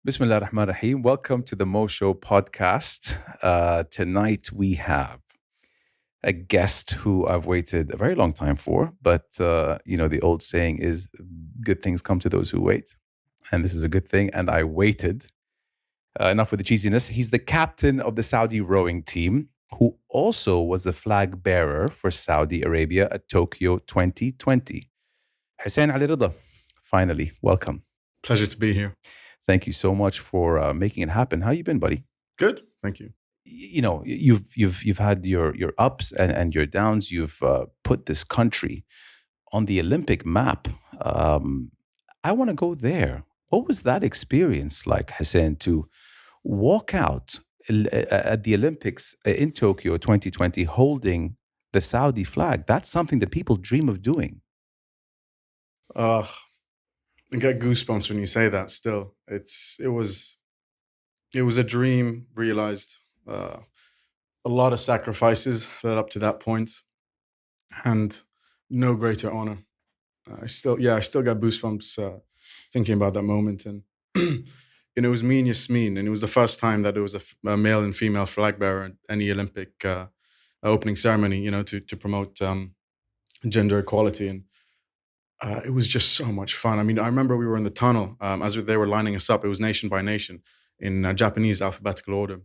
Bismillah ar-Rahman ar-Rahim. Welcome to the Mo Show podcast. Tonight we have a guest who I've waited a very long time for, but the old saying is good things come to those who wait. And this is a good thing. And I waited. Enough with the cheesiness. He's the captain of the Saudi rowing team, who also was the flag bearer for Saudi Arabia at Tokyo 2020. Husein Alireza, finally, welcome. Pleasure to be here. Thank you so much for making it happen. How you been, buddy? Good, thank you. You know, you've had your ups and your downs. You've put this country on the Olympic map. I want to go there. What was that experience like, Hussein, to walk out at the Olympics in Tokyo 2020 holding the Saudi flag? That's something that people dream of doing. I get goosebumps when you say that. Still, it was a dream realized. A lot of sacrifices led up to that point, and no greater honor. I still get goosebumps thinking about that moment. And it was me and Yasmin, and it was the first time that there was a male and female flag bearer at any Olympic opening ceremony. To promote gender equality. And it was just so much fun. I mean, I remember we were in the tunnel as they were lining us up. It was nation by nation in Japanese alphabetical order.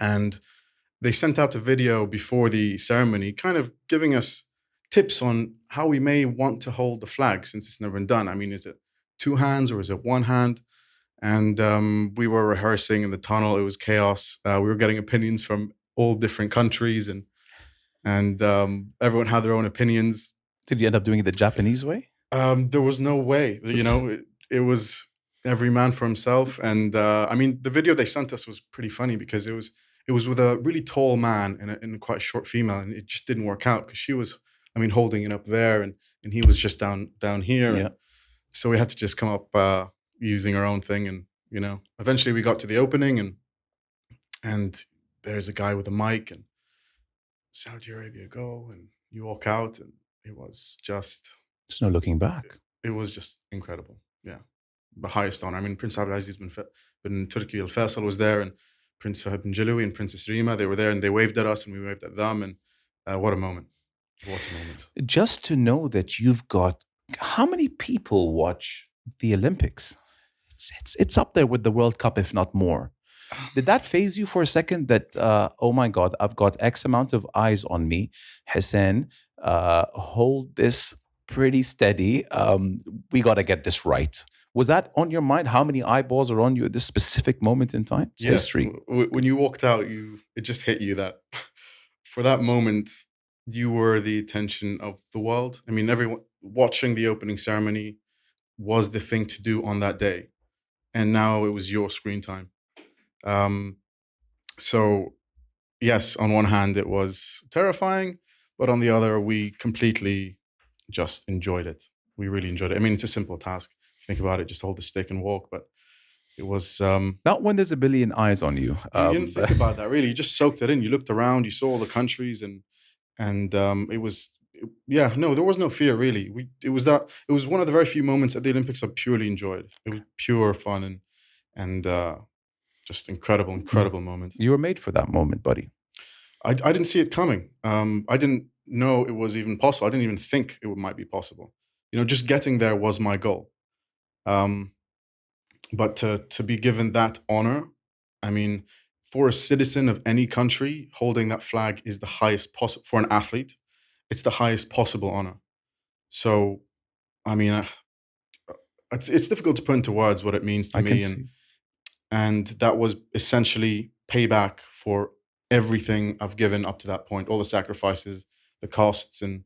And they sent out a video before the ceremony kind of giving us tips on how we may want to hold the flag since it's never been done. I mean, is it two hands or is it one hand? And we were rehearsing in the tunnel. It was chaos. We were getting opinions from all different countries and everyone had their own opinions. Did you end up doing it the Japanese way? There was no way. It was every man for himself. And I mean, the video they sent us was pretty funny because it was with a really tall man and a quite short female, and it just didn't work out because she was, holding it up there, and he was just down here. Yeah. And so we had to just come up using our own thing, and eventually we got to the opening, and there's a guy with a mic, and Saudi Arabia go, and you walk out, and it was just. There's no looking back. It was just incredible. Yeah. The highest honor. I mean, Prince Abdulaziz bin Turki al-Faisal was there, and Prince Fahd bin Jalawi and Princess Rima, they were there, and they waved at us and we waved at them. And what a moment. What a moment. Just to know that you've got, how many people watch the Olympics? It's up there with the World Cup, if not more. Did that faze you for a second that, oh my God, I've got X amount of eyes on me. Hussein, hold this pretty steady. We got to get this right. Was that on your mind? How many eyeballs are on you at this specific moment in time? It's history. When you walked out, it just hit you that for that moment, you were the attention of the world. I mean, everyone watching the opening ceremony was the thing to do on that day. And now it was your screen time. So yes, on one hand, it was terrifying, but on the other, we completely just enjoyed it. We really enjoyed it. I mean, it's a simple task. If you think about it, just hold the stick and walk. But it was not when there's a billion eyes on you. You didn't think about that really. You just soaked it in. You looked around. You saw all the countries, and it was there was no fear really. It was one of the very few moments at the Olympics I purely enjoyed. It was pure fun and just incredible moment. You were made for that moment, buddy. I didn't see it coming. I didn't know it was even possible. I didn't even think it might be possible. Just getting there was my goal. But to be given that honor, I mean, for a citizen of any country, holding that flag is the highest possible. For an athlete, it's the highest possible honor. So, I mean, it's difficult to put into words what it means to me. And that was essentially payback for everything I've given up to that point, all the sacrifices, the costs, and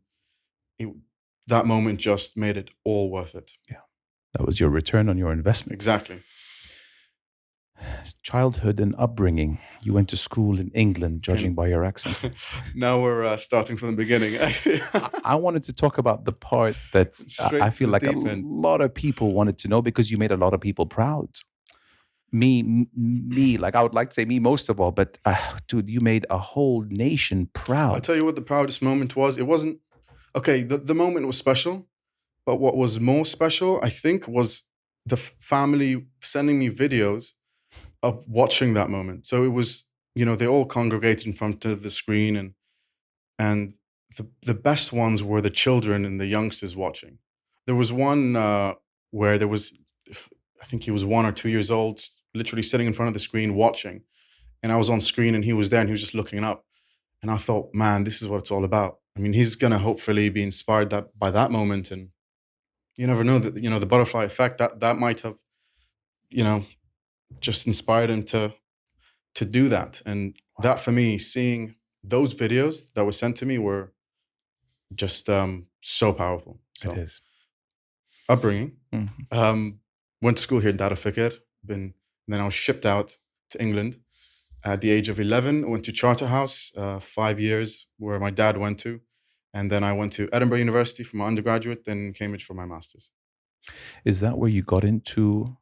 that moment just made it all worth it. Yeah, that was your return on your investment. Exactly. Childhood and upbringing. You went to school in England, judging by your accent. Now we're starting from the beginning. I wanted to talk about the part that I feel like a lot of people wanted to know, because you made a lot of people proud. Me, like I would like to say me most of all, but dude, you made a whole nation proud. I'll tell you what the proudest moment was. It wasn't, okay, the moment was special, but what was more special, I think, was the family sending me videos of watching that moment. So it was, they all congregated in front of the screen, and the best ones were the children and the youngsters watching. There was one where there was, I think he was 1 or 2 years old, literally sitting in front of the screen watching, and I was on screen and he was there and he was just looking up, and I thought, man, this is what it's all about. I mean, he's gonna hopefully be inspired by that moment, and you never know that the butterfly effect that might have you know just inspired him to do that. And that, for me, seeing those videos that were sent to me were just so powerful. It So is. upbringing, Mhm. went to school here in Dar then I was shipped out to England at the age of 11. I went to Charterhouse, 5 years, where my dad went to, and then I went to Edinburgh University for my undergraduate, then Cambridge for my master's. Is that where you got into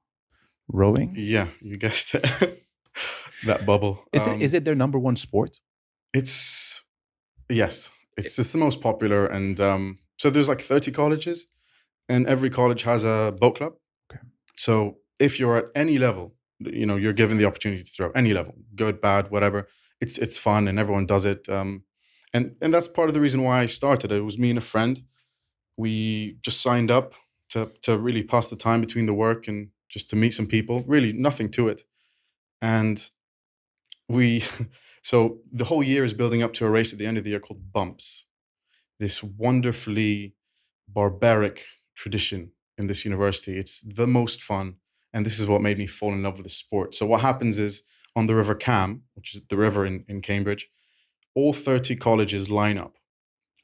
rowing? Yeah, you guessed it. That bubble. Is it their number one sport? It's Yes, it's just the most popular, and so there's like 30 colleges, and every college has a boat club. Okay. So if you're at any level, you're given the opportunity to throw any level, good, bad, whatever. It's fun, and everyone does it. And that's part of the reason why I started. It was me and a friend. We just signed up to really pass the time between the work and just to meet some people. Really, nothing to it. And we, so the whole year is building up to a race at the end of the year called Bumps. This wonderfully barbaric tradition in this university. It's the most fun. And this is what made me fall in love with the sport. So what happens is, on the River Cam, which is the river in Cambridge, all 30 colleges line up.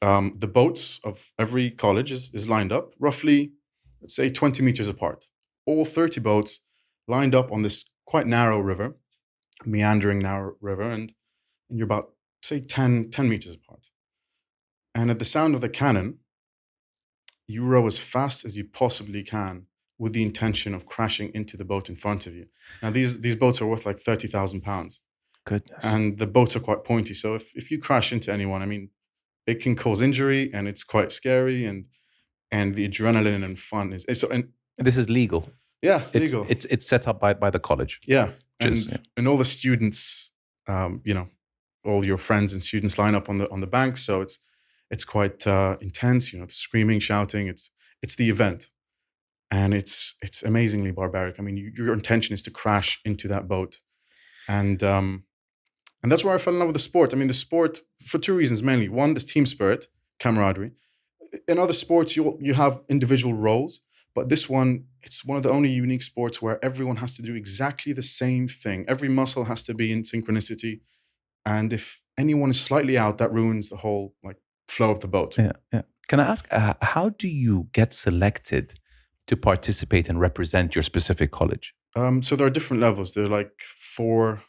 The boats of every college is lined up roughly, let's say, 20 meters apart. All 30 boats lined up on this quite narrow river, meandering narrow river, and you're about, say, 10 meters apart. And at the sound of the cannon, you row as fast as you possibly can with the intention of crashing into the boat in front of you. Now, these boats are worth like 30,000 pounds. Goodness. And the boats are quite pointy. So if you crash into anyone, I mean, it can cause injury, and it's quite scary, and the adrenaline and fun is so. And this is legal. yeah, It's legal. it's set up by the college. Yeah, Just, and all the students, all your friends and students line up on the bank. So it's quite intense. Screaming, shouting. It's the event, and it's amazingly barbaric. I mean, your intention is to crash into that boat, and that's where I fell in love with the sport. I mean, the sport, for two reasons mainly. One, this team spirit, camaraderie. In other sports, you have individual roles, but this one, it's one of the only unique sports where everyone has to do exactly the same thing. Every muscle has to be in synchronicity, and if anyone is slightly out, that ruins the whole flow of the boat. Yeah, yeah. Can I ask, how do you get selected to participate and represent your specific college? So there are different levels. There are like 4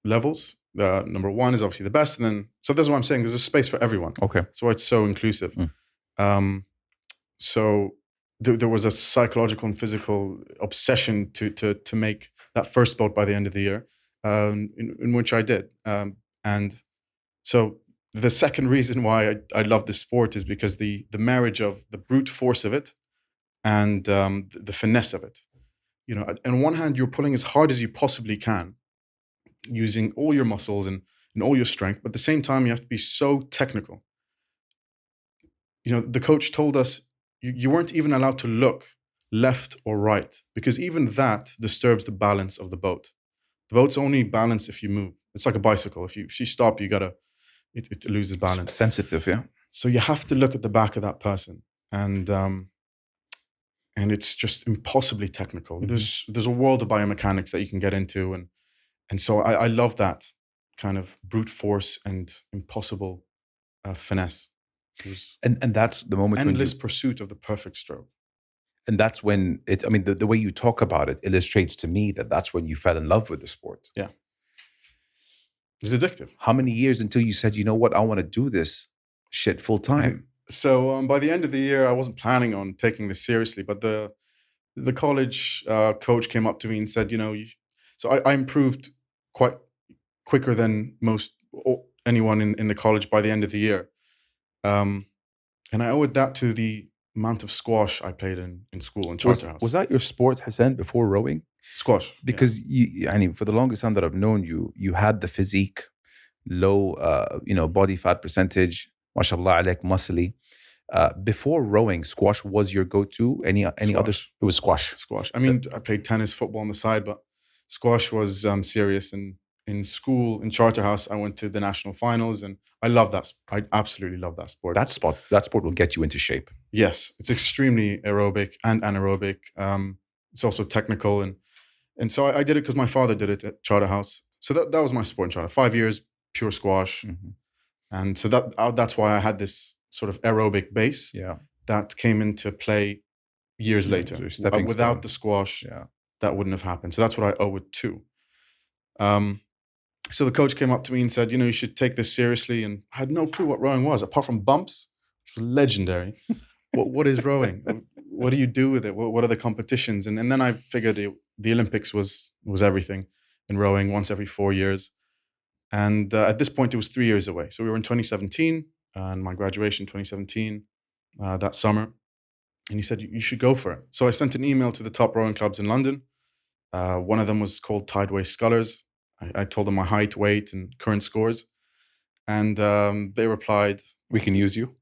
levels. Number 1 is obviously the best, and then so that's what I'm saying. There's a space for everyone. Okay. So it's so inclusive. So there was a psychological and physical obsession to make that first boat by the end of the year, in which I did. And so the second reason why I love this sport is because the marriage of the brute force of it and the finesse of it. On one hand, you're pulling as hard as you possibly can, using all your muscles and all your strength, but at the same time, you have to be so technical. The coach told us you weren't even allowed to look left or right, because even that disturbs the balance of the boat. The boat's only balanced if you move. It's like a bicycle. If you stop, it loses balance. It's sensitive, yeah. So you have to look at the back of that person, and it's just impossibly technical. Mm-hmm. There's a world of biomechanics that you can get into, and so I love that kind of brute force and impossible finesse. And that's the moment endless pursuit of the perfect stroke. And that's when I mean, the way you talk about it illustrates to me that that's when you fell in love with the sport. Yeah. It's addictive. How many years until you said, you know what, I want to do this shit full time? So by the end of the year, I wasn't planning on taking this seriously, but the college coach came up to me and said, so I improved quite quicker than anyone in the college by the end of the year. And I owe that to the amount of squash I played in school in Was Charterhouse. was that your sport, Hassan, before rowing? Squash? Yeah. Because I mean, for the longest time that I've known you, you had the physique, low, body fat percentage, mashallah, alek, muscly. Before rowing, squash was your go-to. Any other? Squash. It was squash. Squash. I mean, I played tennis, football on the side, but squash was serious. And in school, in Charterhouse, I went to the national finals, and I love that. I absolutely love that sport. That sport will get you into shape. Yes, it's extremely aerobic and anaerobic. It's also technical, and so I did it because my father did it at Charterhouse. So that was my sport in Charter. 5 years pure squash, and so that's why I had this sort of aerobic base. Yeah, that came into play years later. Without the squash, that wouldn't have happened. So that's what I owe it to. So the coach came up to me and said, you should take this seriously. And I had no clue what rowing was, apart from bumps, which was legendary. What is rowing? What do you do with it? What are the competitions? And then I figured the Olympics was everything in rowing, once every 4 years. And at this point, it was 3 years away. So we were in 2017, and my graduation 2017, that summer. And he said, you should go for it. So I sent an email to the top rowing clubs in London. One of them was called Tideway Scullers. I told them my height, weight, and current scores. And they replied, "We can use you."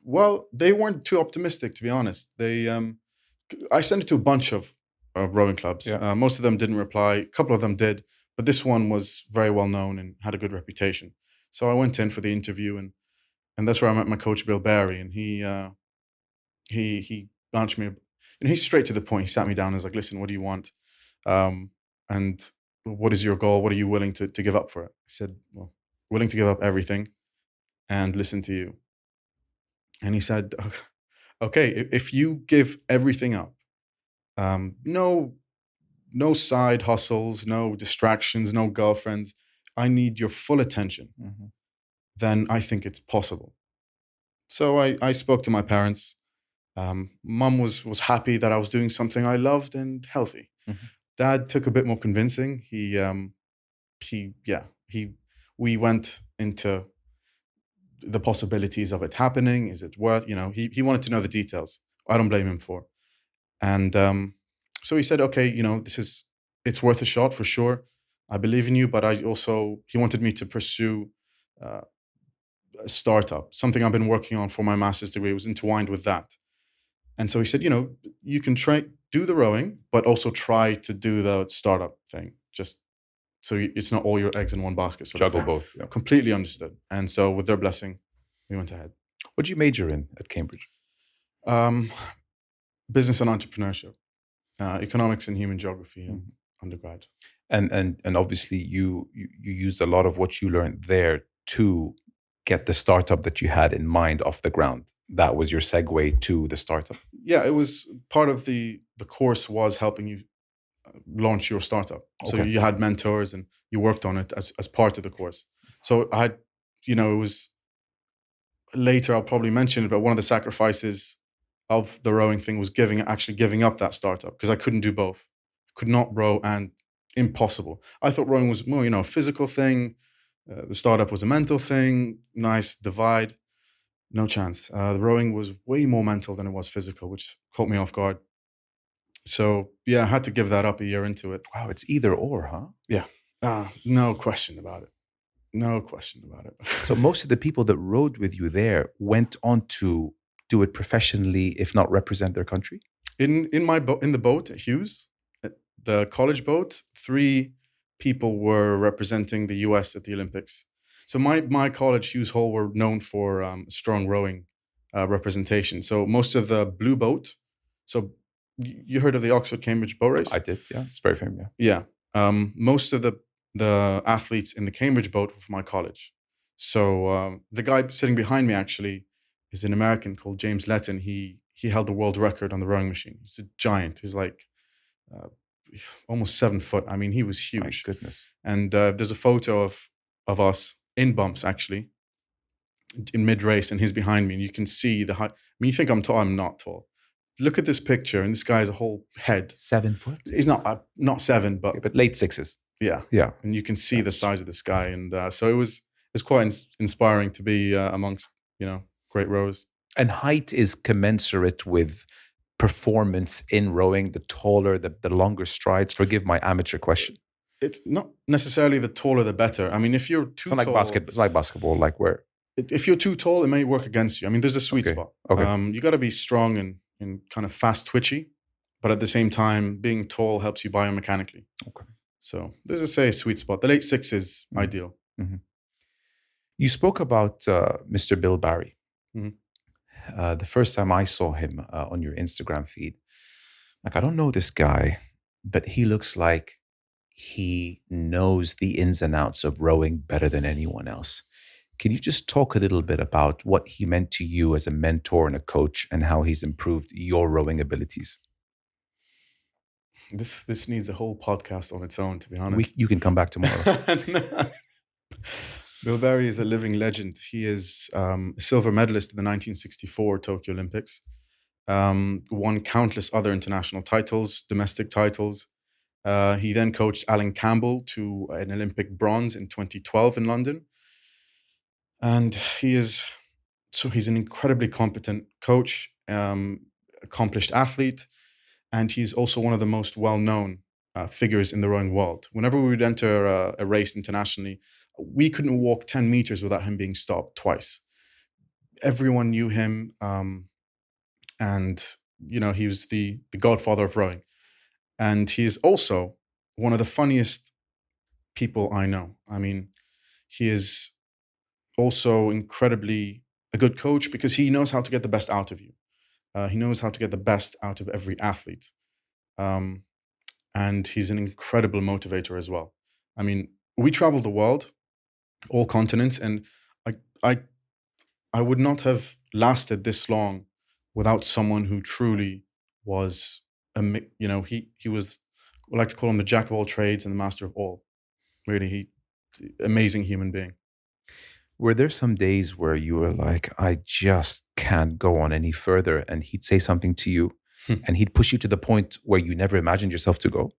Well, they weren't too optimistic, to be honest. I sent it to a bunch of rowing clubs. Yeah. Most of them didn't reply. A couple of them did. But this one was very well known and had a good reputation. So I went in for the interview, and that's where I met my coach, Bill Barry. And he launched me. And he's straight to the point. He sat me down and was like, listen, what do you want? And what is your goal? What are you willing to give up for it? I said, well, willing to give up everything and listen to you. And he said, okay, if you give everything up, no side hustles, no distractions, no girlfriends, I need your full attention, then I think it's possible. So I spoke to my parents. Mum was happy that I was doing something I loved and healthy. Dad took a bit more convincing. We went into the possibilities of it happening. Is it worth, he wanted to know the details. I don't blame him for. And so he said, okay, it's worth a shot for sure. I believe in you, but he wanted me to pursue a startup, something I've been working on for my master's degree. It was intertwined with that. And so he said, you can do the rowing, but also try to do the startup thing. Just so it's not all your eggs in one basket. Juggle both. Yeah. Completely understood. And so with their blessing, we went ahead. What did you major in at Cambridge? Business and entrepreneurship, economics and human geography in undergrad. And obviously you used a lot of what you learned there to get the startup that you had in mind off the ground. That was your segue to the startup. Yeah, it was part of the course was helping you launch your startup. Okay. So you had mentors and you worked on it as part of the course. So I had, it was later, I'll probably mention it, but one of the sacrifices of the rowing thing was actually giving up that startup because I couldn't do both. Could not row, and impossible. I thought rowing was more, a physical thing. The startup was a mental thing. Nice divide. No chance. The rowing was way more mental than it was physical, which caught me off guard. So yeah, I had to give that up a year into it. Wow, it's either or, huh? Yeah. No question about it. No question about it. So most of the people that rowed with you there went on to do it professionally, if not represent their country? In the boat at Hughes, the college boat, 3 people were representing the US at the Olympics. So my college, Hughes Hall, were known for strong rowing representation. So most of the blue boat, so you heard of the Oxford-Cambridge boat race? I did, yeah. It's very famous. Yeah. Most of the athletes in the Cambridge boat were from my college. So the guy sitting behind me actually is an American called James Letton. He held the world record on the rowing machine. He's a giant. He's like almost 7 foot. I mean, he was huge. My goodness. And there's a photo of us in bumps actually in mid-race, and he's behind me, and you can see the height. I mean, you think I'm tall. I'm not tall. Look at this picture, and this guy has a whole head. 7 foot? He's not 7, but... Okay, but late 6s. Yeah. Yeah. And you can see the size of this guy. And so it was quite inspiring to be amongst, great rowers. And height is commensurate with performance in rowing, the taller, the longer strides. Forgive my amateur question. It's not necessarily the taller the better. I mean, if you're too tall, It's like basketball, like where? If you're too tall, it may work against you. I mean, there's a sweet spot. Okay. You got to be strong and kind of fast twitchy, but at the same time, being tall helps you biomechanically. Okay. So there's a sweet spot. The late six is ideal. Mm-hmm. You spoke about Mr. Bill Barry. Mm-hmm. The first time I saw him on your Instagram feed, like, I don't know this guy, but he looks like he knows the ins and outs of rowing better than anyone else. Can you just talk a little bit about what he meant to you as a mentor and a coach, and how he's improved your rowing abilities? This needs a whole podcast on its own, to be honest. You can come back tomorrow. Bill Barry is a living legend. He is a silver medalist in the 1964 Tokyo Olympics. Won countless other international titles, domestic titles. He then coached Alan Campbell to an Olympic bronze in 2012 in London. And he's an incredibly competent coach, accomplished athlete, and he's also one of the most well-known figures in the rowing world. Whenever we would enter a race internationally, we couldn't walk 10 meters without him being stopped twice. Everyone knew him, and he was the godfather of rowing. And he is also one of the funniest people I know. I mean, he is also incredibly a good coach because he knows how to get the best out of you. He knows how to get the best out of every athlete. And he's an incredible motivator as well. I mean, we travel the world, all continents, and I would not have lasted this long without someone who truly was he was, I like to call him the jack of all trades and the master of all. Really, amazing human being. Were there some days where you were like, I just can't go on any further, and he'd say something to you and he'd push you to the point where you never imagined yourself to go?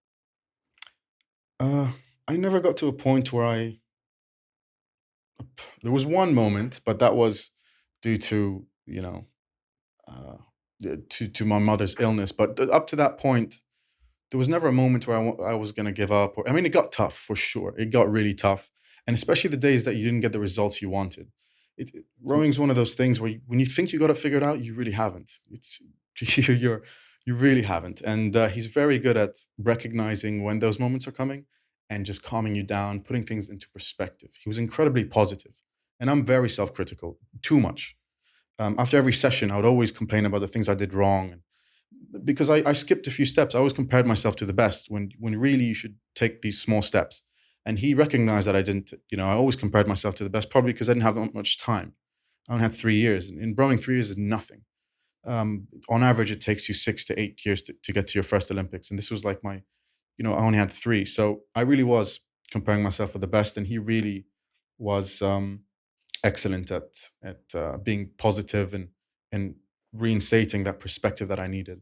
I never got to a point where there was one moment, but that was due to, to my mother's illness. But up to that point, there was never a moment where I was going to give up. I mean, it got tough for sure. It got really tough. And especially the days that you didn't get the results you wanted. Rowing is one of those things where when you think you got it figured out, you really haven't. You really haven't. And he's very good at recognizing when those moments are coming and just calming you down, putting things into perspective. He was incredibly positive. And I'm very self-critical, too much. After every session, I would always complain about the things I did wrong. Because I skipped a few steps. I always compared myself to the best when really you should take these small steps. And he recognized that I didn't, I always compared myself to the best, probably because I didn't have that much time. I only had 3 years. In rowing, 3 years is nothing. On average, it takes you 6 to 8 years to get to your first Olympics. And this was like I only had 3. So I really was comparing myself with the best. And he really was excellent at being positive and reinstating that perspective that I needed.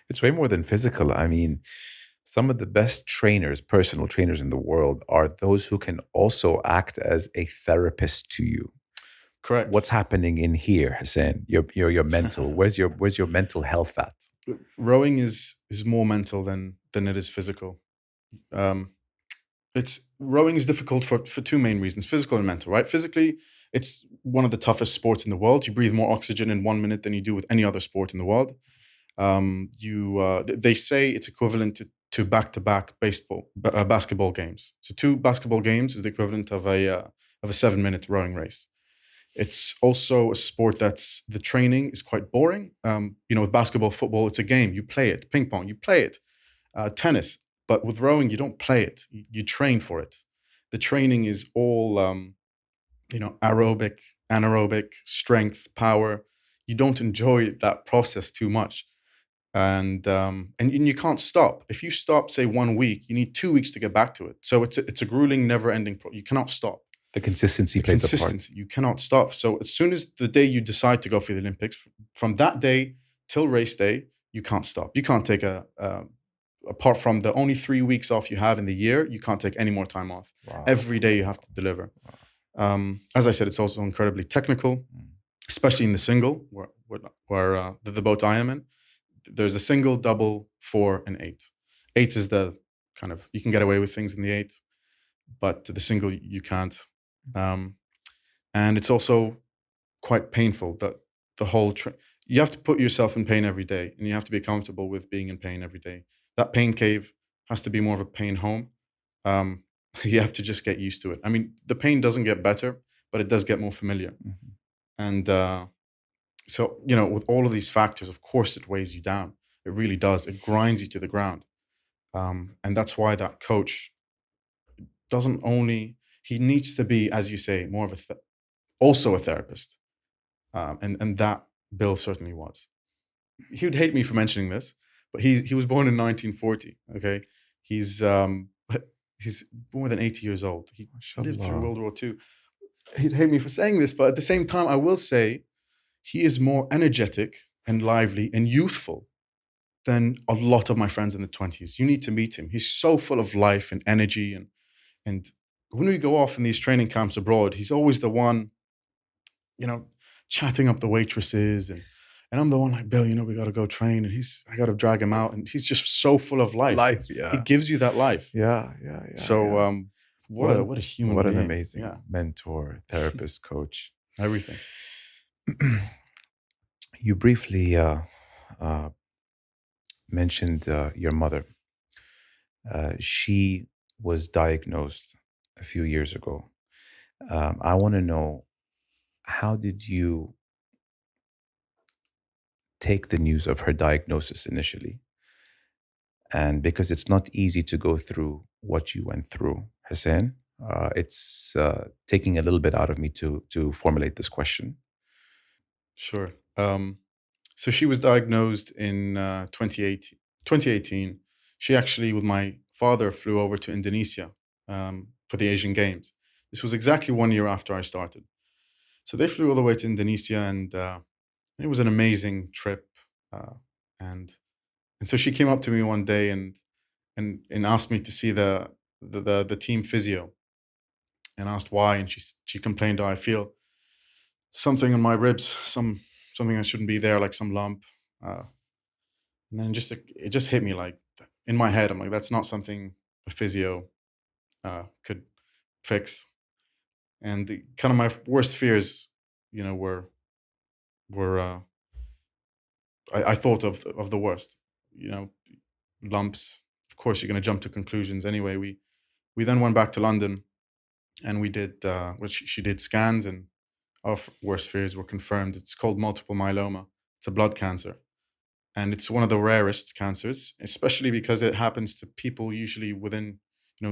It's way more than physical. I mean, some of the best trainers, personal trainers in the world, are those who can also act as a therapist to you. Correct. What's happening in here, Husein? Your mental. Where's your mental health at? Rowing is more mental than it is physical. Rowing is difficult for two main reasons: physical and mental. Right? Physically, it's one of the toughest sports in the world. You breathe more oxygen in 1 minute than you do with any other sport in the world. They say it's equivalent to back-to-back basketball games. So 2 basketball games is the equivalent of a 7-minute rowing race. It's also a sport that's the training is quite boring. With basketball, football, it's a game. You play it. Ping pong, you play it. Tennis, but with rowing, you don't play it. You train for it. The training is all aerobic, anaerobic, strength, power. You don't enjoy that process too much. And you can't stop. If you stop, say 1 week, you need 2 weeks to get back to it. So it's a grueling, never-ending. You cannot stop. The consistency plays a part. You cannot stop. So as soon as the day you decide to go for the Olympics, from that day till race day, you can't stop. You can't take apart from the only 3 weeks off you have in the year, you can't take any more time off. Wow. Every day you have to deliver. Wow. As I said, it's also incredibly technical. especially in the single, where the boat I am in. There's a single, double, 4, and 8. 8 is the kind of, you can get away with things in the 8, but the single you can't. Um, and it's also quite painful that the whole you have to put yourself in pain every day, and you have to be comfortable with being in pain every day. That pain cave has to be more of a pain home. Um, you have to just get used to it. I mean, the pain doesn't get better, but it does get more familiar. Mhm. And so, with all of these factors, of course, it weighs you down. It really does. It grinds you to the ground. And that's why that coach doesn't only, he needs to be, as you say, more of also a therapist. And that Bill certainly was. He would hate me for mentioning this, but he was born in 1940. Okay, he's he's more than 80 years old. He lived through Mashallah. World War II. He'd hate me for saying this, but at the same time, I will say he is more energetic and lively and youthful than a lot of my friends in the 20s. You need to meet him. He's so full of life and energy, and when we go off in these training camps abroad, he's always the one, you know, chatting up the waitresses, and I'm the one like, Bill, we got to go train, and I got to drag him out, and he's just so full of life. Life, He yeah. gives you that life. Yeah, yeah, yeah, So, yeah. what a human What an being. amazing Yeah, mentor, therapist, coach. everything. You briefly uh, mentioned your mother. She was diagnosed a few years ago. I want to know, how did you take the news of her diagnosis initially? And because it's not easy to go through what you went through, Hussein, it's taking a little bit out of me to formulate this question. Sure. So she was diagnosed in 2018. She actually, with my father, flew over to Indonesia for the Asian Games. This was exactly 1 year after I started. So they flew all the way to Indonesia, and it was an amazing trip. Uh, and and so she came up to me one day and asked me to see the team physio, and asked why. And she complained, "Oh, I feel something in my ribs, something that shouldn't be there, like some lump." Uh, and then it just hit me like in my head. I'm like, that's not something a physio could fix. And the kind of my worst fears, were I thought of the worst. You know, lumps. Of course, you're going to jump to conclusions. Anyway, we then went back to London, and we did she did scans, and our worst fears were confirmed. It's called multiple myeloma. It's a blood cancer, and it's one of the rarest cancers, especially because it happens to people usually within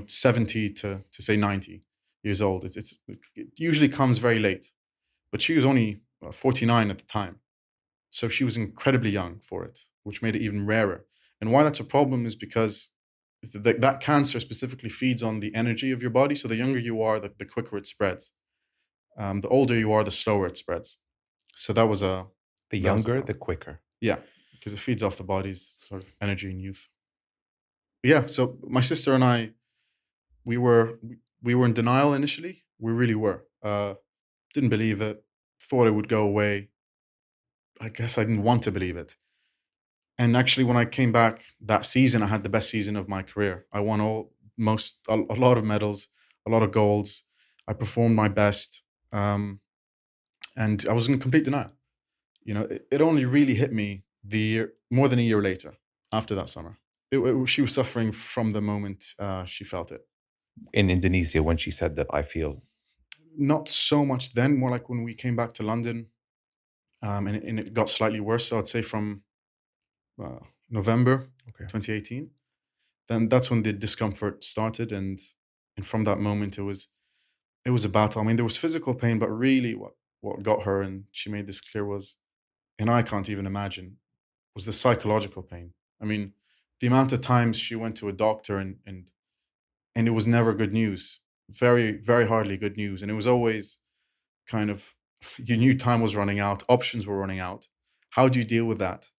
70 to say 90 years old. It usually comes very late, but she was only 49 at the time, so she was incredibly young for it, which made it even rarer. And why that's a problem is because that cancer specifically feeds on the energy of your body. So the younger you are, the quicker it spreads. The older you are, the slower it spreads. So The that was a younger, the problem. quicker. Yeah, because it feeds off the body's sort of energy and youth. But yeah, so my sister and I, we were in denial initially. We really were. Didn't believe it. Thought it would go away. I guess I didn't want to believe it. And actually, when I came back that season, I had the best season of my career. I won a lot of medals, a lot of golds. I performed my best, um, and I was in complete denial. It only really hit me more than a year later, after that summer. She was suffering from the moment she felt it. In Indonesia, when she said that, I feel. Not so much then, more like when we came back to London, and it got slightly worse. So I'd say from uh, November Okay. 2018, then that's when the discomfort started, and from that moment it was a battle. I mean, there was physical pain, but really what got her, and she made this clear, was, and I can't even imagine, was the psychological pain. I mean, the amount of times she went to a doctor, and it was never good news. Very, very hardly good news. And it was always kind of, you knew time was running out, options were running out. How do you deal with that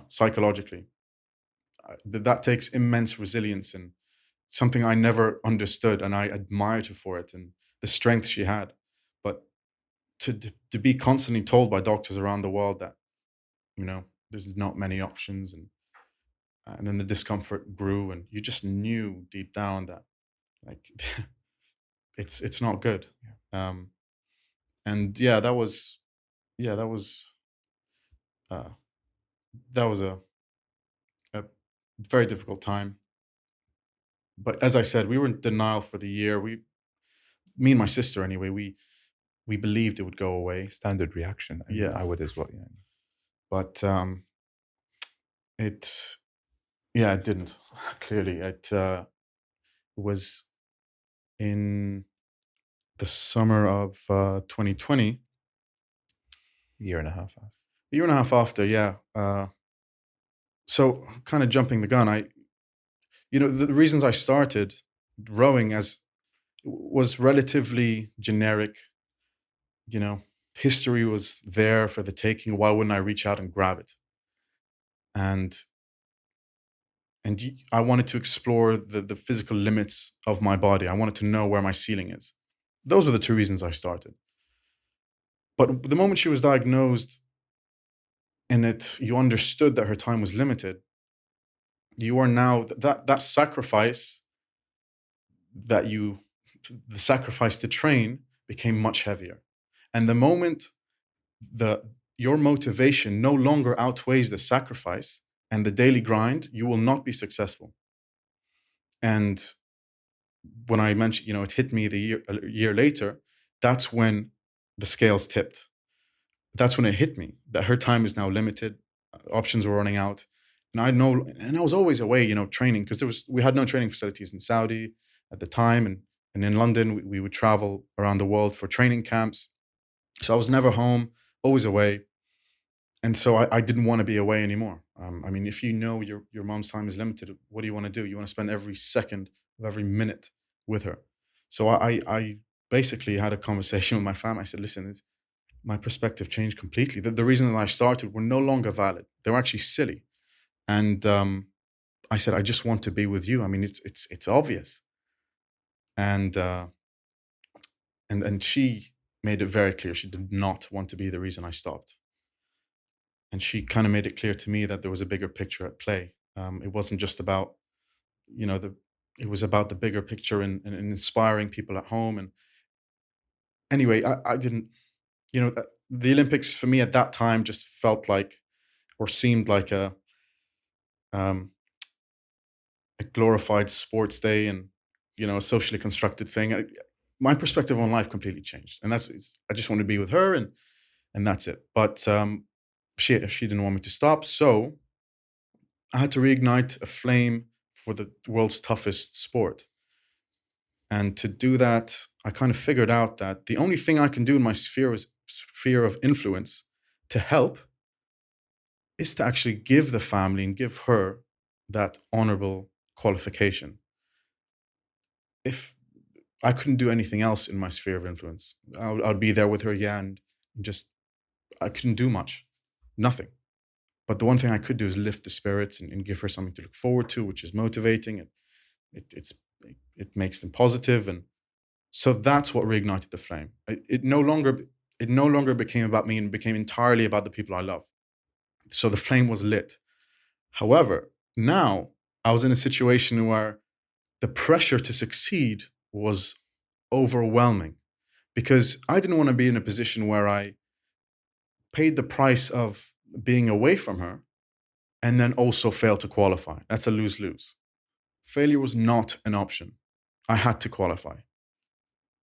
psychologically? That takes immense resilience, and something I never understood, and I admired her for it, and the strength she had. But to be constantly told by doctors around the world that, there's not many options, and then the discomfort grew, and you just knew deep down that, like, it's not good. Um, and yeah, yeah, uh, that was a very difficult time. But as I said, we were in denial for the year. Me and my sister, anyway, we believed it would go away. Standard reaction. I mean, Yeah, I would as well. Yeah. but it, yeah, it didn't. Clearly, it was in the summer of 2020, Year and a half after. a year and a half after. Yeah. So, kind of jumping the gun, the reasons I started rowing as was relatively generic. You know, history was there for the taking. Why wouldn't I reach out and grab it? And I wanted to explore the physical limits of my body. I wanted to know where my ceiling is. Those were the two reasons I started. But the moment she was diagnosed and you understood that her time was limited, you are now that sacrifice that you the sacrifice to train became much heavier. And the moment the your motivation no longer outweighs the sacrifice and the daily grind, you will not be successful. And when I mentioned, it hit me a year later, that's when the scales tipped. That's when it hit me that her time is now limited, options were running out. And I was always away, training, because we had no training facilities in Saudi at the time, and in London we would travel around the world for training camps. So I was never home, always away. And so I didn't want to be away anymore. I mean, if you know your mom's time is limited, what do you want to do? You want to spend every second of every minute with her. So I basically had a conversation with my family. I said, listen, my perspective changed completely. The reasons I started were no longer valid. They were actually silly. And I said, I just want to be with you. I mean, it's obvious. And she made it very clear she did not want to be the reason I stopped. And she kind of made it clear to me that there was a bigger picture at play. It wasn't just about, it was about the bigger picture and inspiring people at home. And anyway, I didn't, the Olympics for me at that time just felt like, or seemed like um, a glorified sports day and, a socially constructed thing. My perspective on life completely changed. And I just want to be with her, and that's it. But she didn't want me to stop. So I had to reignite a flame for the world's toughest sport. And to do that, I kind of figured out that the only thing I can do in my sphere of influence to help is to actually give the family and give her that honorable qualification. If I couldn't do anything else in my sphere of influence, I'd be there with her, yeah, and just, I couldn't do much, nothing. But the one thing I could do is lift the spirits and give her something to look forward to, which is motivating. It makes them positive, and so that's what reignited the flame. It no longer became about me, and became entirely about the people I love. So the flame was lit. However, now I was in a situation where the pressure to succeed was overwhelming, because I didn't want to be in a position where I paid the price of being away from her and then also fail to qualify. That's a lose-lose. Failure was not an option. I had to qualify.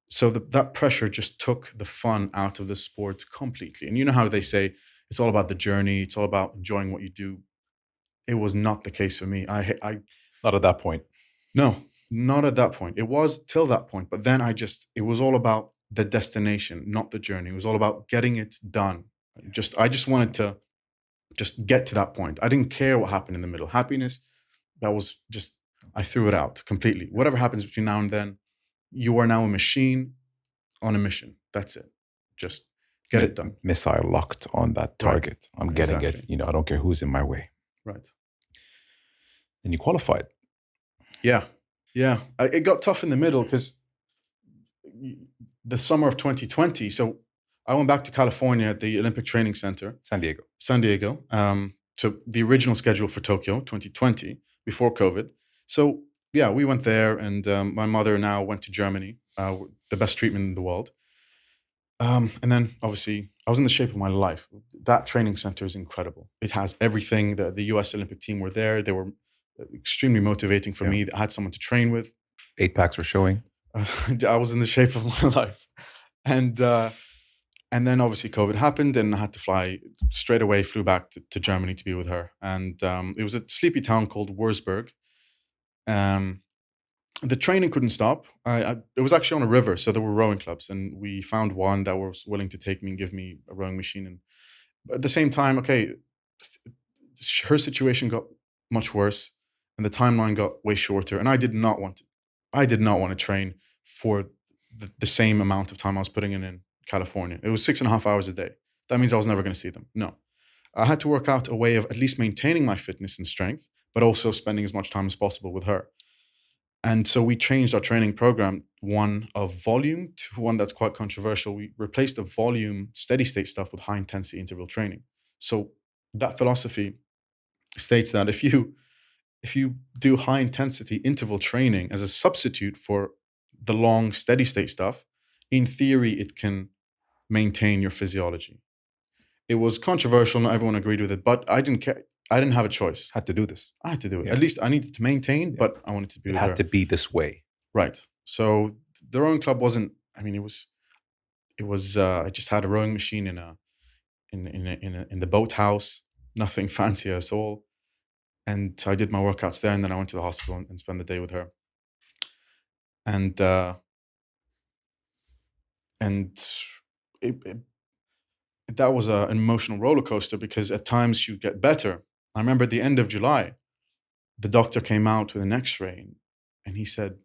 So that pressure just took the fun out of the sport completely. And you know how they say it's all about the journey, it's all about enjoying what you do. It was not the case for me. Not at that point. No, not at that point. It was till that point, but then it was all about the destination, not the journey. It was all about getting it done. I just wanted to just get to that point. I didn't care what happened in the middle. Happiness, that was just, I threw it out completely. Whatever happens between now and then, you are now a machine on a mission. That's it. Just get it done. Missile locked on that target. Right. I'm getting Exactly. it. I don't care who's in my way. Right. And you qualified. Yeah. Yeah. It got tough in the middle because the summer of 2020. So I went back to California at the Olympic Training Center, San Diego. San Diego, to the original schedule for Tokyo 2020 before COVID. So yeah, we went there, and my mother now went to Germany, the best treatment in the world. And then obviously I was in the shape of my life. That training center is incredible. It has everything. The US Olympic team were there. They were extremely motivating for me. I had someone to train with. 8-packs were showing. I was in the shape of my life. And then obviously COVID happened, and I had to fly straight away, flew back to Germany to be with her. And it was a sleepy town called Wurzburg. The training couldn't stop. It was actually on a river, so there were rowing clubs, and we found one that was willing to take me and give me a rowing machine. And at the same time, okay, her situation got much worse, and the timeline got way shorter. And I did not want to train for the same amount of time I was putting in California. It was 6.5 hours a day. That means I was never going to see them. No, I had to work out a way of at least maintaining my fitness and strength, but also spending as much time as possible with her. And so we changed our training program, one of volume to one that's quite controversial. We replaced the volume steady state stuff with high intensity interval training. So that philosophy states that if you do high intensity interval training as a substitute for the long steady state stuff, in theory, it can maintain your physiology. It was controversial. Not everyone agreed with it, but I didn't care. I didn't have a choice. Had to do this. I had to do it. Yeah. At least I needed to maintain, but I wanted to be It with her. had to be this way. Right. So the rowing club wasn't. I mean, it was. I just had a rowing machine in the boathouse. Nothing fancy at all. And I did my workouts there, and then I went to the hospital and spent the day with her. And that was an emotional roller coaster, because at times she'd get better. I remember at the end of July, the doctor came out with an X-ray, and he said,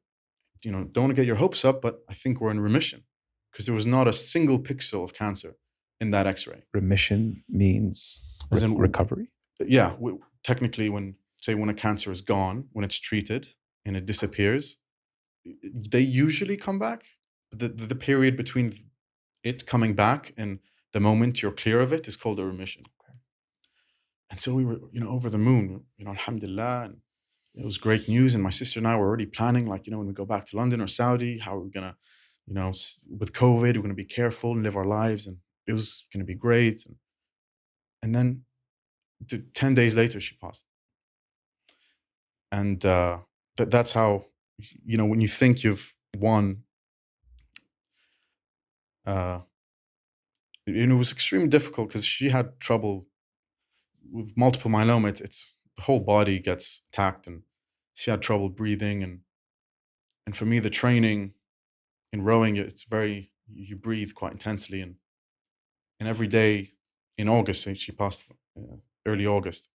don't want to get your hopes up, but I think we're in remission, because there was not a single pixel of cancer in that X-ray. Remission means recovery? Yeah. Technically, when a cancer is gone, when it's treated and it disappears, they usually come back. The period between it coming back and the moment you're clear of it is called a remission. Okay. And so we were, over the moon, alhamdulillah, and it was great news. And my sister and I were already planning, when we go back to London or Saudi, how are we going to, with COVID, we're going to be careful and live our lives, and it was going to be great. And then 10 days later, she passed. And that's how, when you think you've won, it was extremely difficult, because she had trouble with multiple myeloma. It's the whole body gets attacked, and she had trouble breathing. And for me, the training in rowing, you breathe quite intensely. And every day in August, she passed early August,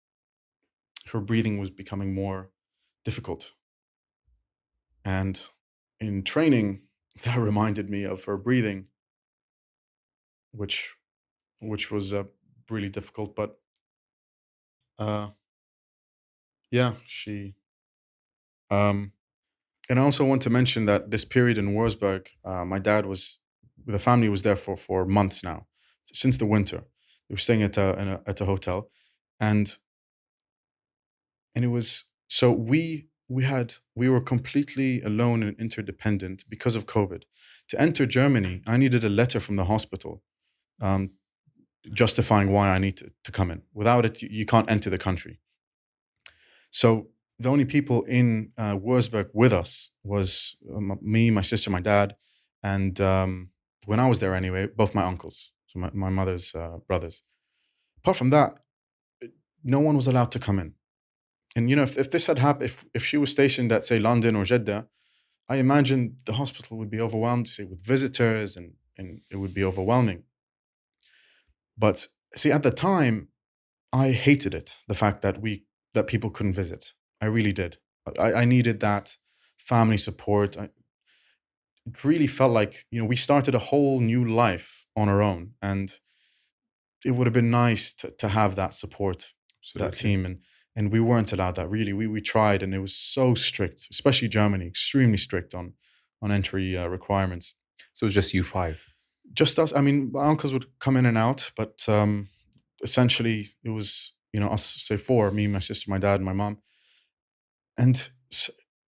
her breathing was becoming more difficult. And in training, that reminded me of her breathing, which was really difficult. But she. And I also want to mention that this period in Wurzburg, my dad the family was there for months now, since the winter. They were staying at a hotel, and it was so we were completely alone and interdependent because of COVID. To enter Germany, I needed a letter from the hospital justifying why I need to come in. Without it, you can't enter the country. So the only people in Wurzburg with us was me, my sister, my dad, and when I was there anyway, both my uncles, so my mother's brothers. Apart from that, no one was allowed to come in. And if this had happened, if she was stationed at, say, London or Jeddah, I imagine the hospital would be overwhelmed, say, with visitors, and it would be overwhelming. But see, at the time, I hated it, the fact that people couldn't visit. I really did. I needed that family support. It really felt like, we started a whole new life on our own, and it would have been nice to have that support, that team. And we weren't allowed that, really. We tried, and it was so strict, especially Germany, extremely strict on entry requirements. So it was just you five? just us. I mean, my uncles would come in and out, but essentially it was, us, say four, me, my sister, my dad, and my mom. And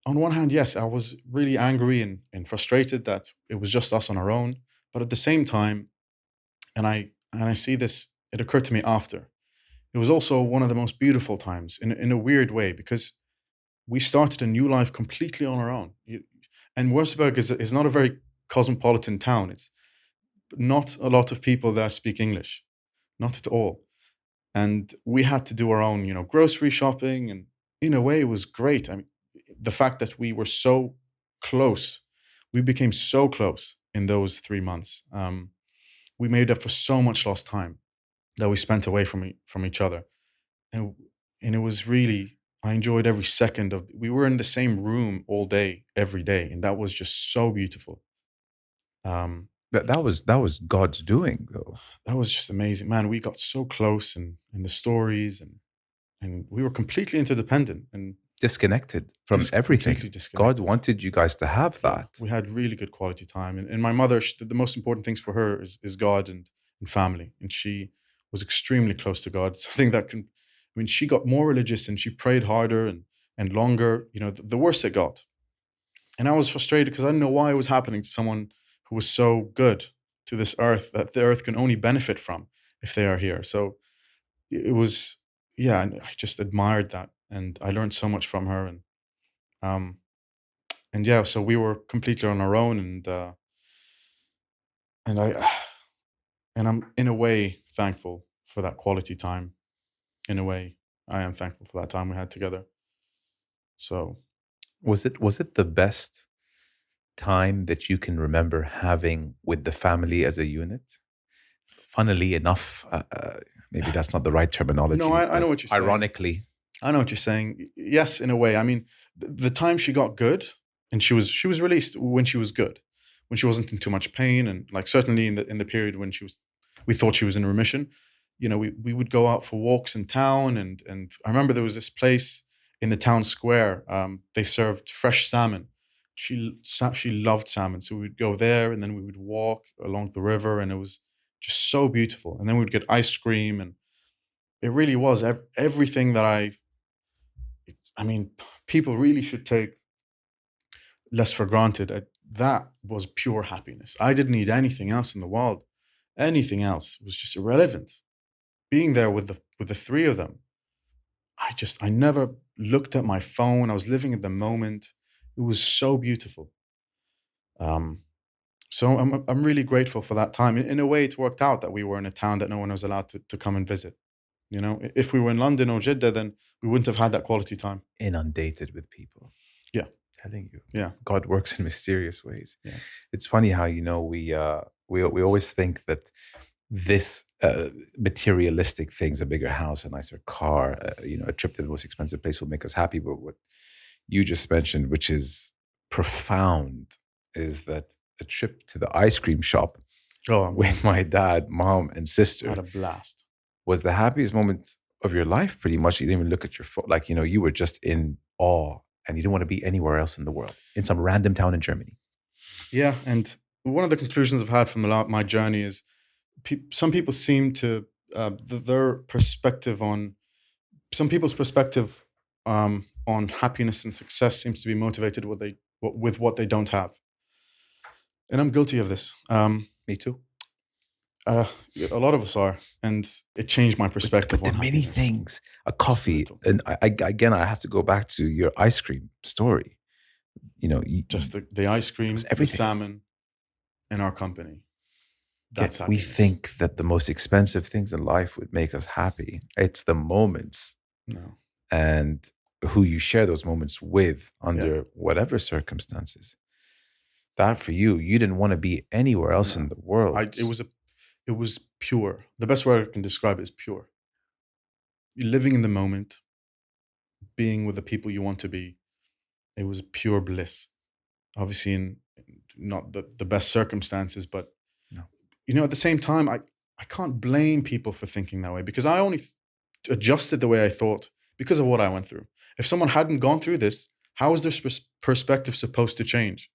on one hand, yes, I was really angry and frustrated that it was just us on our own. But at the same time, and I see this, it occurred to me after. It was also one of the most beautiful times in a weird way, because we started a new life completely on our own. And Wurzburg is not a very cosmopolitan town. It's not a lot of people there speak English, not at all. And we had to do our own, grocery shopping, and in a way, it was great. I mean, the fact that we were so close, we became so close in those 3 months. We made up for so much lost time that we spent away from each other, and and it was really. I enjoyed every second of. We were in the same room all day, every day, and that was just so beautiful. Um, That was God's doing, though. that was just amazing, man. We got so close, and the stories, and we were completely interdependent and Disconnected from everything. completely God disconnected. wanted you guys to have Yeah, that. we had really good quality time, and my mother, the most important things for her is God and family, and she was extremely close to God. Something that can, I mean, she got more religious and she prayed harder and longer. The worse it got, and I was frustrated because I didn't know why it was happening to someone who was so good to this earth that the earth can only benefit from if they are here. So it was, yeah, and I just admired that, and I learned so much from her, um, and yeah, so we were completely on our own, and I and I'm in a way thankful for that quality time. In a way, I am thankful for that time we had together. So Was it the best time that you can remember having with the family as a unit? Funnily enough, maybe that's not the right no, terminology, I know but what you're saying. ironically, I know what you're saying. Yes, in a way. I mean, the time she got good, and she was released when she was good, when she wasn't in too much pain, and like certainly in the period when we thought she was in remission. We would go out for walks in town, and I remember there was this place in the town square. They served fresh salmon. She loved salmon, so we would go there, and then we would walk along the river, and it was just so beautiful. And then we would get ice cream, and it really was everything that I mean, people really should take less for granted. That was pure happiness. I didn't need anything else in the world. Anything else was just irrelevant. Being there with the three of them, I never looked at my phone. I was living in the moment. It was so beautiful. Um, so I'm really grateful for that time. In a way, it worked out that we were in a town that no one was allowed to come and visit. If we were in London or Jeddah, then we wouldn't have had that quality time. inundated with people. Yeah, Telling you, yeah, God works in mysterious ways. yeah. It's funny how we always think that this materialistic things, a bigger house, a nicer car, a trip to the most expensive place will make us happy. But what you just mentioned, which is profound, is that a trip to the ice cream shop Oh, man, with my dad, mom, and I sister had a blast. was the happiest moment of your life, pretty much. You didn't even look at your phone. Like, you were just in awe and you didn't want to be anywhere else in the world, in some random town in Germany. Yeah, and one of the conclusions I've had from my journey is some people seem to their perspective on some people's perspective on happiness and success seems to be motivated with what they don't have, and I'm guilty of this. Me too. Uh, a lot of us are, and it changed my perspective But the on many happiness. things, a Just a coffee, little. and again, I have to go back to your ice cream story. Just the ice cream, was the everything. salmon, and our company. That's Yet we happiness. think that the most expensive things in life would make us happy. It's the moments No. and who you share those moments with under whatever circumstances. That for you didn't want to be anywhere else No. in the world. It was pure. The best way I can describe it is pure. You're living in the moment, being with the people you want to be. It was pure bliss. Obviously, in not the best circumstances, but No. at the same time, I can't blame people for thinking that way, because I only adjusted the way I thought because of what I went through. If someone hadn't gone through this, how is their perspective supposed to change?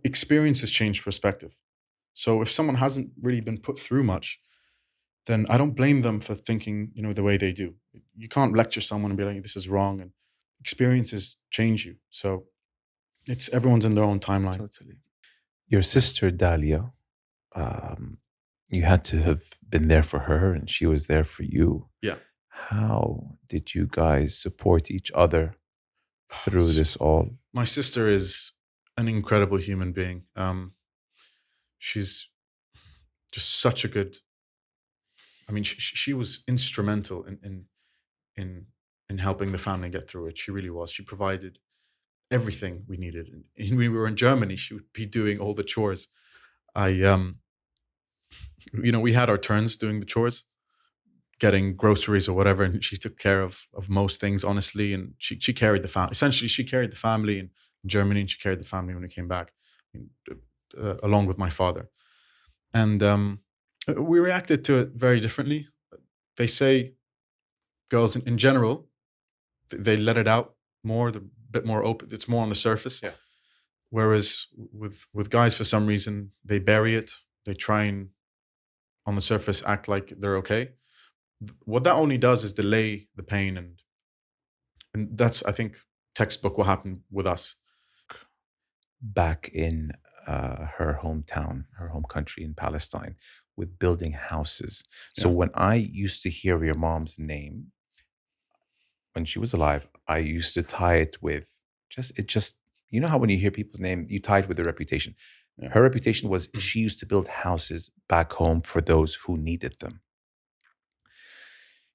Experiences change perspective. So if someone hasn't really been put through much, then I don't blame them for thinking, the way they do. You can't lecture someone and be like, this is wrong. And experiences change you. So it's everyone's in their own timeline. Totally. Your sister Dalia, um, you had to have been there for her, and she was there for you. Yeah. How did you guys support each other through this all? My sister is an incredible human being. She's just such a good. I mean, she was instrumental in helping the family get through it. She really was. She provided everything we needed. And when we were in Germany, she would be doing all the chores. We had our turns doing the chores, getting groceries or whatever, and she took care of most things, honestly. And she carried the family. Essentially, she carried the family in Germany, and she carried the family when we came back, along with my father. And we reacted to it very differently. They say girls in general, they let it out more, the bit more open. It's more on the surface. Yeah. Whereas with guys, for some reason, they bury it. They try and on the surface act like they're okay. What that only does is delay the pain, and that's, I think, textbook what happened with us. Back in her hometown, her home country in Palestine, with building houses. So Yeah. when I used to hear your mom's name when she was alive, I used to tie it with just you know how when you hear people's name, you tie it with their reputation. Yeah. Her reputation was she used to build houses back home for those who needed them.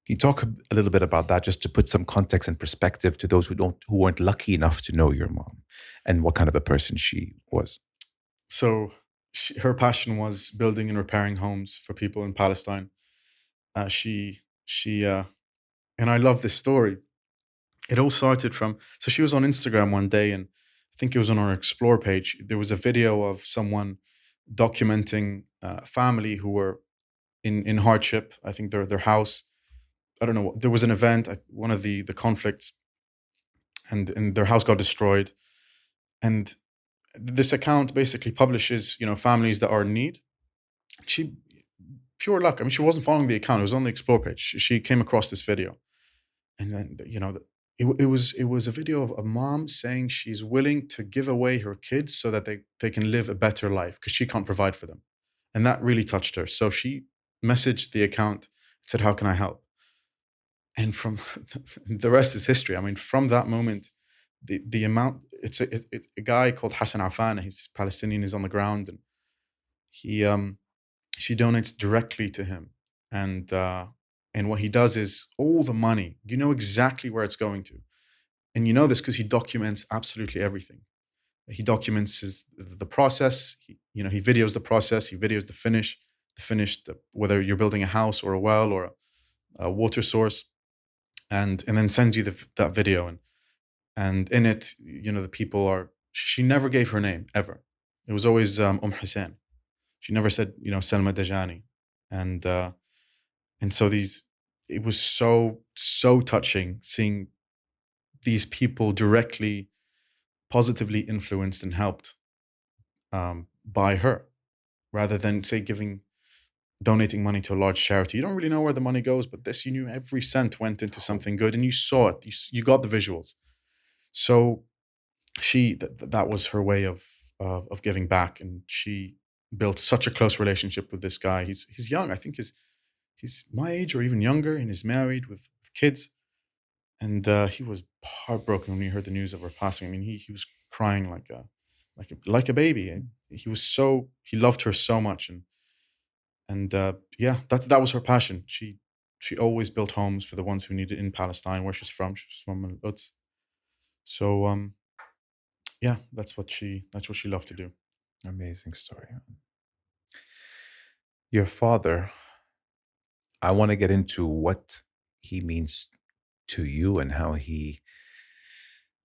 Can you talk a little bit about that, just to put some context and perspective to those who weren't lucky enough to know your mom, and what kind of a person she was? So her passion was building and repairing homes for people in Palestine. She and I love this story. It all started from, so she was on Instagram one day, and I think it was on our Explore page. There was a video of someone documenting a family who were in hardship. I think their house, I don't know, there was an event, one of the conflicts, and their house got destroyed. And this account basically publishes, families that are in need. She, pure luck. I mean, she wasn't following the account. It was on the Explore page. She came across this video, and then it was a video of a mom saying she's willing to give away her kids so that they can live a better life because she can't provide for them, and that really touched her. So she messaged the account, said, "How can I help?" And from the rest is history. I mean, from that moment, the amount, it's a guy called Hassan Afana. He's Palestinian. He's on the ground, and he she donates directly to him, and what he does is all the money. You know exactly where it's going to, and you know this because he documents absolutely everything. He documents the process. He videos the process. He videos the finished, whether you're building a house or a well or a water source, and then sends you that video, and in it, the people are. She never gave her name ever. It was always Hussein. She never said Selma Dajani, and so it was so touching seeing these people directly positively influenced and helped by her, rather than say donating money to a large charity. You don't really know where the money goes, but this, you knew every cent went into something good, and you saw it. You got the visuals. So that was her way of giving back, and she built such a close relationship with this guy. He's young. I think he's my age or even younger, and is married with kids. And he was heartbroken when he heard the news of her passing. I mean, he was crying like a baby. And he loved her so much, and yeah, that was her passion. She always built homes for the ones who needed in Palestine, where she's from. She's from Al-Quds. So yeah, that's what she loved to do. Amazing story. Your father, I want to get into what he means to you and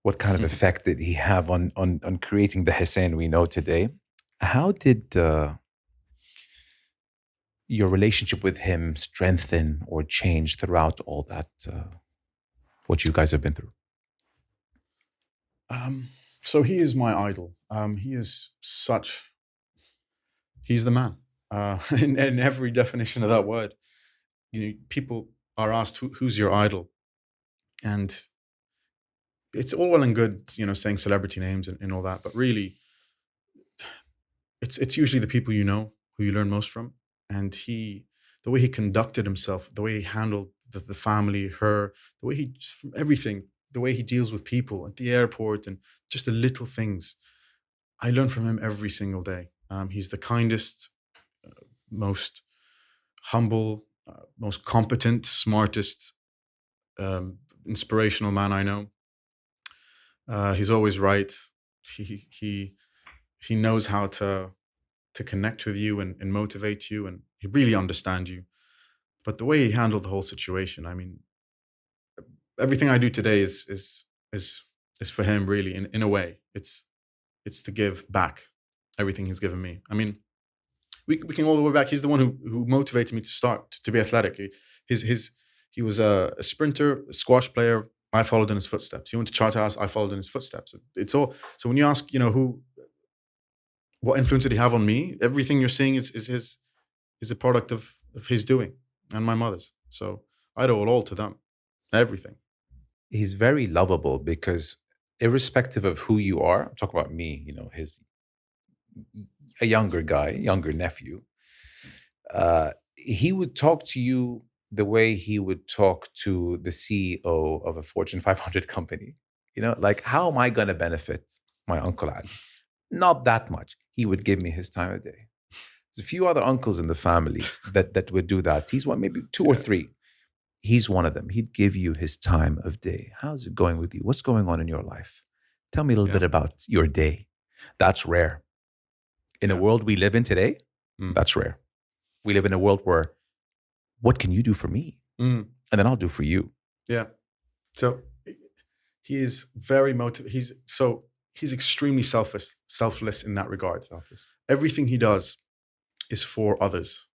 what kind of effect did he have on creating the Hussein we know today. How did your relationship with him strengthen or change throughout all that, what you guys have been through? So he is my idol. He is He's the man. In every definition of that word. People are asked who's your idol, and it's all well and good, saying celebrity names and all that, but really, it's usually the people who you learn most from. And the way he conducted himself, the way he handled the family, the way from everything, the way he deals with people at the airport, and just the little things. I learn from him every single day. He's the kindest, most humble, most competent, smartest, inspirational man I know. He's always right. He knows how to connect with you and motivate you, and he really understands you. But the way he handled the whole situation, I mean, everything I do today is for him, really. In a way, it's to give back everything he's given me. I mean, we can all the way back. He's the one who motivated me to start to be athletic. He was a sprinter, a squash player. I followed in his footsteps. He went to Charterhouse. I followed in his footsteps. It's all. So when you ask, what influence did he have on me? Everything you're seeing is a product of his doing, and my mother's. So I owe it all to them. Everything. He's very lovable because irrespective of who you are, I'm talking about me, a younger guy, younger nephew, he would talk to you the way he would talk to the CEO of a Fortune 500 company. Like, how am I going to benefit my Uncle Ali? Not that much. He would give me his time of day. There's a few other uncles in the family that would do that. He's one, maybe two or three. He's one of them. He'd give you his time of day. How's it going with you? What's going on in your life? Tell me a little bit about your day. That's rare. In a world we live in today, that's rare. We live in a world where, what can you do for me? And then I'll do for you. Yeah. So he is very motivated. He's extremely selfless in that regard. Selfless. Everything he does is for others.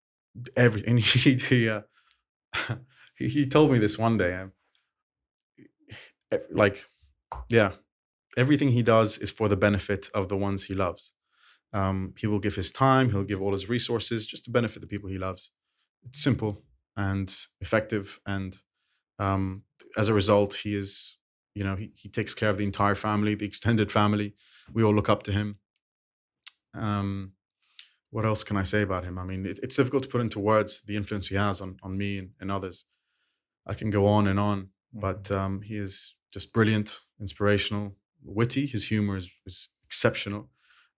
Everything. He told me this one day. Everything he does is for the benefit of the ones he loves. He will give his time. He'll give all his resources just to benefit the people he loves. It's simple and effective. And as a result, he is, he takes care of the entire family, the extended family. We all look up to him. What else can I say about him? I mean, it's difficult to put into words the influence he has on me and others. I can go on and on, but he is just brilliant, inspirational, witty. His humor is exceptional.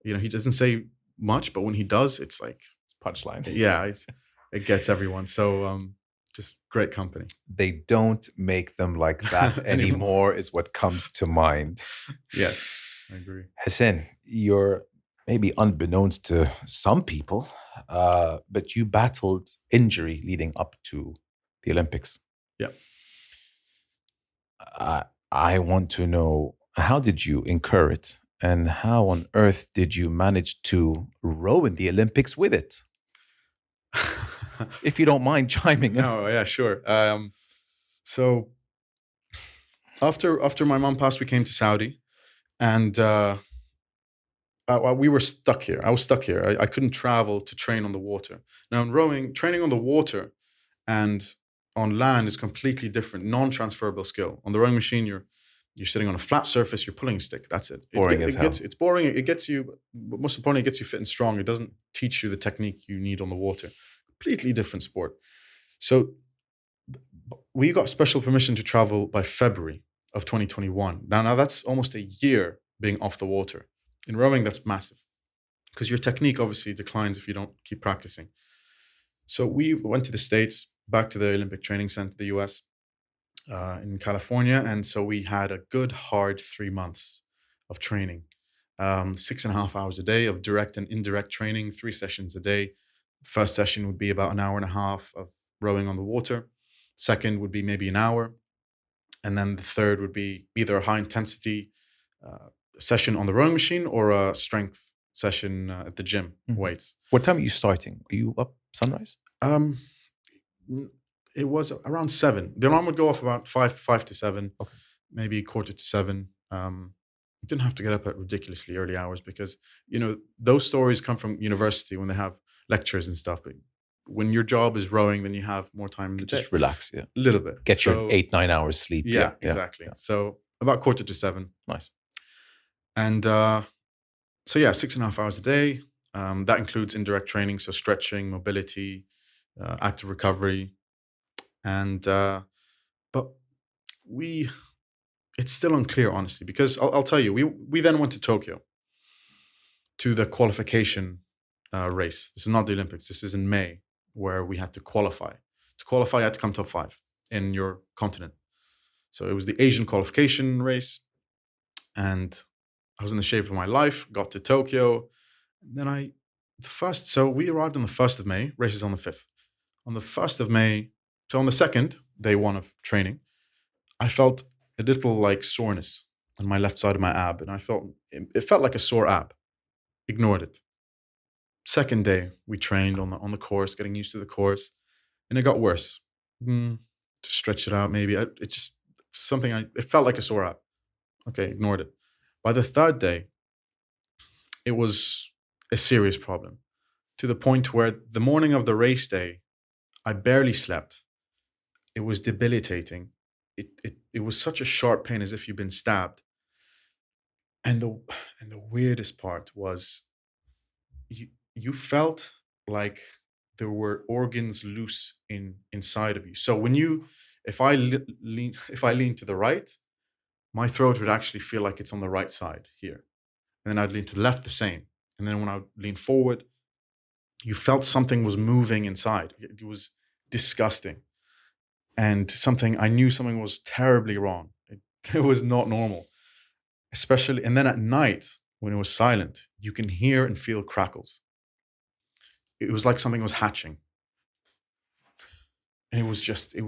He doesn't say much, but when he does, it's like punchline. Yeah, it gets everyone. So just great company. They don't make them like that anymore is what comes to mind. Yes, I agree. Husein, you're maybe unbeknownst to some people, but you battled injury leading up to the Olympics. Yeah. I want to know, how did you incur it? And how on earth did you manage to row in the Olympics with it? If you don't mind chiming in. No, yeah, sure. So after my mom passed, we came to Saudi, and we were stuck here. I was stuck here. I couldn't travel to train on the water. Now in rowing, training on the water and on land is completely different, non-transferable skill. On the rowing machine, you're sitting on a flat surface, you're pulling a stick. That's it. It's boring. It gets you, but most importantly, it gets you fit and strong. It doesn't teach you the technique you need on the water. Completely different sport. So we got special permission to travel by February of 2021. Now that's almost a year being off the water. In rowing, that's massive because your technique obviously declines if you don't keep practicing. So we went to the States, back to the Olympic Training Center, the US, in California. And so we had a good, hard 3 months of training, 6.5 hours a day of direct and indirect training, 3 sessions a day. First session would be about an hour and a half of rowing on the water. Second would be maybe an hour. And then the third would be either a high intensity session on the rowing machine or a strength session at the gym, weights. What time are you starting? Are you up sunrise? It was around 7. The alarm would go off about 5 to 7, maybe 6:45. You didn't have to get up at ridiculously early hours because, those stories come from university when they have lectures and stuff. But when your job is rowing, then you have more time in the day. Just relax, yeah. A little bit. Get your 8-9 hours sleep. Yeah, exactly. Yeah. So about 6:45. Nice. And so 6.5 hours a day. That includes indirect training, so stretching, mobility, active recovery. And but it's still unclear, honestly, because I'll tell you, we then went to Tokyo to the qualification race. This is not the Olympics. This is in May, where we had to qualify. To qualify, you had to come top 5 in your continent. So it was the Asian qualification race, and I was in the shape of my life. Got to Tokyo, and then so we arrived on the 1st of May. Race is on the 5th. On the 1st of May, so on the 2nd, day 1 of training, I felt a little like soreness on my left side of my ab, and I thought it felt like a sore ab. Ignored it. Second day, we trained on the course, getting used to the course, and it got worse. To stretch it out, maybe it just it felt like a sore ab. Okay, ignored it. By the 3rd day, it was a serious problem, to the point where the morning of the race day, I barely slept. It was debilitating. It was such a sharp pain, as if you've been stabbed. And the weirdest part was you felt like there were organs loose inside of you. So if I lean to the right, my throat would actually feel like it's on the right side here. And then I'd lean to the left, the same. And then when I would lean forward, you felt something was moving inside. It was disgusting. And I knew something was terribly wrong. It was not normal. Especially, and then at night, when it was silent, you can hear and feel crackles. It was like something was hatching. And it was just I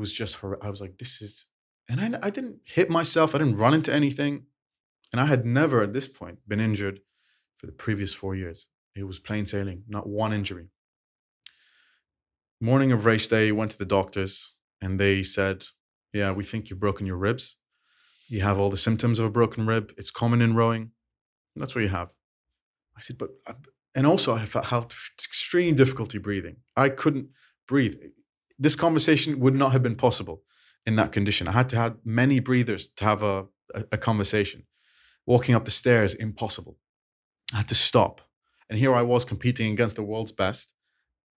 was like, this is, and I didn't hit myself. I didn't run into anything. And I had never at this point been injured for the previous 4 years. It was plain sailing, not one injury. Morning of race day, went to the doctors, and they said, yeah, we think you've broken your ribs. You have all the symptoms of a broken rib. It's common in rowing. That's what you have. I said, and also I felt extreme difficulty breathing. I couldn't breathe. This conversation would not have been possible in that condition. I had to have many breathers to have a conversation. Walking up the stairs, impossible. I had to stop. And here I was competing against the world's best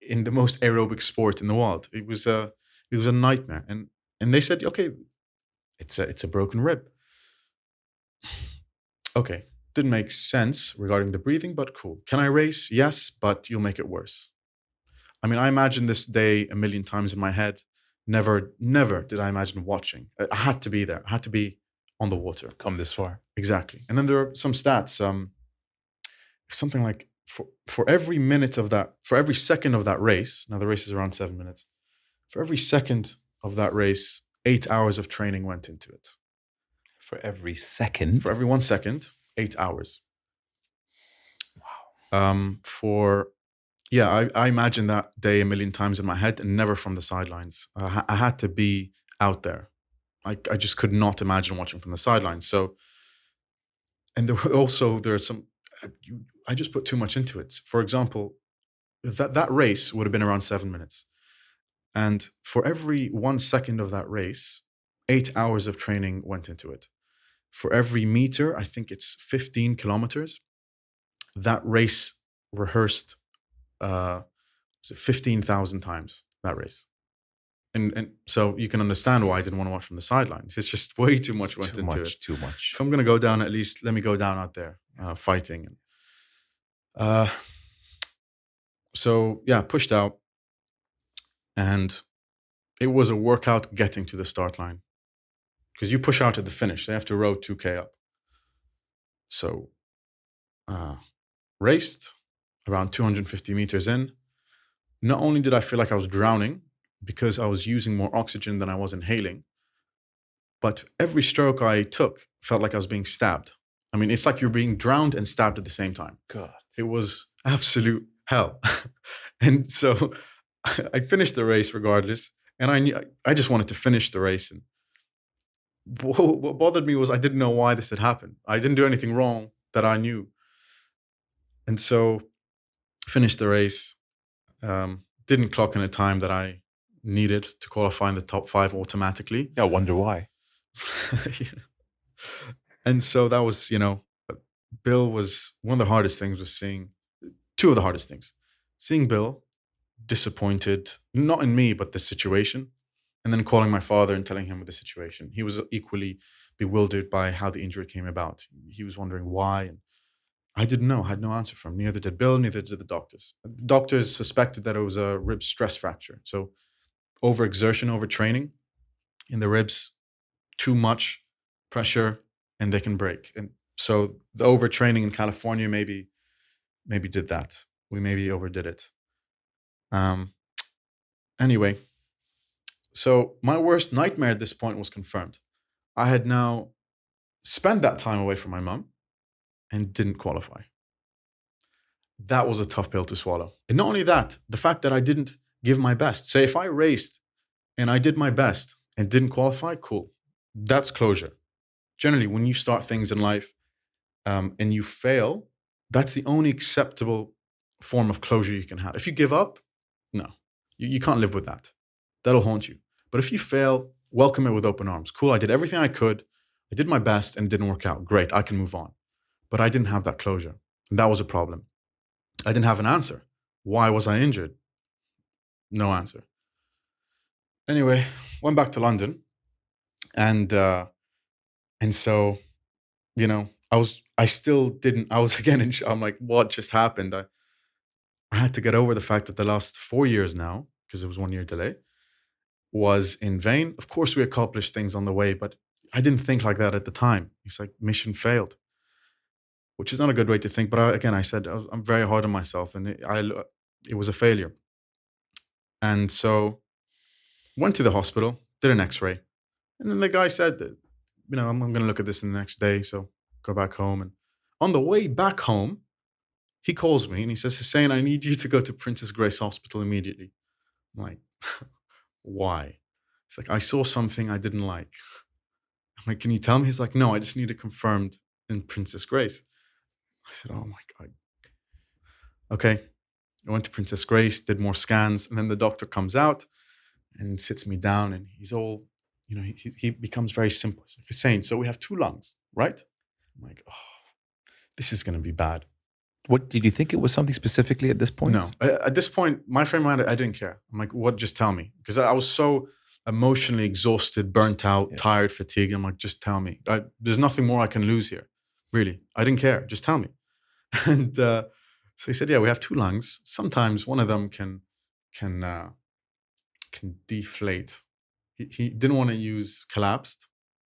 in the most aerobic sport in the world. It was a nightmare. And they said, okay, it's a broken rib. Okay, didn't make sense regarding the breathing, but cool. Can I race? Yes, but you'll make it worse. I mean, I imagined this day a million times in my head. Never did I imagine watching. I had to be there. I had to be on the water. Come this far. Exactly. And then there are some stats. Something like for every minute of that, for every second of that race, now the race is around 7 minutes. For every second of that race, 8 hours of training went into it. For every second? For every 1 second, 8 hours. Wow. I imagined that day a million times in my head, and never from the sidelines. I had to be out there. I just could not imagine watching from the sidelines. So, and there are some, I just put too much into it. For example, that race would have been around 7 minutes. And for every 1 second of that race, 8 hours of training went into it. For every meter, I think it's 15 kilometers, that race rehearsed 15,000 times, that race. And so you can understand why I didn't want to watch from the sidelines. It's just way too much went into it. Too much. If I'm going to go down, at least let me go down out there fighting. So yeah, pushed out. And it was a workout getting to the start line. Because you push out at the finish. They have to row 2K up. So raced around 250 meters in. Not only did I feel like I was drowning because I was using more oxygen than I was inhaling, but every stroke I took felt like I was being stabbed. I mean, it's like you're being drowned and stabbed at the same time. God. It was absolute hell. And so I finished the race regardless. And I just wanted to finish the race. And what bothered me was I didn't know why this had happened. I didn't do anything wrong that I knew. And so finished the race. Didn't clock in a time that I needed to qualify in the top 5 automatically. Yeah, I wonder why. Yeah. And so that was, Bill was one of the hardest things was seeing two of the hardest things. Seeing Bill disappointed, not in me, but the situation, and then calling my father and telling him the situation. He was equally bewildered by how the injury came about. He was wondering why, and I didn't know. I had no answer for him. Neither did Bill, neither did the doctors. The doctors suspected that it was a rib stress fracture. So overexertion, overtraining in the ribs, too much pressure, and they can break. And so the overtraining in California maybe did that. We maybe overdid it. Um, anyway, so my worst nightmare at this point was confirmed. I had now spent that time away from my mum and didn't qualify. That was a tough pill to swallow. And not only that, the fact that I didn't give my best. Say if I raced and I did my best and didn't qualify, cool. That's closure. Generally, when you start things in life and you fail, that's the only acceptable form of closure you can have. If you give up, no, you can't live with that. That'll haunt you. But if you fail, welcome it with open arms. Cool, I did everything I could. I did my best and it didn't work out. Great, I can move on. But I didn't have that closure. And that was a problem. I didn't have an answer. Why was I injured? No answer. Anyway, went back to London. And so, I still didn't, I was again in shock. I'm like, what just happened? I had to get over the fact that the last 4 years now, because it was 1 year delay, was in vain. Of course, we accomplished things on the way, but I didn't think like that at the time. It's like mission failed, which is not a good way to think. But again, I said I'm very hard on myself, and it was a failure. And so went to the hospital, did an X-ray, and then the guy said that, I'm going to look at this in the next day, so go back home. And on the way back home, he calls me and he says, Hussein, I need you to go to Princess Grace Hospital immediately. I'm like, why? It's like, I saw something I didn't like. I'm like, can you tell me? He's like, no, I just need it confirmed in Princess Grace. I said, oh my God. Okay. I went to Princess Grace, did more scans, and then the doctor comes out and sits me down, and he's all, he becomes very simple. He's like, Hussein, so we have 2 lungs, right? I'm like, oh, this is going to be bad. What did you think it was something specifically at this point? No. At this point, my frame of mind, I didn't care. I'm like, what? Just tell me. Because I was so emotionally exhausted, burnt out, tired, fatigued. I'm like, just tell me. There's nothing more I can lose here. Really. I didn't care. Just tell me. And so he said, yeah, we have 2 lungs. Sometimes one of them can deflate. He didn't want to use collapsed.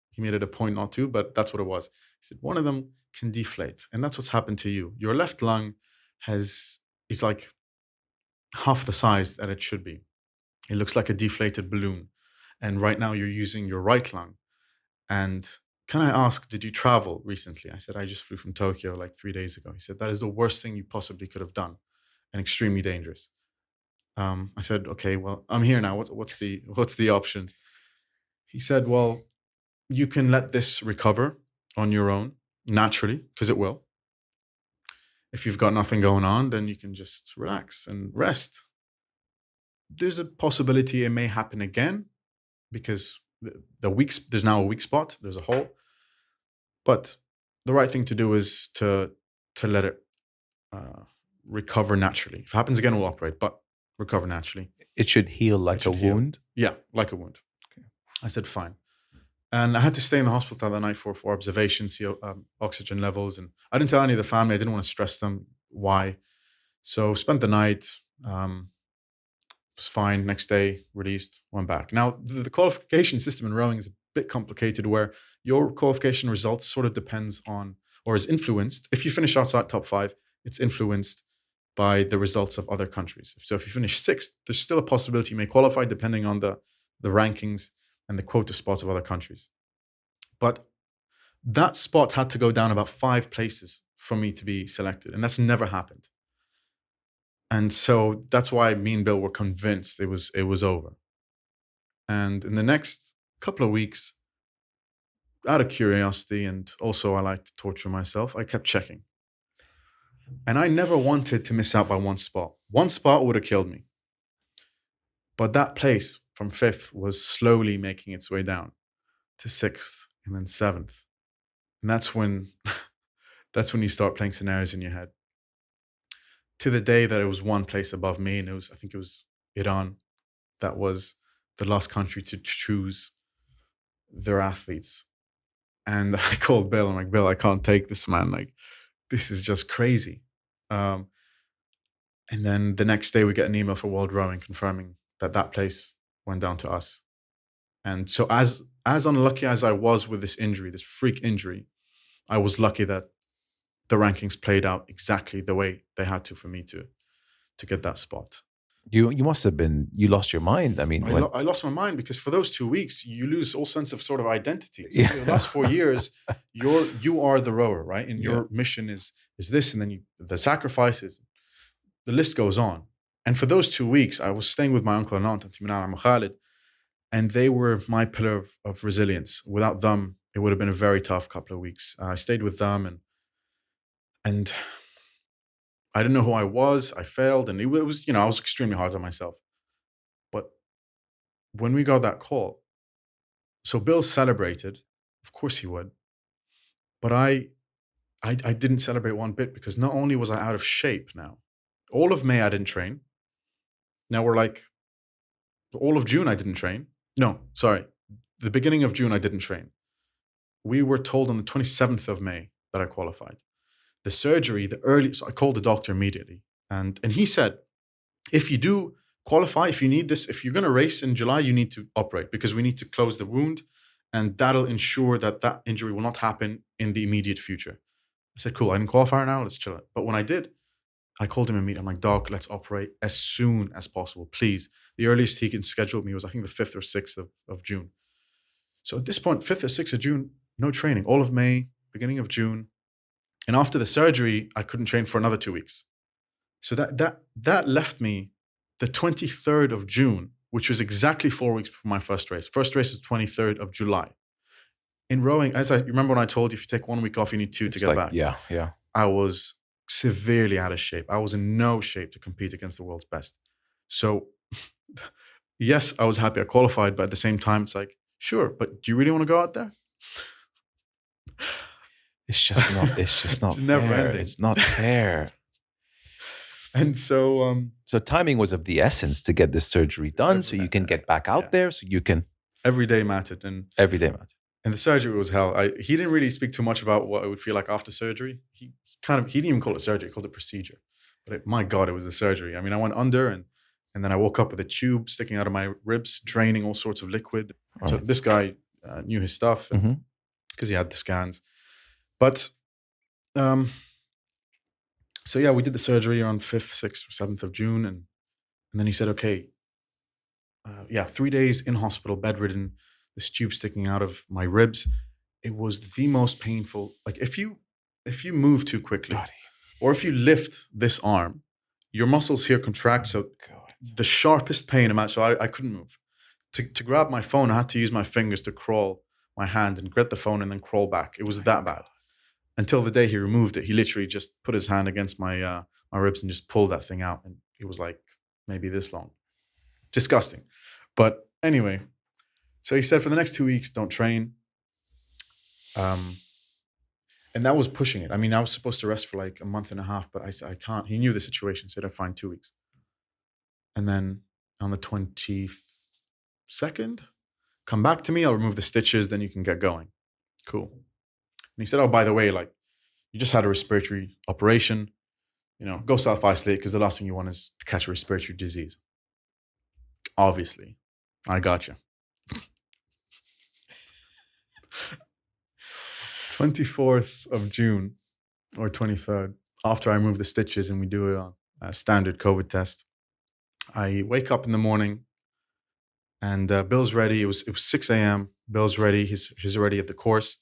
He made it a point not to, but that's what it was. He said, one of them can deflate. And that's what's happened to you. Your left lung is like half the size that it should be. It looks like a deflated balloon. And right now you're using your right lung. And can I ask, did you travel recently? I said, I just flew from Tokyo like 3 days ago. He said, that is the worst thing you possibly could have done and extremely dangerous. I said, okay, well, I'm here now. What's the options? He said, well, you can let this recover on your own naturally, because it will. If you've got nothing going on, then you can just relax and rest. There's a possibility it may happen again because there's now a weak spot, there's a hole. But the right thing to do is to let it recover naturally. If it happens again, we'll operate, but recover naturally. It should heal like a wound? Yeah, like a wound. Okay. I said, fine. And I had to stay in the hospital that night for observation, see oxygen levels. And I didn't tell any of the family. I didn't want to stress them why. So spent the night. Was fine. Next day, released, went back. Now, the qualification system in rowing is a bit complicated where your qualification results sort of depends on or is influenced. If you finish outside top 5, it's influenced by the results of other countries. So if you finish 6th, there's still a possibility you may qualify depending on the rankings and the quota spots of other countries. But that spot had to go down about 5 places for me to be selected. And that's never happened. And so that's why me and Bill were convinced it was over. And in the next couple of weeks, out of curiosity, and also I like to torture myself, I kept checking. And I never wanted to miss out by one spot. One spot would have killed me. But that place from fifth was slowly making its way down to sixth and then seventh. And that's when you start playing scenarios in your head. To the day that it was one place above me, and I think it was Iran, that was the last country to choose their athletes. And I called Bill. I'm like, Bill, I can't take this, man. Like, this is just crazy. And then the next day we get an email for World Rowing confirming that place went down to us. And so as unlucky as I was with this injury, this freak injury, I was lucky that the rankings played out exactly the way they had to for me to get that spot. You must have been, you lost your mind. I mean, I lost my mind because for those 2 weeks, you lose all sense of sort of identity. So Yeah. for the last 4 years, you are the rower, right? And your mission is this, and then the sacrifices, the list goes on. And for those 2 weeks, I was staying with my uncle and aunt, Auntie Minan and Khalid, and they were my pillar of resilience. Without them, it would have been a very tough couple of weeks. I stayed with them, and I didn't know who I was. I failed, and it was, I was extremely hard on myself. But when we got that call, so Bill celebrated, of course he would, but I didn't celebrate one bit, because not only was I out of shape now, all of May I didn't train. Now we're like, all of June I didn't train. No, sorry, the beginning of June I didn't train. We were told on the 27th of May that I qualified. The surgery, so I called the doctor immediately, and he said, if you do qualify, if you need this, if you're going to race in July, you need to operate, because we need to close the wound, and that'll ensure that injury will not happen in the immediate future. I said, cool, I didn't qualify now, let's chill it. But when I did, I called him immediately. I'm like, Doc, let's operate as soon as possible, please. The earliest he can schedule me was, I think, the 5th or 6th of June. So at this point, 5th or 6th of June, no training. All of May, beginning of June. And after the surgery, I couldn't train for another 2 weeks. So that left me the 23rd of June, which was exactly 4 weeks before my first race. First race is 23rd of July. In rowing, you remember when I told you, if you take 1 week off, you need 2 to get back. Yeah. I was severely out of shape. I was in no shape to compete against the world's best. So yes, I was happy I qualified, but at the same time, it's like, sure, but do you really want to go out there? It's just not It's fair. never ending. It's not fair. And so So timing was of the essence to get this surgery done, so you can get back out there, so you can. Every day mattered, and Every day mattered. And the surgery was hell. He didn't really speak too much about what it would feel like after surgery. He didn't even call it surgery; he called it procedure. But my God, it was a surgery. I mean, I went under, and then I woke up with a tube sticking out of my ribs, draining all sorts of liquid. Right. So this guy knew his stuff because he had the scans. But so yeah, we did the surgery on 5th, 6th, or 7th of June, and then he said, okay, 3 days in hospital, bedridden, this tube sticking out of my ribs. It was the most painful. Like if you move too quickly, or if you lift this arm, your muscles here contract. So the sharpest pain imagine. So I couldn't move. To grab my phone, I had to use my fingers to crawl my hand and grab the phone and then crawl back. It was that bad. Until the day he removed it, he literally just put his hand against my ribs and just pulled that thing out. And it was like maybe this long. Disgusting. But anyway, so he said for the next 2 weeks, don't train. And that was pushing it. I mean, I was supposed to rest for like a month and a half, but I said, I can't. He knew the situation, said, I'm fine, 2 weeks. And then on the 22nd, come back to me, I'll remove the stitches, then you can get going. Cool. And he said, oh, by the way, like you just had a respiratory operation, go self-isolate, because the last thing you want is to catch a respiratory disease. Obviously, I got you. 24th of June or 23rd, after I remove the stitches and we do a standard COVID test, I wake up in the morning and Bill's ready. It was 6 a.m. Bill's ready. He's already at the course.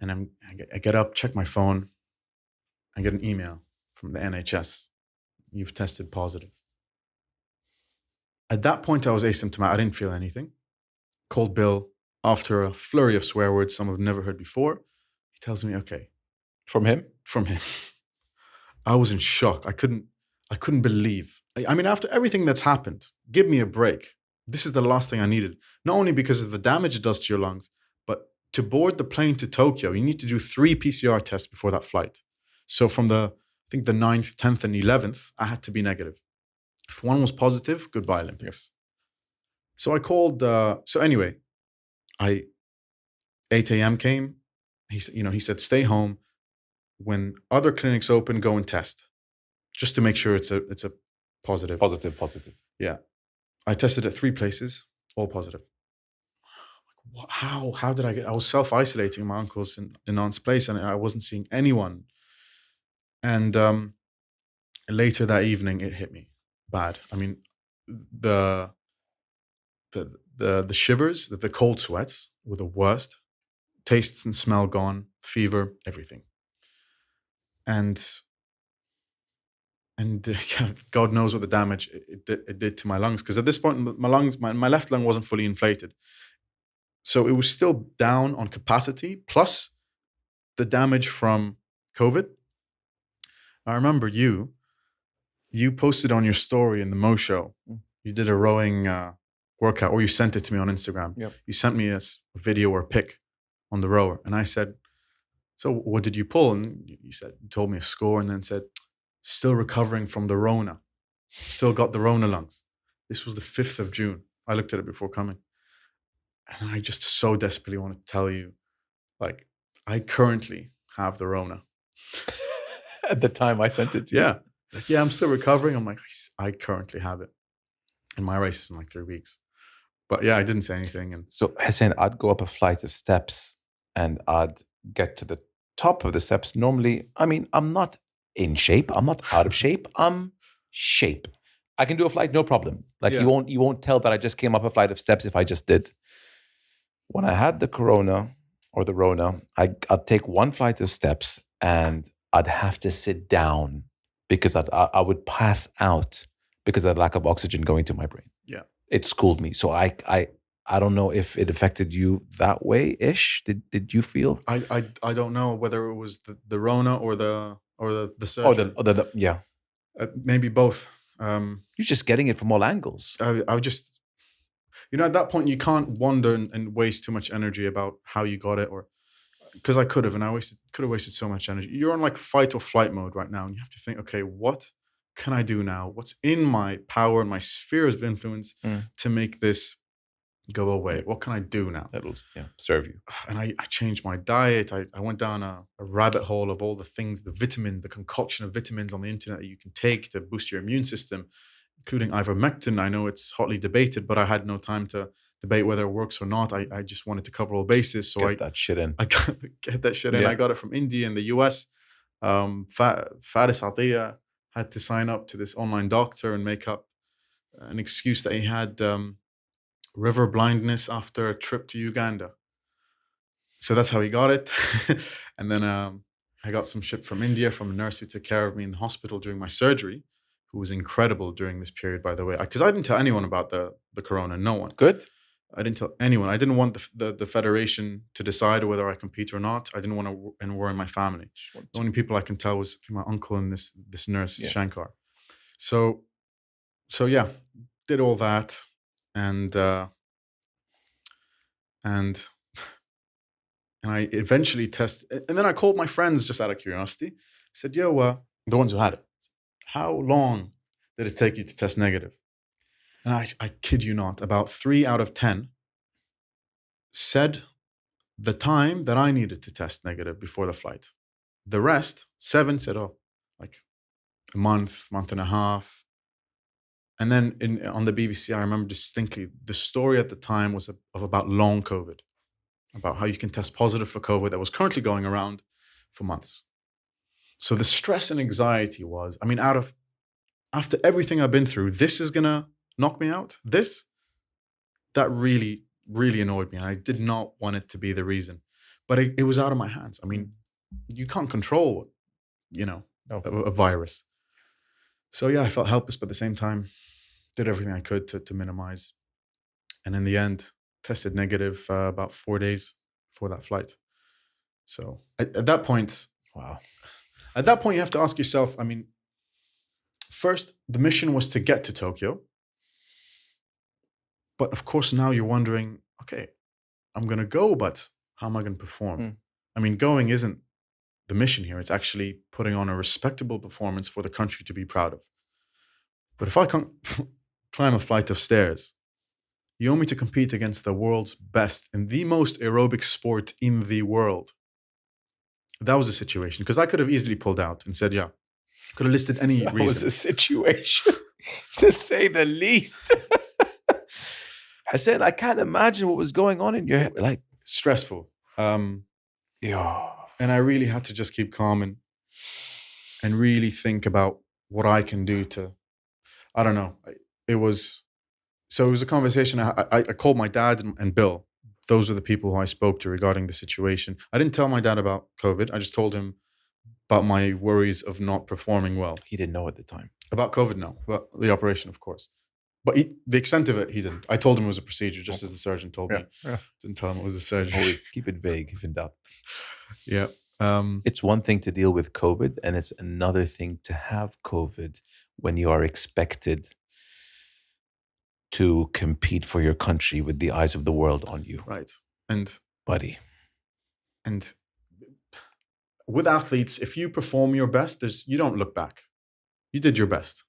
And I get up, check my phone. I get an email from the NHS. You've tested positive. At that point, I was asymptomatic. I didn't feel anything. Called Bill after a flurry of swear words some I've never heard before. He tells me, okay. From him? From him. I was in shock. I couldn't believe. I mean, after everything that's happened, give me a break. This is the last thing I needed. Not only because of the damage it does to your lungs, but to board the plane to Tokyo, you need to do 3 PCR tests before that flight. So from I think the 9th, 10th, and 11th, I had to be negative. If one was positive, goodbye Olympics. So I called, so anyway, 8 a.m. came. He said, stay home. When other clinics open, go and test, just to make sure it's a positive. Positive. Yeah. I tested at 3 places, all positive. How did I was self-isolating in my uncle's and aunt's place, and I wasn't seeing anyone. And later that evening, it hit me bad. I mean, the shivers, the cold sweats were the worst. Tastes and smell gone, fever, everything. And yeah, God knows what the damage it did to my lungs. Because at this point, my lungs, my left lung wasn't fully inflated. So it was still down on capacity, plus the damage from COVID. I remember you posted on your story in the Mo Show. You did a rowing workout, or you sent it to me on Instagram. Yep. You sent me a video or a pic on the rower. And I said, so what did you pull? And you told me a score, and then said, still recovering from the Rona. Still got the Rona lungs. This was the 5th of June. I looked at it before coming. And I just so desperately want to tell you, like, I currently have the Rona. At the time I sent it to you. Yeah, I'm still recovering. I'm like, I currently have it. And my race is in like 3 weeks. But yeah, I didn't say anything. And So Husein, I'd go up a flight of steps and I'd get to the top of the steps. Normally, I mean, I'm not in shape. I'm not out of shape. I'm shape. I can do a flight, no problem. Like Yeah. you won't tell that I just came up a flight of steps if I just did. When I had the Corona or the Rona, I'd take 1 flight of steps and I'd have to sit down because I would pass out because of the lack of oxygen going to my brain. Yeah. It schooled me. So I don't know if it affected you that way-ish. Did you feel? I don't know whether it was the Rona or the surgery. Yeah. Maybe both. You're just getting it from all angles. I just, at that point you can't wonder and waste too much energy about how you got it, or because I could have, and I could have wasted so much energy. You're on like fight or flight mode right now, and you have to think, okay, what can I do now? What's in my power and my spheres of influence to make this go away? What can I do now? That'll serve you. And I changed my diet. I went down a rabbit hole of all the things, the vitamins, the concoction of vitamins on the internet that you can take to boost your immune system, including ivermectin. I know it's hotly debated, but I had no time to debate whether it works or not. I just wanted to cover all bases. So Get that shit in. I get that shit in. I got it from India and the US. Faris Atiya had to sign up to this online doctor and make up an excuse that he had river blindness after a trip to Uganda. So that's how he got it. And then I got some shit from India from a nurse who took care of me in the hospital during my surgery, who was incredible during this period, by the way. Because I didn't tell anyone about the Corona, no one. Good. I didn't tell anyone. I didn't want the federation to decide whether I compete or not. I didn't want to worry my family. The only people I can tell was my uncle and this nurse, Shankar. So yeah, did all that, and I eventually tested. And then I called my friends just out of curiosity. I said, "Yo, the ones who had it, how long did it take you to test negative?" And I kid you not, about 3 out of 10 said the time that I needed to test negative before the flight. The rest, 7 said, oh, like a month and a half. And then on the BBC, I remember distinctly, the story at the time was of about long COVID, about how you can test positive for COVID that was currently going around for months. So the stress and anxiety was, I mean, after everything I've been through, this is going to knock me out. That really, really annoyed me. And I did not want it to be the reason, but it was out of my hands. I mean, you can't control, a virus. So yeah, I felt helpless, but at the same time, did everything I could to minimize. And in the end, tested negative about 4 days before that flight. So at that point, wow, At that point, you have to ask yourself, I mean, first, the mission was to get to Tokyo. But of course, now you're wondering, okay, I'm going to go, but how am I going to perform? Mm. I mean, going isn't the mission here. It's actually putting on a respectable performance for the country to be proud of. But if I can't climb a flight of stairs, you want me to compete against the world's best in the most aerobic sport in the world. That was the situation. Because I could have easily pulled out and said, yeah, could have listed any That was reason. a situation, to say the least. Hassan, I can't imagine what was going on in your head. Like, Stressful. yeah. And I really had to just keep calm and really think about what I can do to, I don't know. It was a conversation. I called my dad and Bill. Those are the people who I spoke to regarding the situation. I didn't tell my dad about COVID. I just told him about my worries of not performing well. He didn't know at the time. About COVID, no. About the operation, of course. But the extent of it, he didn't. I told him it was a procedure, just as the surgeon told me. Yeah. Didn't tell him it was a surgery. Always keep it vague if in doubt. Yeah. It's one thing to deal with COVID, and it's another thing to have COVID when you are expected to compete for your country with the eyes of the world on you. Right. And Buddy. And with athletes, if you perform your best, you don't look back. You did your best.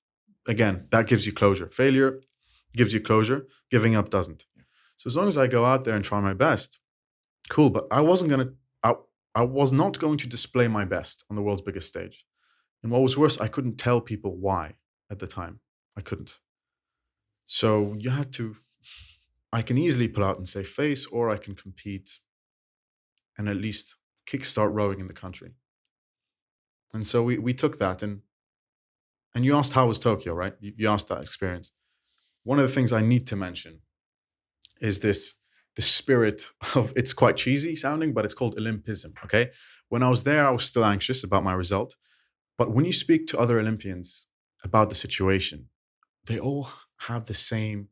Again, that gives you closure. Failure gives you closure. Giving up doesn't. So as long as I go out there and try my best, cool. But I was not going to display my best on the world's biggest stage. And what was worse, I couldn't tell people why at the time. I couldn't. So I can easily pull out and say face, or I can compete and at least kickstart rowing in the country. And so we took that, and you asked how was Tokyo, right? You asked that experience. One of the things I need to mention is the spirit of, it's quite cheesy sounding, but it's called Olympism, okay? When I was there, I was still anxious about my result. But when you speak to other Olympians about the situation, they all have the same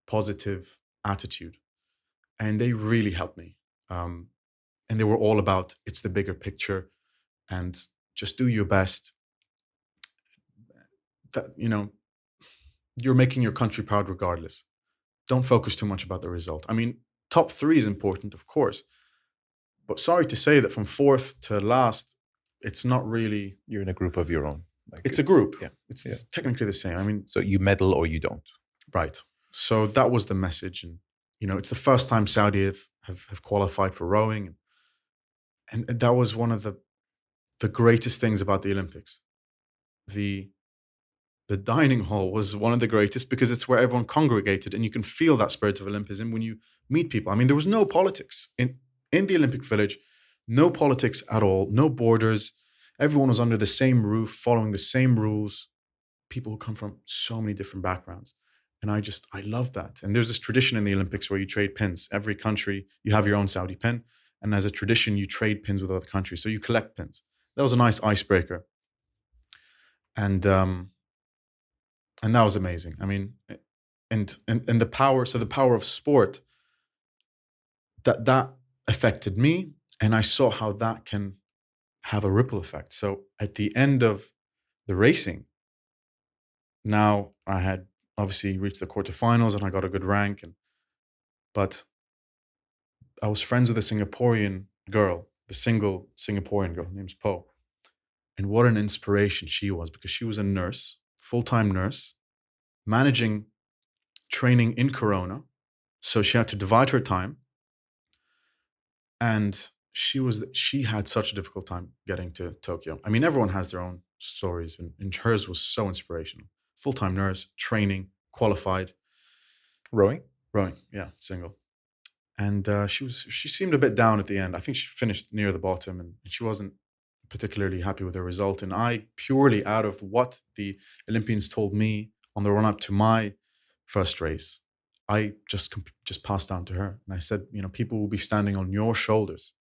positive attitude. And they really helped me. And they were all about, it's the bigger picture and just do your best. That, you're making your country proud regardless. Don't focus too much about the result. I mean, top 3 is important, of course. But sorry to say that from 4th to last, it's not really. You're in a group of your own. It's a group. Yeah. It's technically the same. I mean, so you medal or you don't. Right. So that was the message. And, it's the first time Saudi have qualified for rowing. And that was one of the greatest things about the Olympics. The dining hall was one of the greatest because it's where everyone congregated, and you can feel that spirit of Olympism when you meet people. I mean, there was no politics in the Olympic Village, no politics at all, no borders. Everyone was under the same roof, following the same rules. People who come from so many different backgrounds. And I love that. And there's this tradition in the Olympics where you trade pins. Every country, you have your own Saudi pin. And as a tradition, you trade pins with other countries. So you collect pins. That was a nice icebreaker. And that was amazing. I mean, and the power of sport, that affected me. And I saw how that can have a ripple effect. So at the end of the racing, now I had obviously reached the quarterfinals and I got a good rank. But I was friends with a Singaporean girl, the single Singaporean girl, her name's Po. And what an inspiration she was, because she was a nurse, full-time nurse, managing training in Corona. So she had to divide her time. And she had such a difficult time getting to Tokyo. I mean, everyone has their own stories, and hers was so inspirational. Full-time nurse, training, qualified. Rowing, yeah, single. And she seemed a bit down at the end. I think she finished near the bottom, and she wasn't particularly happy with her result. And I, purely out of what the Olympians told me on the run-up to my first race, I just passed down to her. And I said, people will be standing on your shoulders.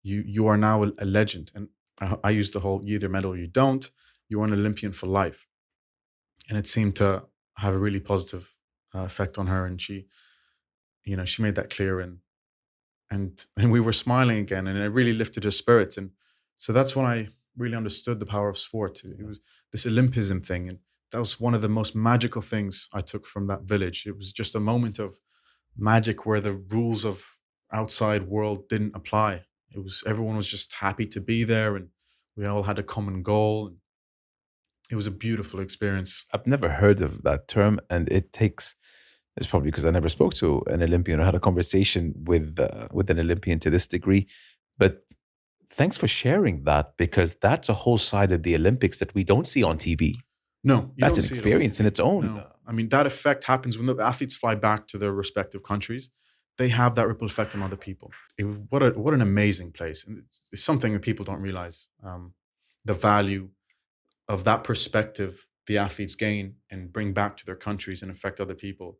You are now a legend. And I used the whole, you either medal or you don't. You're an Olympian for life. And it seemed to have a really positive effect on her. And she made that clear. And we were smiling again. And it really lifted her spirits. And so that's when really understood the power of sport. It was this Olympism thing, and that was one of the most magical things I took from that village. It was just a moment of magic where the rules of outside world didn't apply. It was everyone was just happy to be there, and we all had a common goal. And it was a beautiful experience. I've never heard of that term, and it's probably because I never spoke to an Olympian or had a conversation with an Olympian to this degree. But thanks for sharing that, because that's a whole side of the Olympics that we don't see on TV. No, you That's don't an see it on experience in TV. its own. No. I mean, that effect happens when the athletes fly back to their respective countries. They have that ripple effect on other people. What an amazing place. And it's something that people don't realize. The value of that perspective the athletes gain and bring back to their countries and affect other people.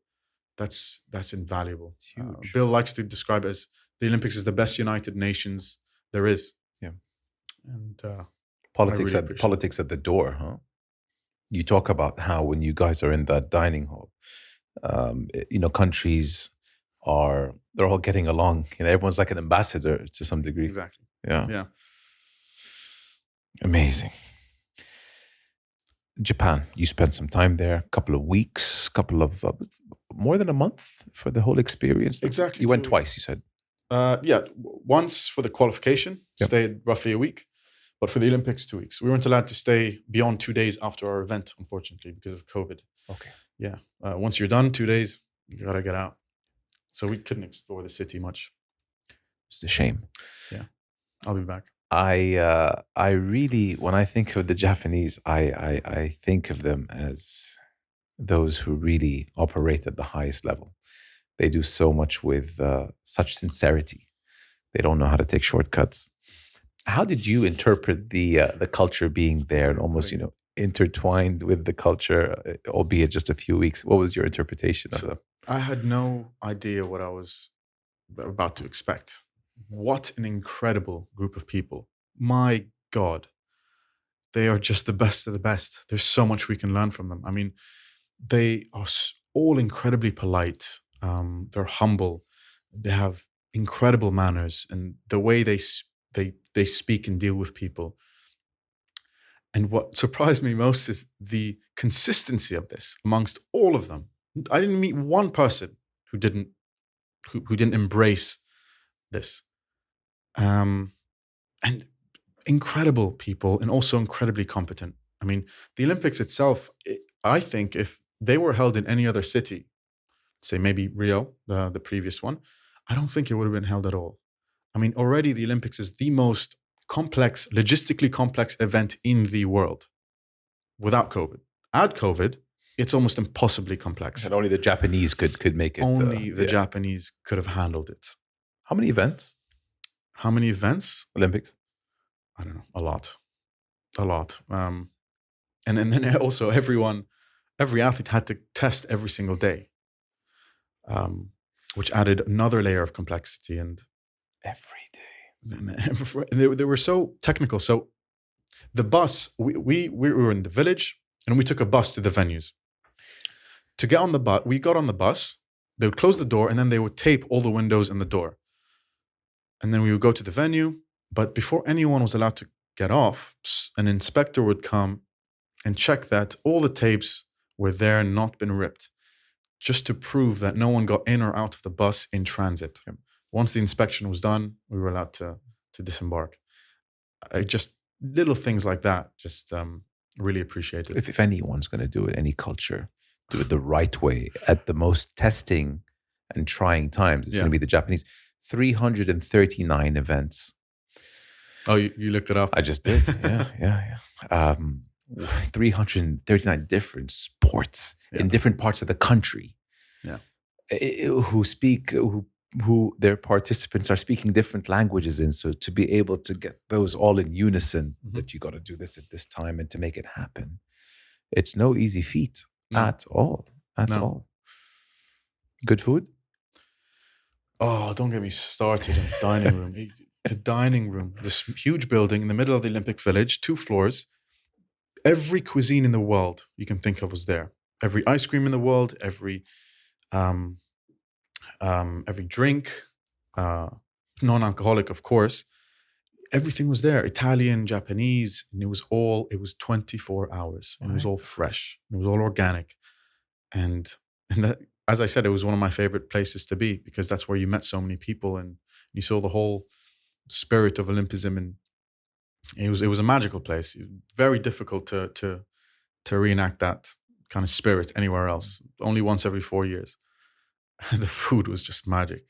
That's invaluable. It's huge. Bill likes to describe it as the Olympics is the best united nations there is. Yeah. And Politics really appreciate politics at the door, huh? You talk about how when you guys are in that dining hall, countries they're all getting along. Everyone's like an ambassador to some degree. exactly. Yeah. Yeah. Amazing. Japan, you spent some time there, couple of weeks, more than a month for the whole experience. Exactly. You went 2 twice, weeks. you said. Once for the qualification, Yep. stayed roughly a week, but for the Olympics, 2 weeks. We weren't allowed to stay beyond 2 days after our event, unfortunately, because of COVID. Okay. Yeah. Once you're done, 2 days, you gotta get out. So we couldn't explore the city much. It's a shame. I'll be back. I really, when I think of the Japanese, I think of them as those who really operate at the highest level. They do so much with such sincerity. They don't know how to take shortcuts. How did you interpret the culture being there and almost, intertwined with the culture, albeit just a few weeks? What was your interpretation of them? I had no idea what I was about to expect. What an incredible group of people. My God. They are just the best of the best. There's so much we can learn from them. I mean, they are all incredibly polite. They're humble. They have incredible manners, and the way they speak and deal with people. And what surprised me most is the consistency of this amongst all of them. I didn't meet one person who didn't embrace this. And incredible people, and also incredibly competent. I mean, the Olympics itself, I think if they were held in any other city, say maybe Rio, the previous one, I don't think it would have been held at all. I mean, already the Olympics is the most complex, logistically complex event in the world without COVID. Add COVID, it's almost impossibly complex. And only the Japanese could make it. Only the Japanese could have handled it. How many events? How many events? Olympics? I don't know. A lot. And then also every athlete had to test every single day, which added another layer of complexity. And Every day. And they were so technical. So the bus, we were in the village, and we took a bus to the venues. To get on the bus, we got on the bus. They would close the door, and then they would tape all the windows and the door. And then we would go to the venue. But before anyone was allowed to get off, an inspector would come and check that all the tapes were there and not been ripped, just to prove that no one got in or out of the bus in transit. Yep. Once the inspection was done, we were allowed to disembark. Just little things like that, just really appreciate it. If anyone's going to do it, any culture, do it the right way at the most testing and trying times, it's going to be the Japanese. 339 events. Oh, you looked it up? I just did. Yeah. 339 different sports in different parts of the country. Yeah. Who their participants are speaking different languages in. So to be able to get those all in unison, that you got to do this at this time and to make it happen, it's no easy feat at all. At all. Good food? Oh, don't get me started on the dining room. The dining room, this huge building in the middle of the Olympic Village, 2 floors. Every cuisine in the world you can think of was there. Every ice cream in the world, every drink, non-alcoholic, of course. everything was there, Italian, Japanese, and it was 24 hours, and it was Right. all fresh, it was all organic. And that, as I said, it was one of my favorite places to be, because that's where you met so many people and you saw the whole spirit of Olympism, and it was a magical place. Very difficult to reenact that kind of spirit anywhere else. Only once every 4 years. The food was just magic.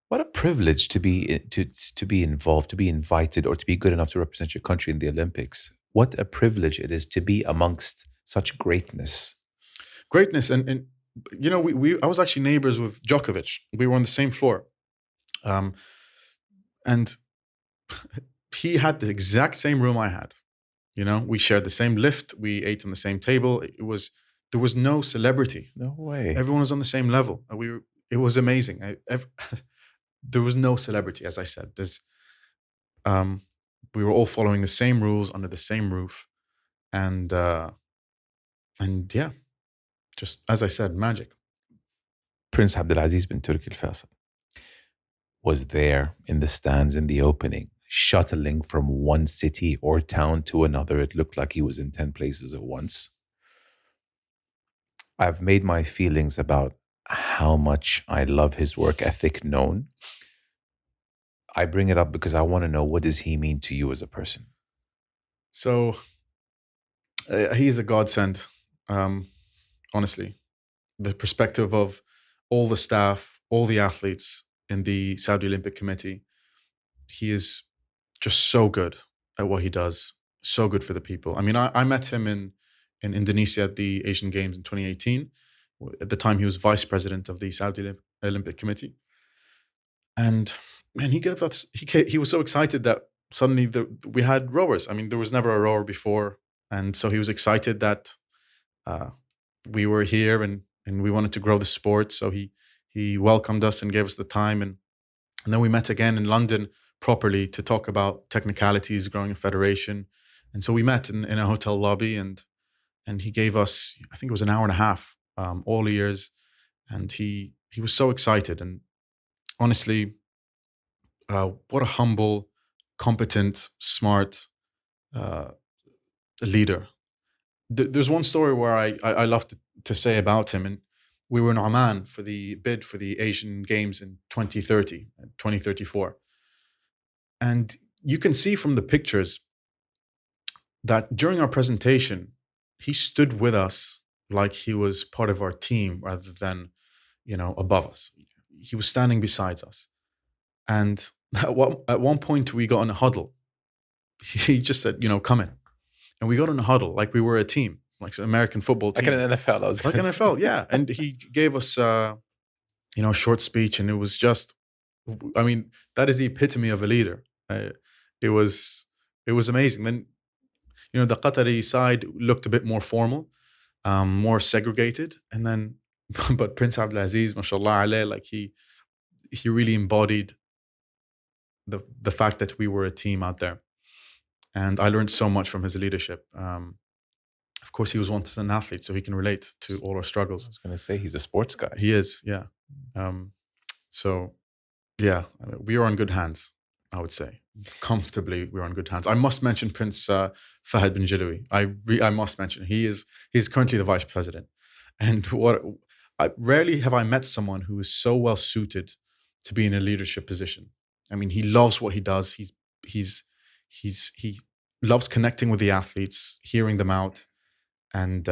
What a privilege to be involved, to be invited, or to be good enough to represent your country in the Olympics. What a privilege it is to be amongst such greatness. Greatness, and you know, I was actually neighbors with Djokovic. We were on the same floor, and he had the exact same room I had. You know, we shared the same lift. We ate on the same table. There was no celebrity. No way. Everyone was on the same level. It was amazing. There was no celebrity, as I said. We were all following the same rules under the same roof, and yeah, just as I said, magic. Prince Abdulaziz bin Turki Al Faisal was there in the stands in the opening, shuttling from one city or town to another. It looked like he was in 10 places at once. I've made my feelings about how much I love his work ethic known. I bring it up because I want to know, what does he mean to you as a person? So he is a godsend, honestly. The perspective of all the staff, all the athletes in the Saudi Olympic Committee, he is just so good at what he does, so good for the people. I mean, I met him in Indonesia at the Asian Games in 2018. At the time, he was vice president of the Saudi Olympic Committee. And man, he was so excited that suddenly we had rowers. I mean, there was never a rower before. And so he was excited that we were here and we wanted to grow the sport. So he welcomed us and gave us the time. And then we met again in London properly to talk about technicalities, growing a federation. And so we met in a hotel lobby, and he gave us, I think it was an hour and a half, all ears. And he was so excited. And honestly, what a humble, competent, smart leader. There's one story where I love to say about him. And we were in Oman for the bid for the Asian Games in 2034. And you can see from the pictures that during our presentation, he stood with us like he was part of our team rather than, above us. He was standing beside us. And at one point we got in a huddle. He just said, come in. And we got in a huddle like we were a team, like an American football team. Like an NFL, Like an NFL, yeah. And he gave us, a short speech, and it was just, I mean, that is the epitome of a leader. It was amazing. Then, the Qatari side looked a bit more formal, more segregated. And then, but Prince Abdulaziz, mashallah alayh, like he really embodied the fact that we were a team out there. And I learned so much from his leadership. Of course, he was once an athlete, so he can relate to all our struggles. I was going to say, he's a sports guy. He is, yeah. So, yeah, we are in good hands, I would say. Comfortably, we're in good hands. I must mention Prince Fahd bin Jalawi. I must mention, he's currently the vice president. And rarely have I met someone who is so well suited to be in a leadership position. I mean, he loves what he does. He loves connecting with the athletes, hearing them out, and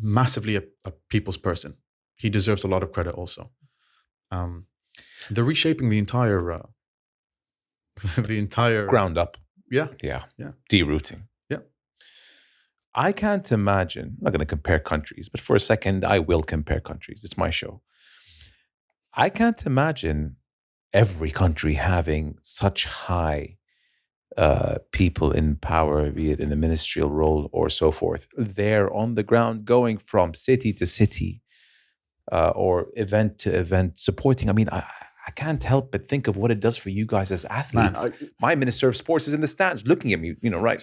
massively a people's person. He deserves a lot of credit also. They're reshaping the entire ground up. Yeah. Derooting. Yeah. I can't imagine, I'm not going to compare countries, but for a second, I will compare countries. It's my show. I can't imagine every country having such high people in power, be it in a ministerial role or so forth, there on the ground, going from city to city or event to event, supporting. I mean, I can't help but think of what it does for you guys as athletes. My Minister of Sports is in the stands looking at me, right?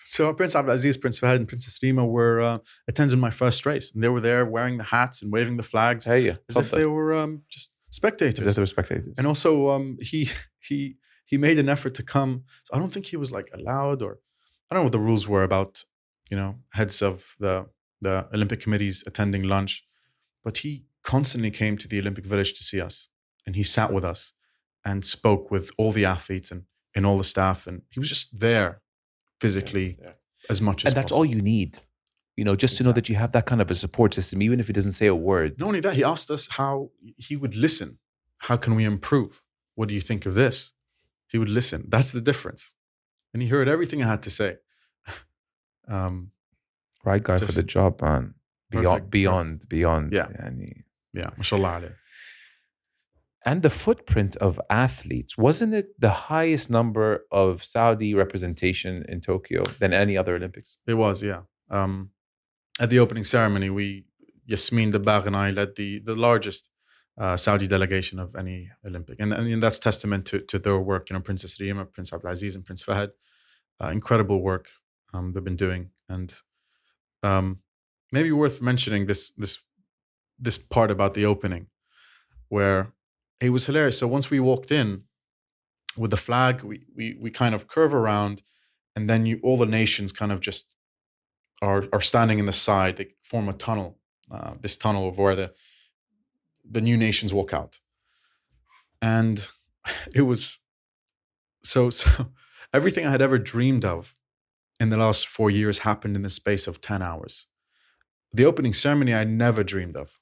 So Prince Abdulaziz, Prince Fahd, and Princess Rima were attending my first race. And they were there wearing the hats and waving the flags as if they were just spectators. As if they were spectators. And also, he he made an effort to come. So I don't think he was like allowed, or I don't know what the rules were about, heads of the Olympic committees attending lunch, but he constantly came to the Olympic Village to see us, and he sat with us and spoke with all the athletes and all the staff, and he was just there physically as much as And that's possible. all you need, just to know that you have that kind of a support system, even if he doesn't say a word. Not only that, he asked us how he would listen. How can we improve? What do you think of this? He would listen. That's the difference. And he heard everything I had to say. Right guy for the job, man. Beyond. Yeah. Yani. Yeah, mashallah alayh. And the footprint of athletes, wasn't it the highest number of Saudi representation in Tokyo than any other Olympics? It was, yeah. At the opening ceremony, Yasmin Dabagh and I led the largest Saudi delegation of any Olympic. And that's testament to their work. Princess Rima, Prince Abdulaziz, and Prince Fahad. Incredible work they've been doing. And maybe worth mentioning this part about the opening, where it was hilarious. So once we walked in with the flag, we kind of curve around, and then all the nations kind of just are standing in the side. They form a tunnel, this tunnel of where the new nations walk out. And it was so everything I had ever dreamed of in the last 4 years happened in the space of 10 hours. The opening ceremony I never dreamed of.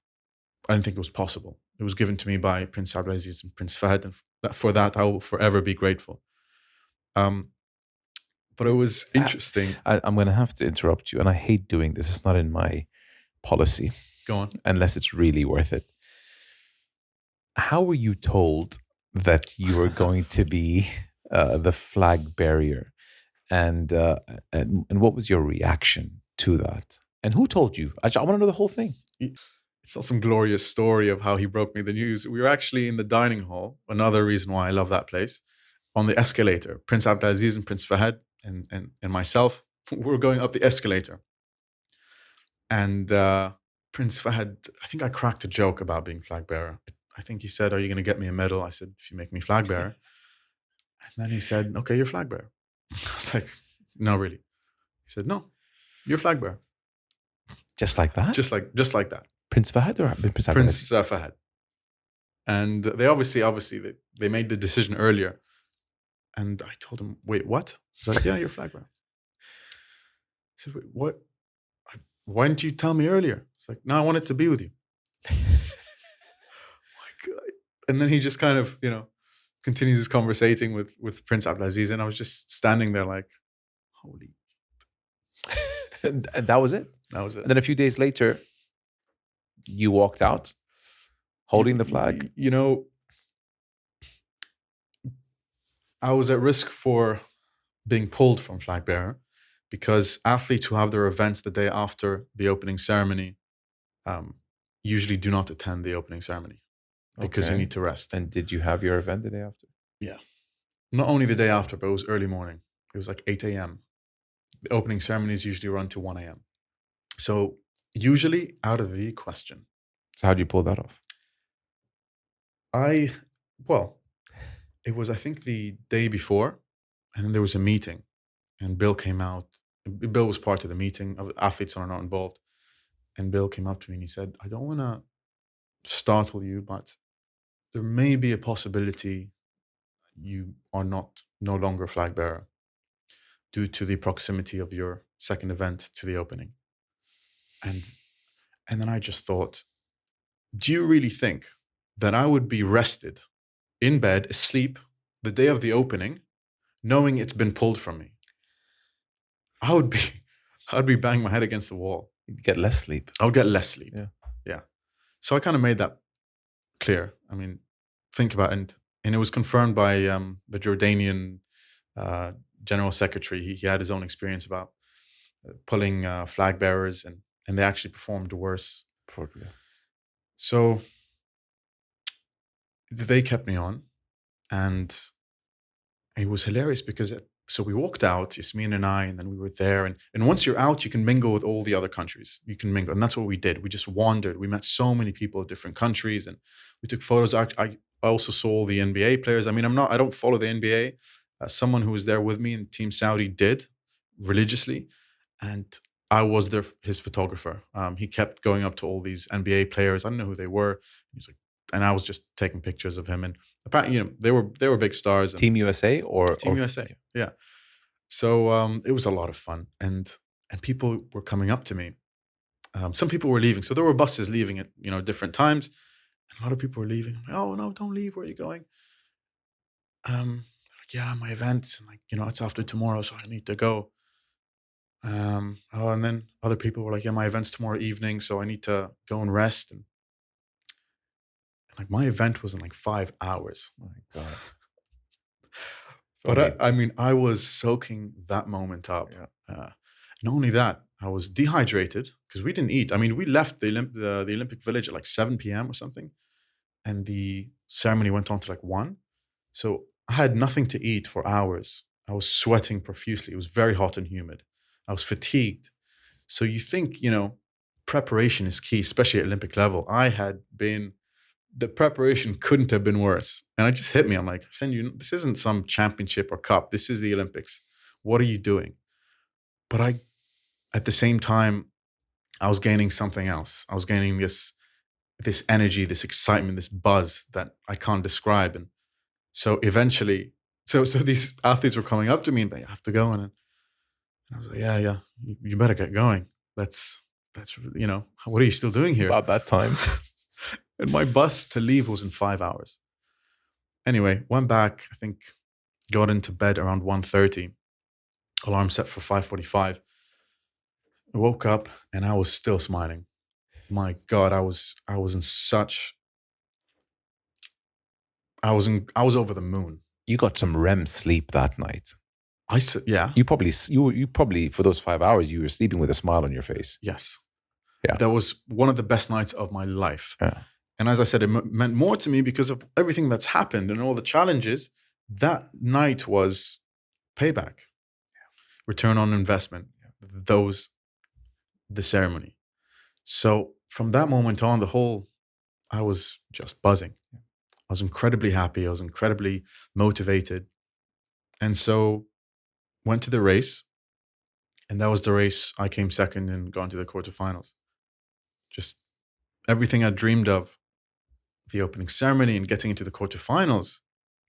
I didn't think it was possible. It was given to me by Prince Abdulaziz and Prince Fahad, and for that I will forever be grateful. But it was interesting. I'm going to have to interrupt you, and I hate doing this. It's not in my policy. Go on. Unless it's really worth it. How were you told that you were going to be the flag bearer, and what was your reaction to that? And who told you? I want to know the whole thing. It's not some glorious story of how he broke me the news. We were actually in the dining hall. Another reason why I love that place. On the escalator, Prince Abdulaziz and Prince Fahad and myself, we were going up the escalator. And Prince Fahad, I think I cracked a joke about being flag bearer. I think he said, "Are you going to get me a medal?" I said, "If you make me flag bearer." And then he said, "Okay, you're flag bearer." I was like, "No, really." He said, "No, you're flag bearer." Just like that? Just like that. Prince Fahad or Prince Abdulaziz? Prince Fahad. And they obviously they made the decision earlier. And I told him, "Wait, what?" He's like, "Yeah, you're flag bearer." I said, "Wait, what? Why didn't you tell me earlier?" It's like, "No, I wanted to be with you." And then he just kind of, continues his conversating with Prince Abdulaziz, and I was just standing there like, holy. And that was it? That was it. And then a few days later, you walked out holding the flag? I was at risk for being pulled from flag bearer because athletes who have their events the day after the opening ceremony usually do not attend the opening ceremony. Because you need to rest. And did you have your event the day after? Yeah. Not only the day after, but it was early morning. It was like 8 a.m. The opening ceremonies usually run to 1 a.m. So usually out of the question. So how did you pull that off? It was, I think, the day before, and then there was a meeting, and Bill came out. Bill was part of the meeting. Athletes are not involved. And Bill came up to me and he said, "I don't want to startle you, but there may be a possibility you are no longer flag bearer due to the proximity of your second event to the opening." And then I just thought, do you really think that I would be rested in bed, asleep, the day of the opening, knowing it's been pulled from me? I'd be banging my head against the wall. You'd get less sleep. I would get less sleep. Yeah. So I kind of made that clear. I mean, think about it. And it was confirmed by the Jordanian general secretary. He had his own experience about pulling flag bearers, and they actually performed worse. So they kept me on, and it was hilarious because so we walked out, Yasmin and I, and then we were there. And once you're out, you can mingle with all the other countries. You can mingle. And that's what we did. We just wandered. We met so many people of different countries, and we took photos. I also saw all the NBA players. I mean, I don't follow the NBA. Someone who was there with me in Team Saudi did religiously, and I was his photographer. He kept going up to all these NBA players. I don't know who they were. He was like, and I was just taking pictures of him. And apparently, they were big stars. And Team USA or Team USA, yeah. So it was a lot of fun, and people were coming up to me. Some people were leaving, so there were buses leaving at different times, and a lot of people were leaving. I'm like, oh no, don't leave! Where are you going? Like, yeah, my event, and it's after tomorrow, so I need to go. And then other people were like, yeah, my event's tomorrow evening, so I need to go and rest. And like my event was in like 5 hours. Oh my God. But I mean, I was soaking that moment up. Yeah. Not only that, I was dehydrated because we didn't eat. I mean, we left the Olympic Village at like 7 p.m. or something, and the ceremony went on to like 1. So I had nothing to eat for hours. I was sweating profusely. It was very hot and humid. I was fatigued. So you think, preparation is key, especially at Olympic level. The preparation couldn't have been worse. And it just hit me. I'm like, this isn't some championship or cup. This is the Olympics. What are you doing? But at the same time, I was gaining something else. I was gaining this energy, this excitement, this buzz that I can't describe. And so eventually, so these athletes were coming up to me and they have to go. And I was like, yeah, you better get going. That's what are you still doing here? About that time. And my bus to leave was in 5 hours. Anyway, went back, I think got into bed around 1:30. Alarm set for 5:45. I woke up and I was still smiling. My God, I was over the moon. You got some REM sleep that night. Yeah. You probably for those 5 hours you were sleeping with a smile on your face. Yes. Yeah. That was one of the best nights of my life. Yeah. And as I said, it meant more to me because of everything that's happened and all the challenges. That night was payback, return on investment, the ceremony. So from that moment on, I was just buzzing. I was incredibly happy. I was incredibly motivated. And so went to the race, and that was the race I came second and got into the quarterfinals. Just everything I dreamed of, the opening ceremony and getting into the quarterfinals,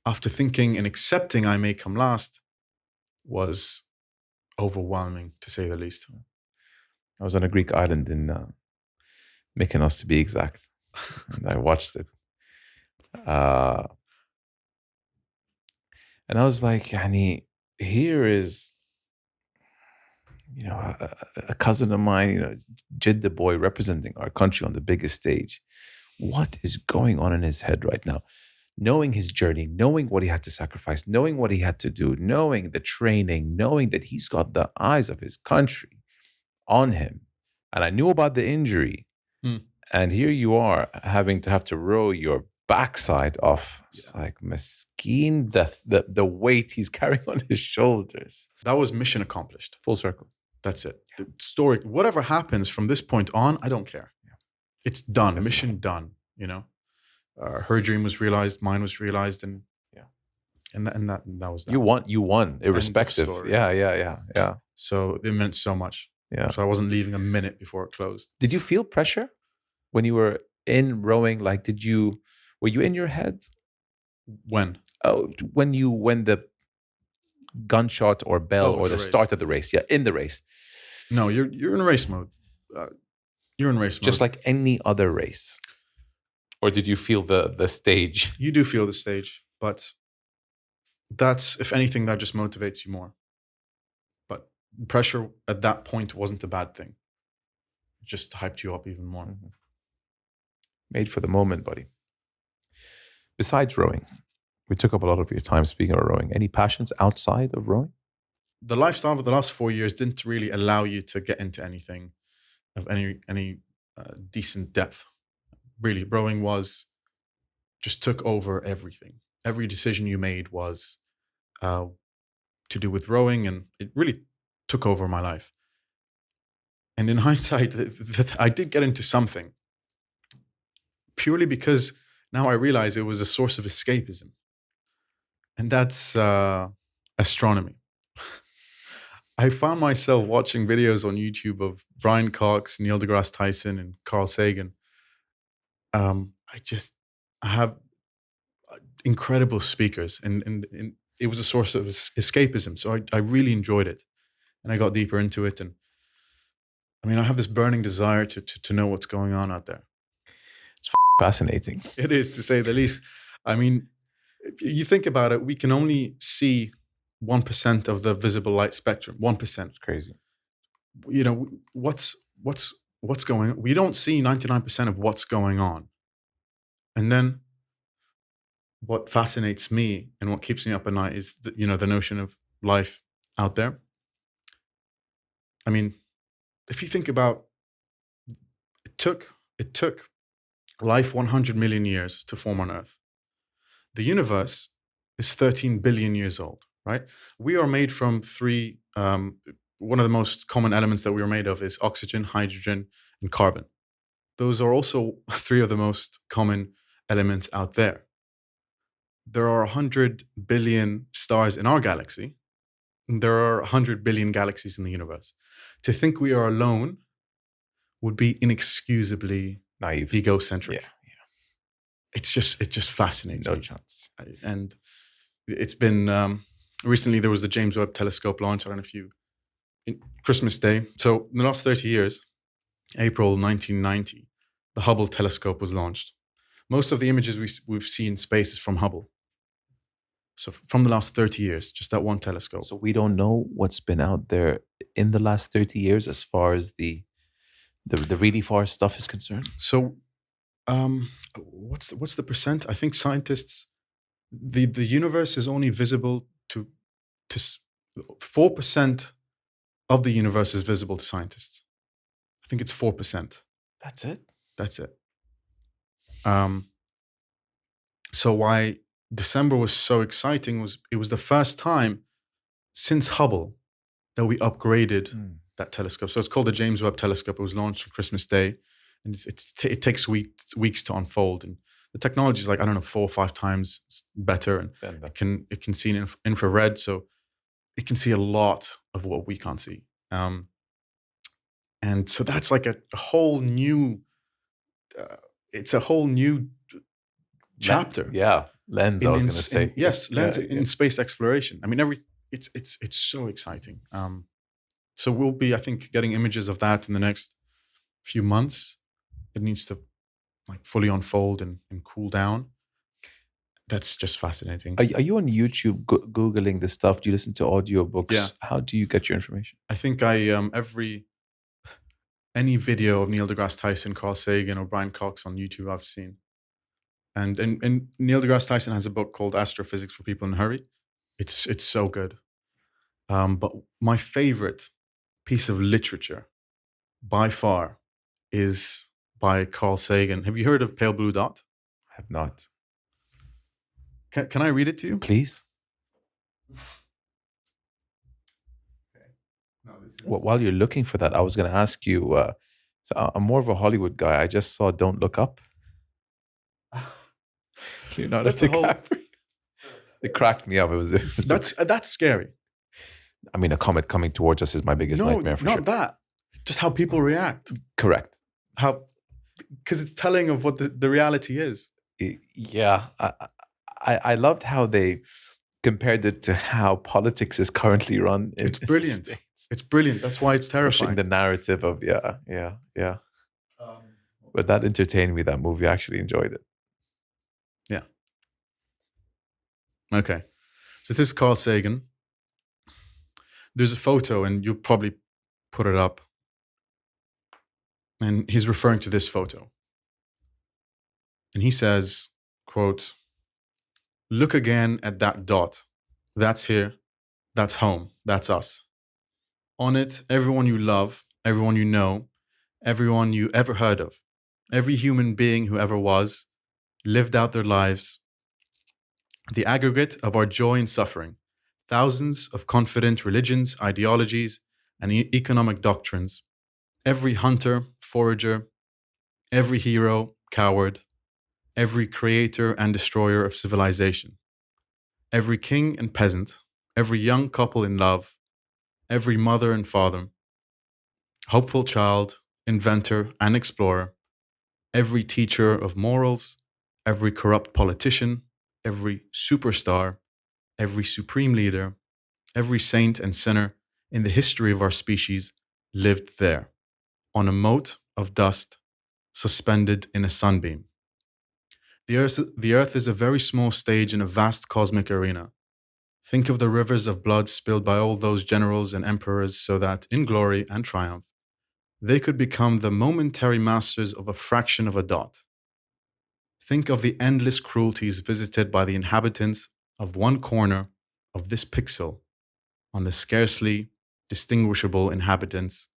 after thinking and accepting I may come last, was overwhelming, to say the least. I was on a Greek island in Mykonos, to be exact, and I watched it. And I was like, Yani, here is, a cousin of mine, Jeddah boy representing our country on the biggest stage. What is going on in his head right now? Knowing his journey, knowing what he had to sacrifice, knowing what he had to do, knowing the training, knowing that he's got the eyes of his country on him. And I knew about the injury. And here you are having to row your backside off. It's like, Maskeen, the weight he's carrying on his shoulders. That was mission accomplished. Full circle. That's it. The story, whatever happens from this point on, I don't care. Yeah. It's done. That's mission done. Her dream was realized. Mine was realized. And that was that. You won, irrespective. Yeah. So it meant so much. Yeah. So I wasn't leaving a minute before it closed. Did you feel pressure when you were in rowing? Like, were you in your head? When? Oh, when the gunshot or bell or the race. Start of the race. Yeah, in the race. No, you're in race mode. You're in race mode. Just like any other race. Or did you feel the stage? You do feel the stage, but that's, if anything, that just motivates you more. But pressure at that point wasn't a bad thing. It just hyped you up even more. Mm-hmm. Made for the moment, buddy. Besides rowing, we took up a lot of your time speaking of rowing. Any passions outside of rowing? The lifestyle of the last 4 years didn't really allow you to get into anything of any decent depth. Really, rowing just took over everything. Every decision you made was to do with rowing, and it really took over my life. And in hindsight, I did get into something purely because Now I realize it was a source of escapism. And that's astronomy. I found myself watching videos on YouTube of Brian Cox, Neil deGrasse Tyson, and Carl Sagan. I have incredible speakers, and it was a source of escapism. So I really enjoyed it, and I got deeper into it. And I mean, I have this burning desire to know what's going on out there. It's fascinating. It is, to say the least. I mean, if you think about it, we can only see 1% of the visible light spectrum. 1%. It's crazy. You know, what's going on? We don't see 99% of what's going on. And then what fascinates me and what keeps me up at night is the notion of life out there. I mean, if you think about it took life 100 million years to form on Earth. The universe is 13 billion years old, right? We are made from three, one of the most common elements that we are made of is oxygen, hydrogen, and carbon. Those are also three of the most common elements out there. There are 100 billion stars in our galaxy, and there are 100 billion galaxies in the universe. To think we are alone would be inexcusably Naive. egocentric. Yeah. It just fascinates No me. chance. And it's been recently there was the James Webb Telescope launch. I don't know if Christmas Day. So in the last 30 years, April 1990, the Hubble telescope was launched. Most of the images we've seen in space is from Hubble. So from the last 30 years, just that one telescope. So we don't know what's been out there in the last 30 years as far as the really far stuff is concerned. So what's the percent? I think scientists, the universe is only visible to 4% of the universe is visible to scientists. I think it's 4%. That's it. That's it. So why December was so exciting was it was the first time since Hubble that we upgraded that telescope. So it's called the James Webb Telescope. It was launched on Christmas Day, and it takes weeks to unfold. And the technology is like, I don't know, 4 or 5 times better, and it can see in infrared, so it can see a lot of what we can't see. And so that's like a whole new. It's a whole new chapter. Lens. I was going to say lens in space exploration. I mean, it's so exciting. So we'll be, I think, getting images of that in the next few months. It needs to like fully unfold and cool down. That's just fascinating. Are you on YouTube Googling this stuff? Do you listen to audiobooks? Yeah. How do you get your information? I think any video of Neil deGrasse Tyson, Carl Sagan, or Brian Cox on YouTube I've seen. And Neil deGrasse Tyson has a book called Astrophysics for People in a Hurry. It's so good. But my favorite piece of literature by far is by Carl Sagan. Have you heard of Pale Blue Dot? I have not. Can I read it to you? Please. While you're looking for that, I was going to ask you, so I'm more of a Hollywood guy. I just saw Don't Look Up. Leonardo DiCaprio. It cracked me up. That's scary. I mean, a comet coming towards us is my biggest nightmare for sure. Not that. Just how people react. Correct. Because it's telling of what the reality is. Yeah. I loved how they compared it to how politics is currently run. It's brilliant. It's brilliant. That's why it's terrifying. Pushing the narrative of, yeah. But that entertained me, that movie. I actually enjoyed it. Yeah. Okay. So this is Carl Sagan. There's a photo, and you'll probably put it up. And he's referring to this photo. And he says, quote, "Look again at that dot. That's here. That's home. That's us. On it, everyone you love, everyone you know, everyone you ever heard of, every human being who ever was, lived out their lives. The aggregate of our joy and suffering, thousands of confident religions, ideologies, and economic doctrines, every hunter, forager, every hero, coward, every creator and destroyer of civilization, every king and peasant, every young couple in love, every mother and father, hopeful child, inventor and explorer, every teacher of morals, every corrupt politician, every superstar, every supreme leader, every saint and sinner in the history of our species lived there, on a mote of dust suspended in a sunbeam. The earth is a very small stage in a vast cosmic arena. Think of the rivers of blood spilled by all those generals and emperors so that, in glory and triumph, they could become the momentary masters of a fraction of a dot. Think of the endless cruelties visited by the inhabitants of one corner of this pixel on the scarcely distinguishable inhabitants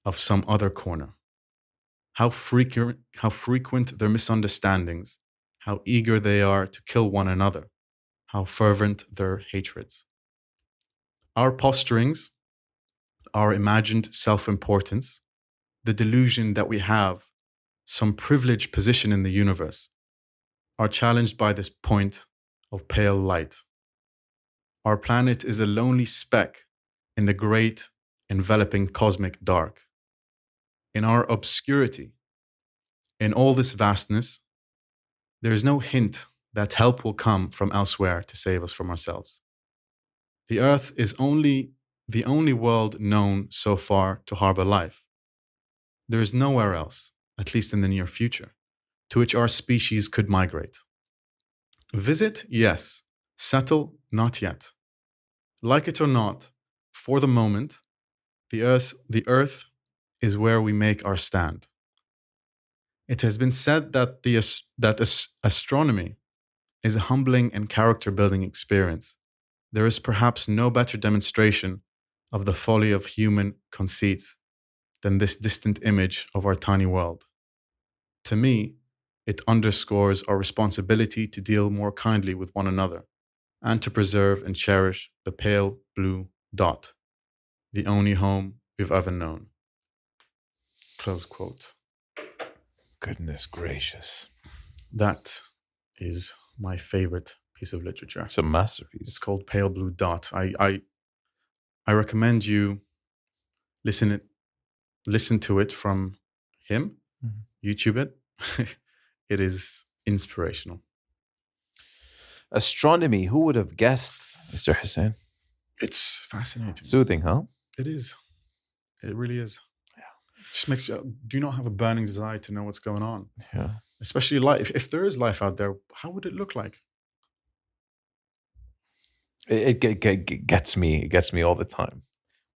of some other corner. How frequent their misunderstandings, how eager they are to kill one another, how fervent their hatreds. Our posturings, our imagined self-importance, the delusion that we have some privileged position in the universe, are challenged by this point of pale light. Our planet is a lonely speck in the great enveloping cosmic dark. In our obscurity, in all this vastness, there is no hint that help will come from elsewhere to save us from ourselves. The Earth is the only world known so far to harbor life. There is nowhere else, at least in the near future, to which our species could migrate. Visit, yes. Settle, not yet. Like it or not, for the moment, the Earth is where we make our stand. It has been said that astronomy is a humbling and character-building experience. There is perhaps no better demonstration of the folly of human conceits than this distant image of our tiny world. To me, it underscores our responsibility to deal more kindly with one another and to preserve and cherish the pale blue dot, the only home we've ever known. Close quote. Goodness gracious. That is my favorite piece of literature. It's a masterpiece. It's called Pale Blue Dot. I recommend you listen to it from him, YouTube it. It is inspirational. Astronomy, who would have guessed, Mr. Husein? It's fascinating. Soothing, huh? It is. It really is. Yeah. Just makes you, do you not have a burning desire to know what's going on? Yeah. Especially life. If there is life out there, how would it look like? It gets me. It gets me all the time.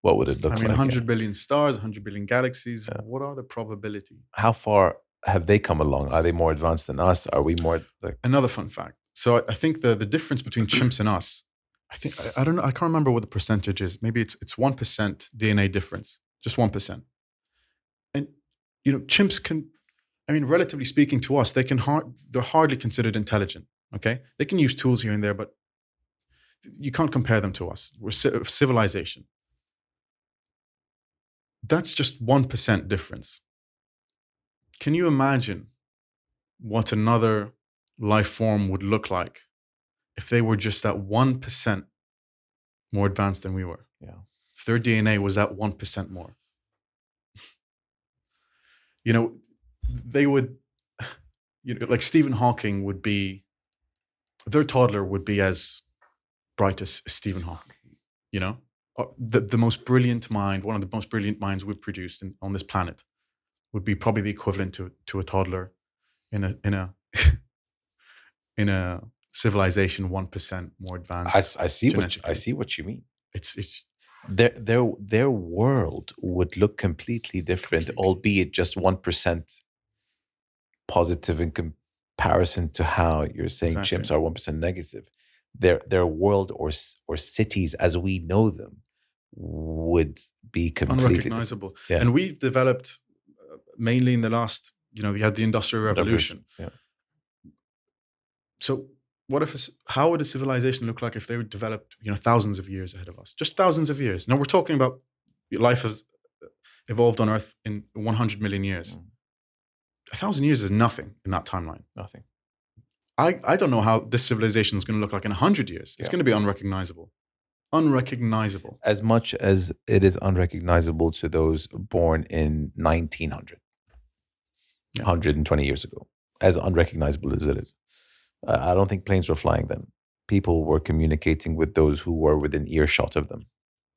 What would it look like? 100 billion stars, 100 billion galaxies. Yeah. What are the probability? How far have they come along? Are they more advanced than us? Are we more like... Another fun fact. So I think the difference between chimps and us, I don't know, I can't remember what the percentage is. Maybe it's 1% DNA difference, just 1%. And chimps can, relatively speaking to us, they're hardly considered intelligent. Okay, they can use tools here and there, but you can't compare them to us. We're civilization. That's just 1% difference. Can you imagine what another life form would look like if they were just that 1% more advanced than we were? Yeah. If their DNA was that 1% more. They would, like Stephen Hawking would be, their toddler would be as bright as Stephen Hawking, the most brilliant mind, one of the most brilliant minds we've produced on this planet would be probably the equivalent to a toddler in a civilization 1% more advanced. I see what you mean. It's their world would look completely different, albeit just 1% positive in comparison to how you're saying chimps are 1% negative. Their world or cities as we know them would be completely unrecognizable. Yeah. And we've developed mainly in the last, we had the Industrial Revolution. Yeah. So how would a civilization look like if they were developed, thousands of years ahead of us? Just thousands of years. Now we're talking about life has evolved on Earth in 100 million years. 1,000 years is nothing in that timeline. Nothing. I don't know how this civilization is going to look like in 100 years. It's Yeah. going to be unrecognizable. Unrecognizable. As much as it is unrecognizable to those born in 1900, Yeah. 120 years ago, as unrecognizable as it is. I don't think planes were flying then. People were communicating with those who were within earshot of them.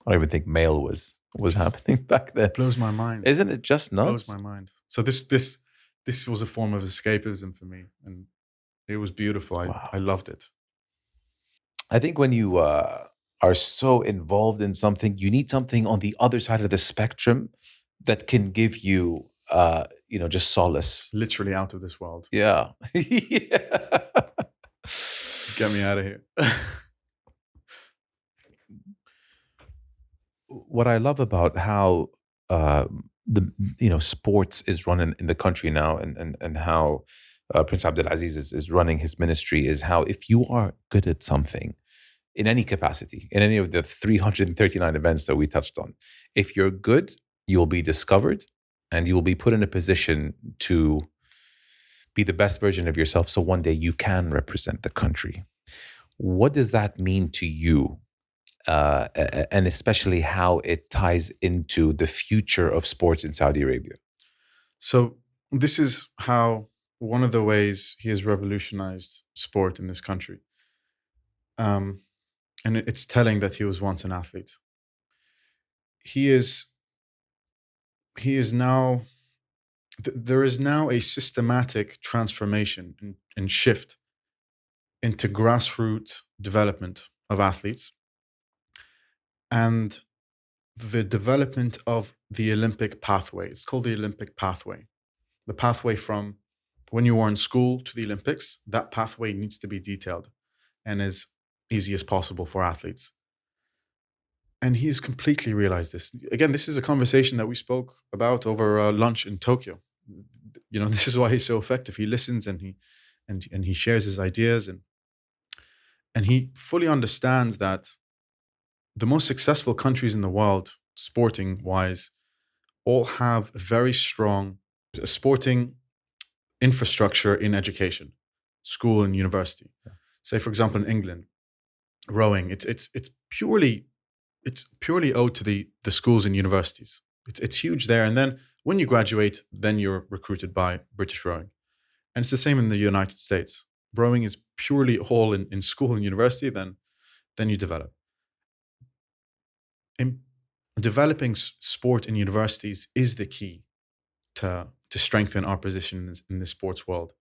I don't even think mail was happening back then. It blows my mind. Isn't it just nuts? Blows my mind. So this was a form of escapism for me, and it was beautiful. Wow. I loved it. I think when you are so involved in something, you need something on the other side of the spectrum that can give you, just solace. Literally out of this world. Yeah. Yeah. Get me out of here. What I love about how sports is run in the country now, and how Prince Abdulaziz is running his ministry, is how if you are good at something in any capacity, in any of the 339 events that we touched on, if you're good, you'll be discovered and you will be put in a position to be the best version of yourself, so one day you can represent the country. What does that mean to you? And especially how it ties into the future of sports in Saudi Arabia. So this is how one of the ways he has revolutionized sport in this country. And it's telling that he was once an athlete. He is now, there is now a systematic transformation and shift into grassroots development of athletes, and the development of the Olympic pathway. It's called the Olympic pathway. The pathway from when you are in school to the Olympics, that pathway needs to be detailed and as easy as possible for athletes. And he's completely realized this. Again, this is a conversation that we spoke about over lunch in Tokyo. This is why he's so effective. He listens and he shares his ideas, and he fully understands that the most successful countries in the world, sporting wise, all have very strong sporting infrastructure in education, school and university. Yeah. Say, for example, in England, rowing, it's purely owed to the schools and universities. It's huge there. And then when you graduate, then you're recruited by British Rowing. And it's the same in the United States. Rowing is purely all in school and university, then you develop. In developing sport in universities is the key to strengthen our position in the sports world,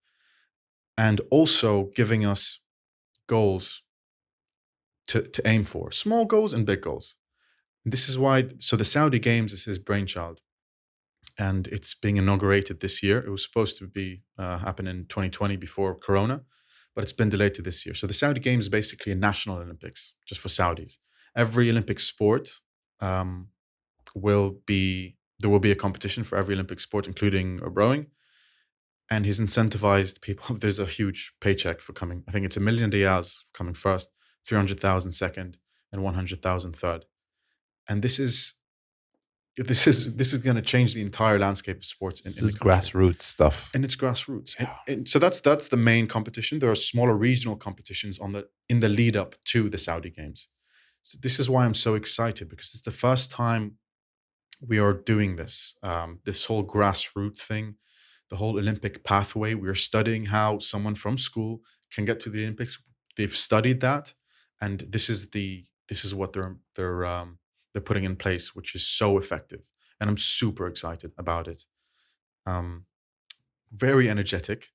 and also giving us goals to aim for, small goals and big goals. And this is why, so the Saudi Games is his brainchild, and it's being inaugurated this year. It was supposed to be happen in 2020 before Corona, but it's been delayed to this year. So the Saudi Games is basically a national Olympics just for Saudis. Every Olympic sport there will be a competition for every Olympic sport, including rowing. And he's incentivized people. There's a huge paycheck for coming. I think it's $1 million riyals for coming first, 300,000 second, and 100,000 third. And this is going to change the entire landscape of sports in the country. Grassroots stuff. And it's grassroots. Yeah. And so that's the main competition. There are smaller regional competitions in the lead up to the Saudi Games. So this is why I'm so excited, because it's the first time we are doing this. This whole grassroots thing, the whole Olympic pathway. We're studying how someone from school can get to the Olympics. They've studied that, and this is what they're putting in place, which is so effective. And I'm super excited about it. Very energetic.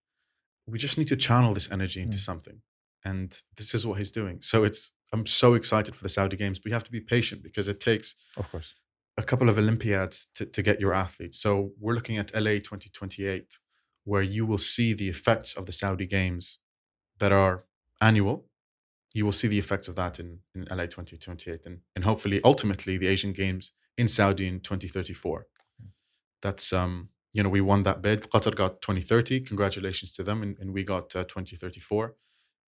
We just need to channel this energy into something, and this is what he's doing. So I'm so excited for the Saudi Games. But you have to be patient, because it takes, of course, a couple of Olympiads to get your athletes. So we're looking at LA 2028, where you will see the effects of the Saudi Games that are annual. You will see the effects of that in LA 2028, and hopefully, ultimately, the Asian Games in Saudi in 2034. That's, we won that bid. Qatar got 2030. Congratulations to them. And we got 2034.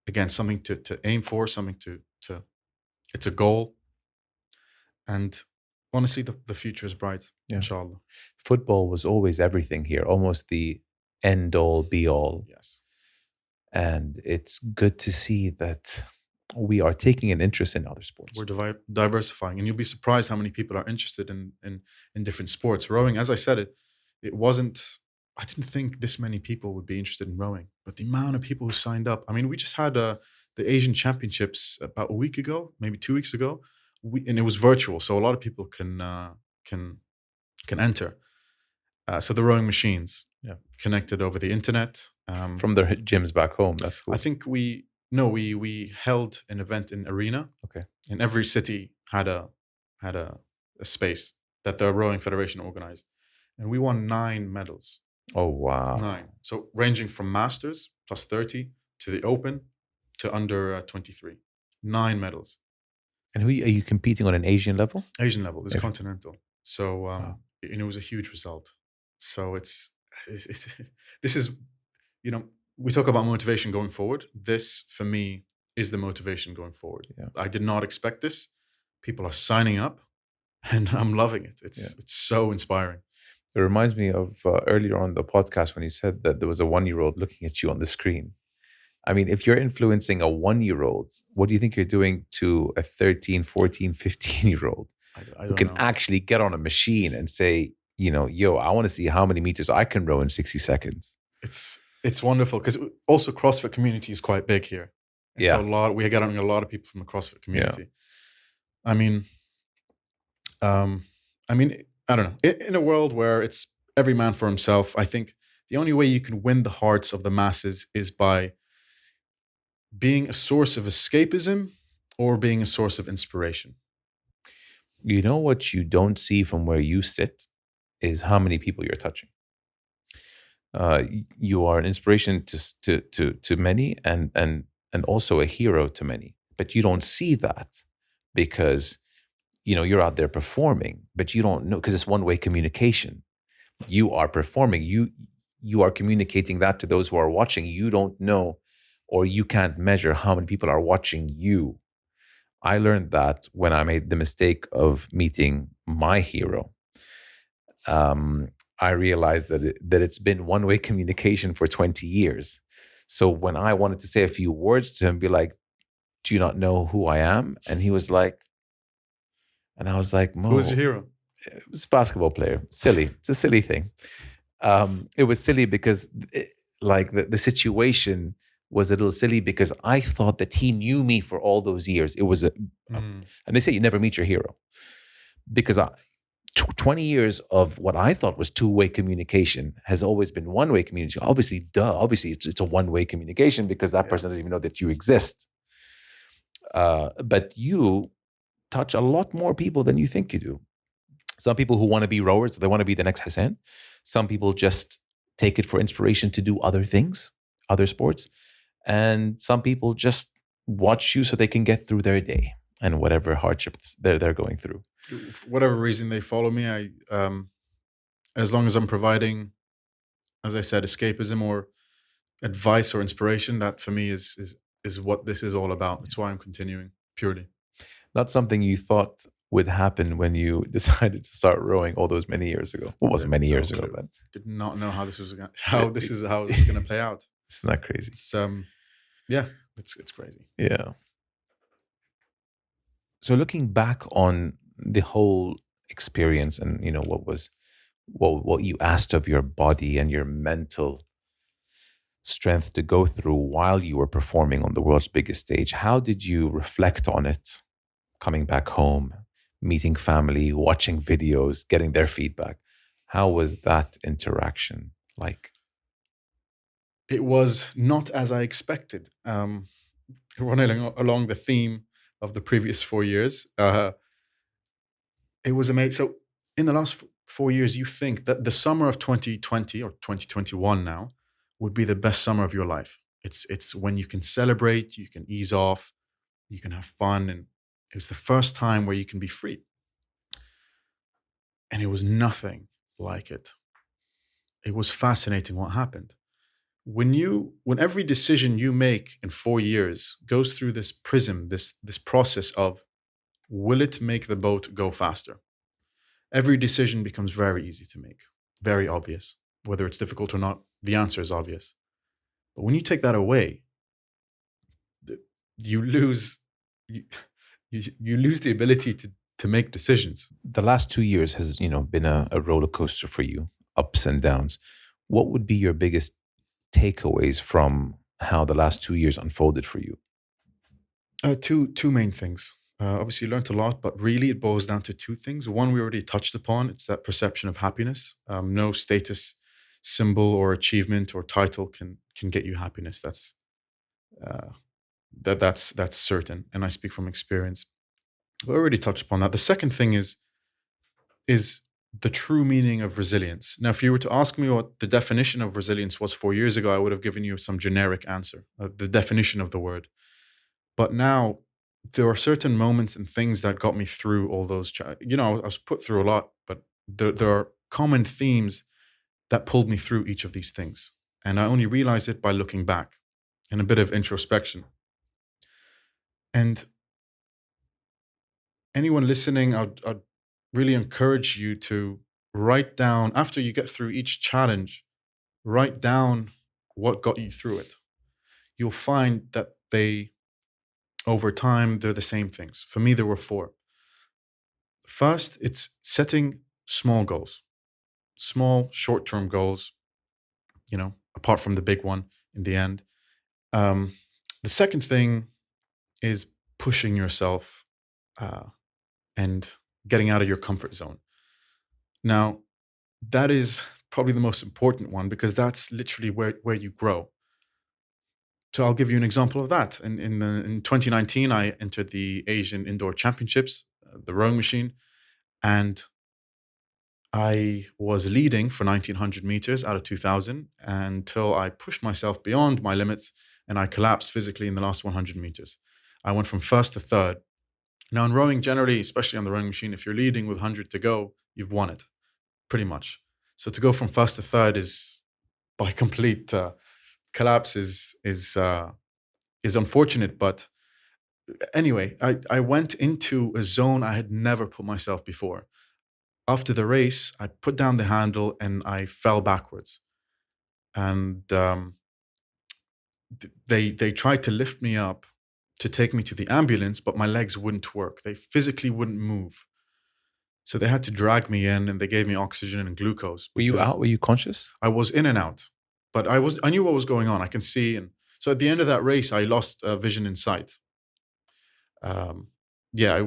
Again, something to aim for, something to it's a goal. And honestly, the future is bright, inshallah. Football was always everything here, almost the end all, be all. Yes. And it's good to see that we are taking an interest in other sports. We're diversifying, and you'll be surprised how many people are interested in different sports. Rowing, as I said, it wasn't. I didn't think this many people would be interested in rowing, but the amount of people who signed up. I mean, we just had the Asian Championships about a week ago, maybe 2 weeks ago, and it was virtual, so a lot of people can enter. So the rowing machines, Yeah. connected over the internet. From their gyms back home. That's cool. I think we held an event in Arena. Okay. And every city had a space that the rowing federation organized, and we won 9 medals. Oh, wow. 9. So ranging from masters plus 30 to the open to under 23. 9 medals. And who are you competing on an Asian level? Asian level. This is Asian. continental. So Wow. and it was a huge result. So it's this is, we talk about motivation going forward. This for me is the motivation going forward. Yeah. I did not expect this. People are signing up, and I'm loving it. It's so inspiring. It reminds me of earlier on the podcast when you said that there was a 1-year-old looking at you on the screen. I mean, if you're influencing a 1-year-old, what do you think you're doing to a 13, 14, 15-year-old I who don't can know. actually get on a machine and say, yo, I want to see how many meters I can row in 60 seconds. It's wonderful because also CrossFit community is quite big here. And Yeah. So we are getting a lot of people from the CrossFit community. I mean, I don't know. In a world where it's every man for himself, I think the only way you can win the hearts of the masses is by being a source of escapism or being a source of inspiration. You know what you don't see from where you sit is how many people you're touching. You are an inspiration to many and also a hero to many, but you don't see that because you're out there performing, but you don't know because it's one-way communication. You are performing. You are communicating that to those who are watching. You don't know, or you can't measure how many people are watching you. I learned that when I made the mistake of meeting my hero. I realized that it's been one-way communication for 20 years. So when I wanted to say a few words to him, be like, do you not know who I am? And he was like, and I was like, Mo. Who was your hero? It was a basketball player. Silly. It's a silly thing. It was silly because the situation was a little silly because I thought that he knew me for all those years. It was and they say you never meet your hero because 20 years of what I thought was two-way communication has always been one-way communication. Obviously, it's a one-way communication because that person doesn't even know that you exist. But you touch a lot more people than you think you do. Some people who want to be rowers, they want to be the next Husein. Some people just take it for inspiration to do other things, other sports. And some people just watch you so they can get through their day and whatever hardships they're going through. For whatever reason they follow me, as long as I'm providing, as I said, escapism or advice or inspiration, that for me is what this is all about. That's why I'm continuing purely. Not something you thought would happen when you decided to start rowing all those many years ago. Well, it wasn't many years ago, but did not know how this was how this is going to play out. It's not crazy. It's it's crazy. Yeah. So looking back on the whole experience and what you asked of your body and your mental strength to go through while you were performing on the world's biggest stage, how did you reflect on it coming back home, meeting family, watching videos, getting their feedback? How was that interaction like? It was not as I expected. Running along the theme of the previous 4 years, it was amazing. So in the last 4 years, you think that the summer of 2020 or 2021 now would be the best summer of your life. It's when you can celebrate, you can ease off, you can have fun, and it was the first time where you can be free. And it was nothing like it. It was fascinating what happened. When every decision you make in 4 years goes through this prism, this process of, will it make the boat go faster? Every decision becomes very easy to make, very obvious. Whether it's difficult or not, the answer is obvious. But when you take that away, you lose you, you lose the ability to make decisions. The last 2 years has, been a roller coaster for you, ups and downs. What would be your biggest takeaways from how the last 2 years unfolded for you? Two main things. Obviously, you learned a lot, but really it boils down to two things. One we already touched upon. It's that perception of happiness. No status symbol or achievement or title can get you happiness. Uh, that's certain, and I speak from experience. We already touched upon that. The second thing is the true meaning of resilience. Now, if you were to ask me what the definition of resilience was 4 years ago, I would have given you some generic answer, the definition of the word. But now there are certain moments and things that got me through all those. I was put through a lot, but there are common themes that pulled me through each of these things. And I only realized it by looking back and a bit of introspection. And anyone listening, I'd really encourage you to write down, after you get through each challenge, write down what got you through it. You'll find that over time, they're the same things. For me, there were four. First, it's setting small goals, small short-term goals, apart from the big one in the end. The second thing is pushing yourself and getting out of your comfort zone. Now, that is probably the most important one because that's literally where you grow. So I'll give you an example of that. In 2019, I entered the Asian Indoor Championships, the rowing machine, and I was leading for 1900 meters out of 2000 until I pushed myself beyond my limits and I collapsed physically in the last 100 meters. I went from first to third. Now in rowing generally, especially on the rowing machine, if you're leading with 100 to go, you've won it, pretty much. So to go from first to third is by complete collapse is unfortunate. But anyway, I went into a zone I had never put myself before. After the race, I put down the handle and I fell backwards. And they tried to lift me up to take me to the ambulance, but my legs wouldn't work. They physically wouldn't move. So they had to drag me in and they gave me oxygen and glucose. Were you out? Were you conscious? I was in and out, but I knew what was going on. I can see. And so at the end of that race, I lost vision in sight. It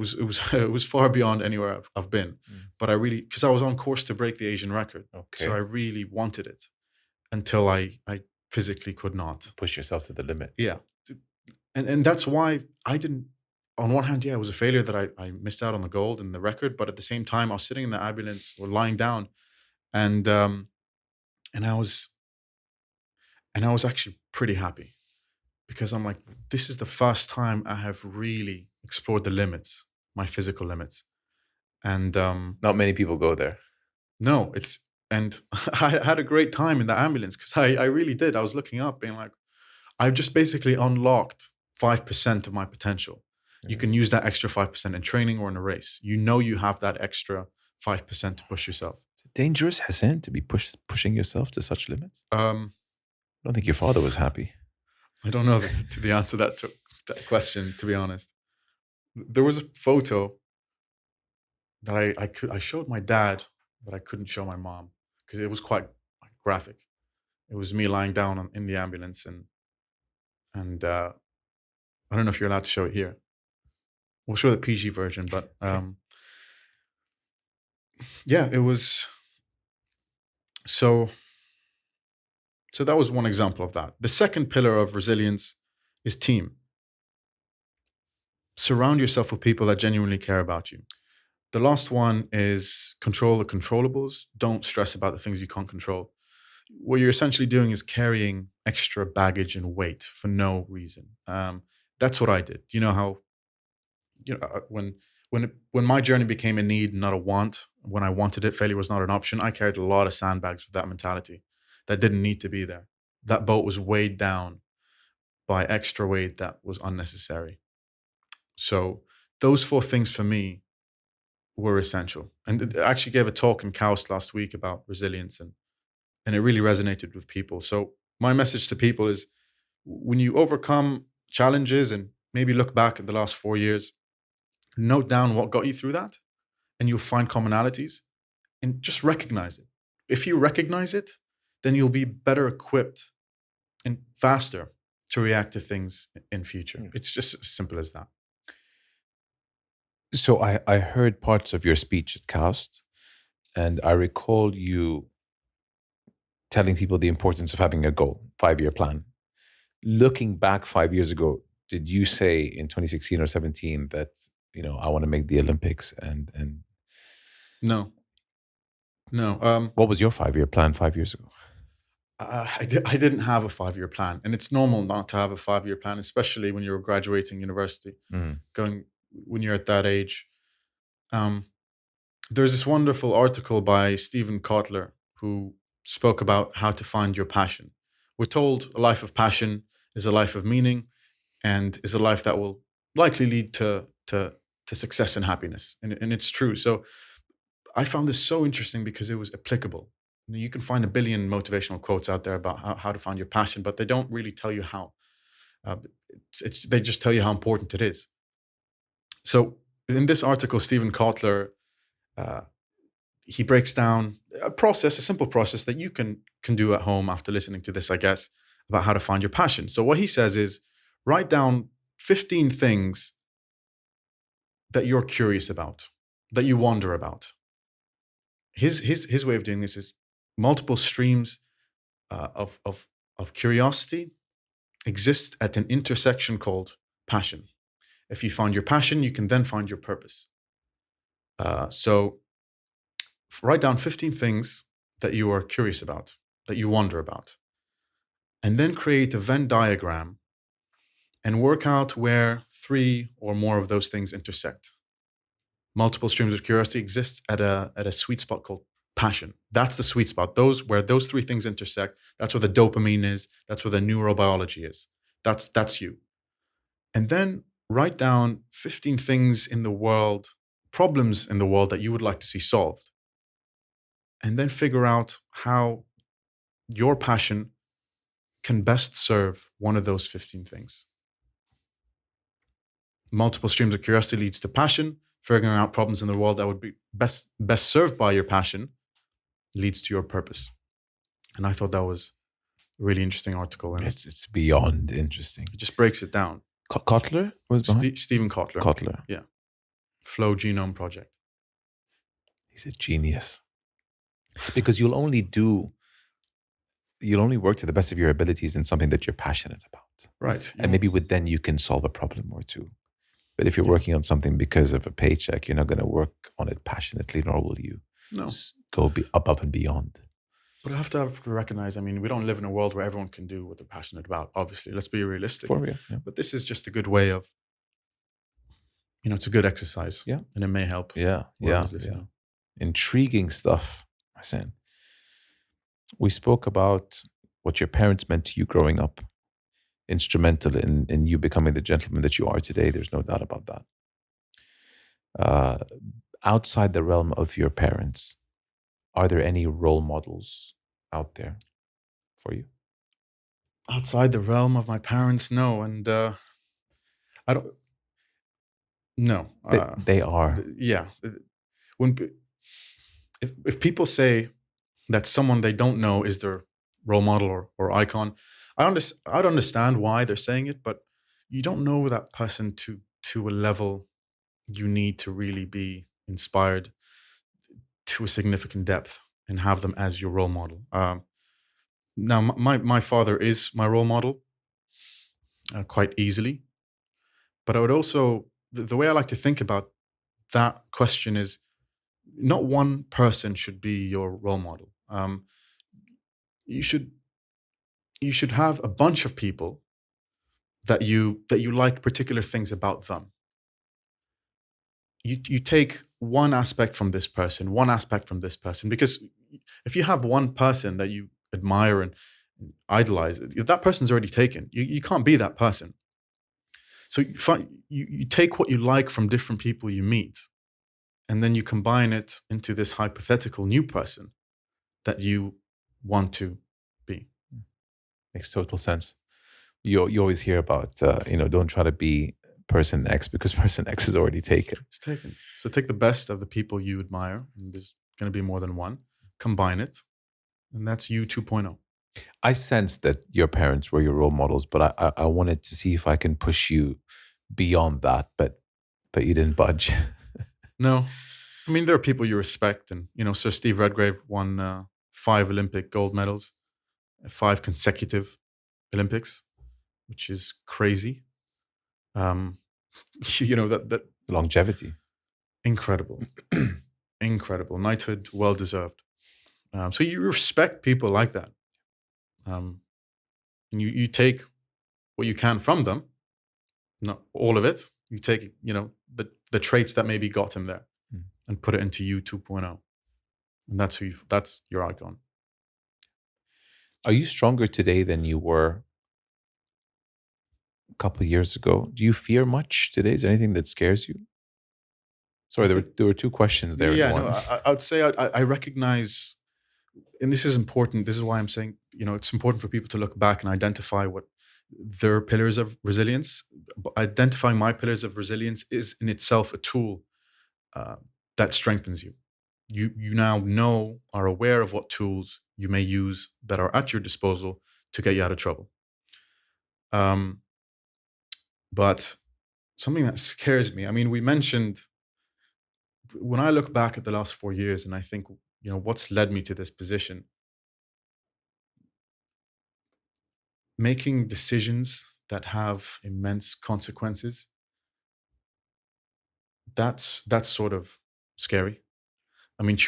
was far beyond anywhere I've been, but because I was on course to break the Asian record. Okay. So I really wanted it until I physically could not. Push yourself to the limit. Yeah. And that's why I didn't, on one hand, it was a failure that I missed out on the gold and the record, but at the same time, I was sitting in the ambulance or lying down and I was actually pretty happy because I'm like, this is the first time I have really explored the limits, my physical limits. And not many people go there. No, and I had a great time in the ambulance because I really did. I was looking up being like, I've just basically unlocked 5% of my potential. You can use that extra 5% in training or in a race. You have that extra 5% to push yourself. Is it dangerous, Husein, to be pushing yourself to such limits? I don't think your father was happy. I don't know the answer to that question, to be honest. There was a photo that I showed my dad, but I couldn't show my mom because it was quite graphic. It was me lying down in the ambulance and I don't know if you're allowed to show it here. We'll show the PG version, but it was so that was one example of that. The second pillar of resilience is team. Surround yourself with people that genuinely care about you. The last one is control the controllables. Don't stress about the things you can't control. What you're essentially doing is carrying extra baggage and weight for no reason. That's what I did. You know how, when my journey became a need, not a want, when I wanted it, failure was not an option. I carried a lot of sandbags with that mentality that didn't need to be there. That boat was weighed down by extra weight that was unnecessary. So those four things for me were essential. And I actually gave a talk in Kaus last week about resilience and it really resonated with people. So my message to people is when you overcome challenges and maybe look back at the last 4 years, note down what got you through that, and you'll find commonalities, and just recognize it. If you recognize it, then you'll be better equipped and faster to react to things in future. Yeah. It's just as simple as that. So I heard parts of your speech at Cast, and I recall you telling people the importance of having a goal, 5-year plan. Looking back 5 years ago, did you say in 2016 or 17 that, I want to make the Olympics and No. what was your 5-year plan 5 years ago? I didn't have a 5-year plan, and it's normal not to have a 5-year plan, especially when you're graduating university, when you're at that age. There's this wonderful article by Stephen Kotler who spoke about how to find your passion. We're told a life of passion is a life of meaning and is a life that will likely lead to success and happiness. And it's true. So I found this so interesting because it was applicable. You can find a billion motivational quotes out there about how to find your passion, but they don't really tell you how. They just tell you how important it is. So in this article, Stephen Kotler, he breaks down a simple process that you can do at home after listening to this, I guess, about how to find your passion. So what he says is, write down 15 things that you're curious about, that you wonder about. His way of doing this is multiple streams of curiosity exist at an intersection called passion. If you find your passion, you can then find your purpose. So write down 15 things that you are curious about, that you wonder about, and then create a Venn diagram and work out where 3 or more of those things intersect. Multiple streams of curiosity exist at a sweet spot called passion. That's the sweet spot. Where those 3 things intersect, that's where the dopamine is, that's where the neurobiology is. That's you. And then write down 15 things in the world, problems in the world that you would like to see solved. And then figure out how your passion can best serve one of those 15 things. Multiple streams of curiosity leads to passion. Figuring out problems in the world that would be best served by your passion leads to your purpose. And I thought that was a really interesting article. And It's beyond interesting. it just breaks it down. Kotler was behind? Stephen Kotler. Kotler. Yeah. Flow Genome Project. He's a genius. Because you'll only work to the best of your abilities in something that you're passionate about. Right. And maybe then you can solve a problem or two. But if you're working on something because of a paycheck, you're not going to work on it passionately, nor will you go above and beyond. But I have to recognize, we don't live in a world where everyone can do what they're passionate about, obviously. Let's be realistic. For real, yeah. But this is just a good way of, it's a good exercise. Yeah. And it may help. Yeah. Intriguing stuff, Husein. We spoke about what your parents meant to you growing up. Instrumental in you becoming the gentleman that you are today. There's no doubt about that. Outside the realm of your parents, are there any role models out there for you? Outside the realm of my parents, no. And I don't. No. They are. Yeah. If people say that someone they don't know is their role model or icon, I'd understand why they're saying it, but you don't know that person to a level you need to really be inspired to a significant depth and have them as your role model. Now, my father is my role model quite easily, but I would also, the way I like to think about that question is not one person should be your role model. You should have a bunch of people that you like particular things about them. You take one aspect from this person, one aspect from this person, because if you have one person that you admire and idolize, that person's already taken. You can't be that person. So you take what you like from different people you meet, and then you combine it into this hypothetical new person that you want to be. Makes total sense. You always hear about don't try to be person X because person X is already taken. It's taken. So take the best of the people you admire, and there's going to be more than one. Combine it, and that's you 2.0. I sensed that your parents were your role models, but I wanted to see if I can push you beyond that, but you didn't budge. No, I mean there are people you respect, and Sir Steve Redgrave won 5 Olympic gold medals, 5 consecutive Olympics, which is crazy. That Longevity. incredible, incredible knighthood, well deserved. So you respect people like that, and you take what you can from them, not all of it. You take the traits that maybe got him there, and put it into you 2.0, and that's your icon. Are you stronger today than you were a couple of years ago? Do you fear much today? Is there anything that scares you? Sorry, there were 2 questions there. Yeah, in one. no, I would say I recognize, and this is important. This is why I'm saying, it's important for people to look back and identify what their pillars of resilience. Identifying my pillars of resilience is in itself a tool that strengthens you. You now are aware of what tools you may use that are at your disposal to get you out of trouble. But something that scares me, I mean, we mentioned, when I look back at the last 4 years and I think, what's led me to this position, making decisions that have immense consequences, that's sort of scary. I mean,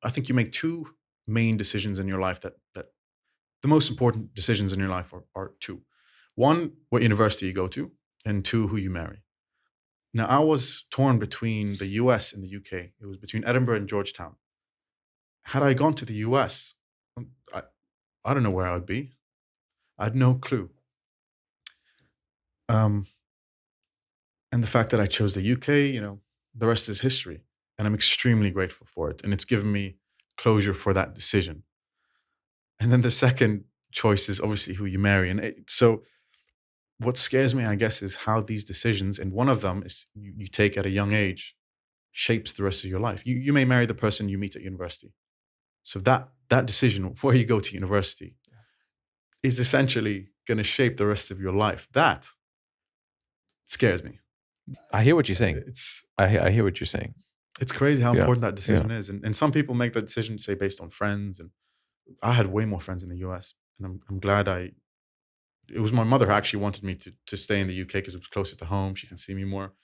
I think you make 2 main decisions in your life that the most important decisions in your life are 2. 1, what university you go to, and 2, who you marry. Now, I was torn between the US and the UK. It was between Edinburgh and Georgetown. Had I gone to the US, I don't know where I would be. I had no clue. And the fact that I chose the UK, the rest is history. And I'm extremely grateful for it. And it's given me closure for that decision. And then the second choice is obviously who you marry. And so what scares me, I guess, is how these decisions, and one of them is you take at a young age, shapes the rest of your life. You may marry the person you meet at university. So that decision, where you go to university, is essentially going to shape the rest of your life. That scares me. I hear what you're saying. I hear what you're saying. It's crazy how important that decision is. And some people make that decision, say, based on friends. And I had way more friends in the US. And I'm glad it was my mother who actually wanted me to stay in the UK because it was closer to home. She can see me more.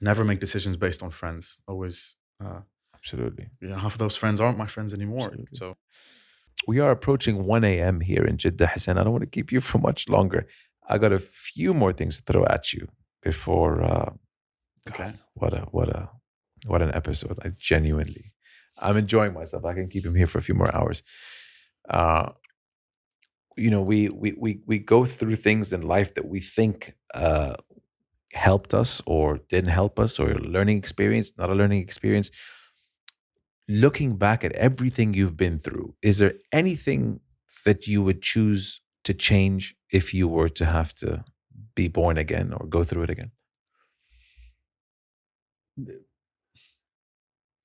Never make decisions based on friends. Always. Absolutely. Half of those friends aren't my friends anymore. Absolutely. So we are approaching 1 a.m. here in Jeddah, Husein. I don't want to keep you for much longer. I got a few more things to throw at you before. okay. God, what an episode! I'm enjoying myself. I can keep him here for a few more hours. We go through things in life that we think helped us or didn't help us, or a learning experience, not a learning experience. Looking back at everything you've been through, is there anything that you would choose to change if you were to have to be born again or go through it again?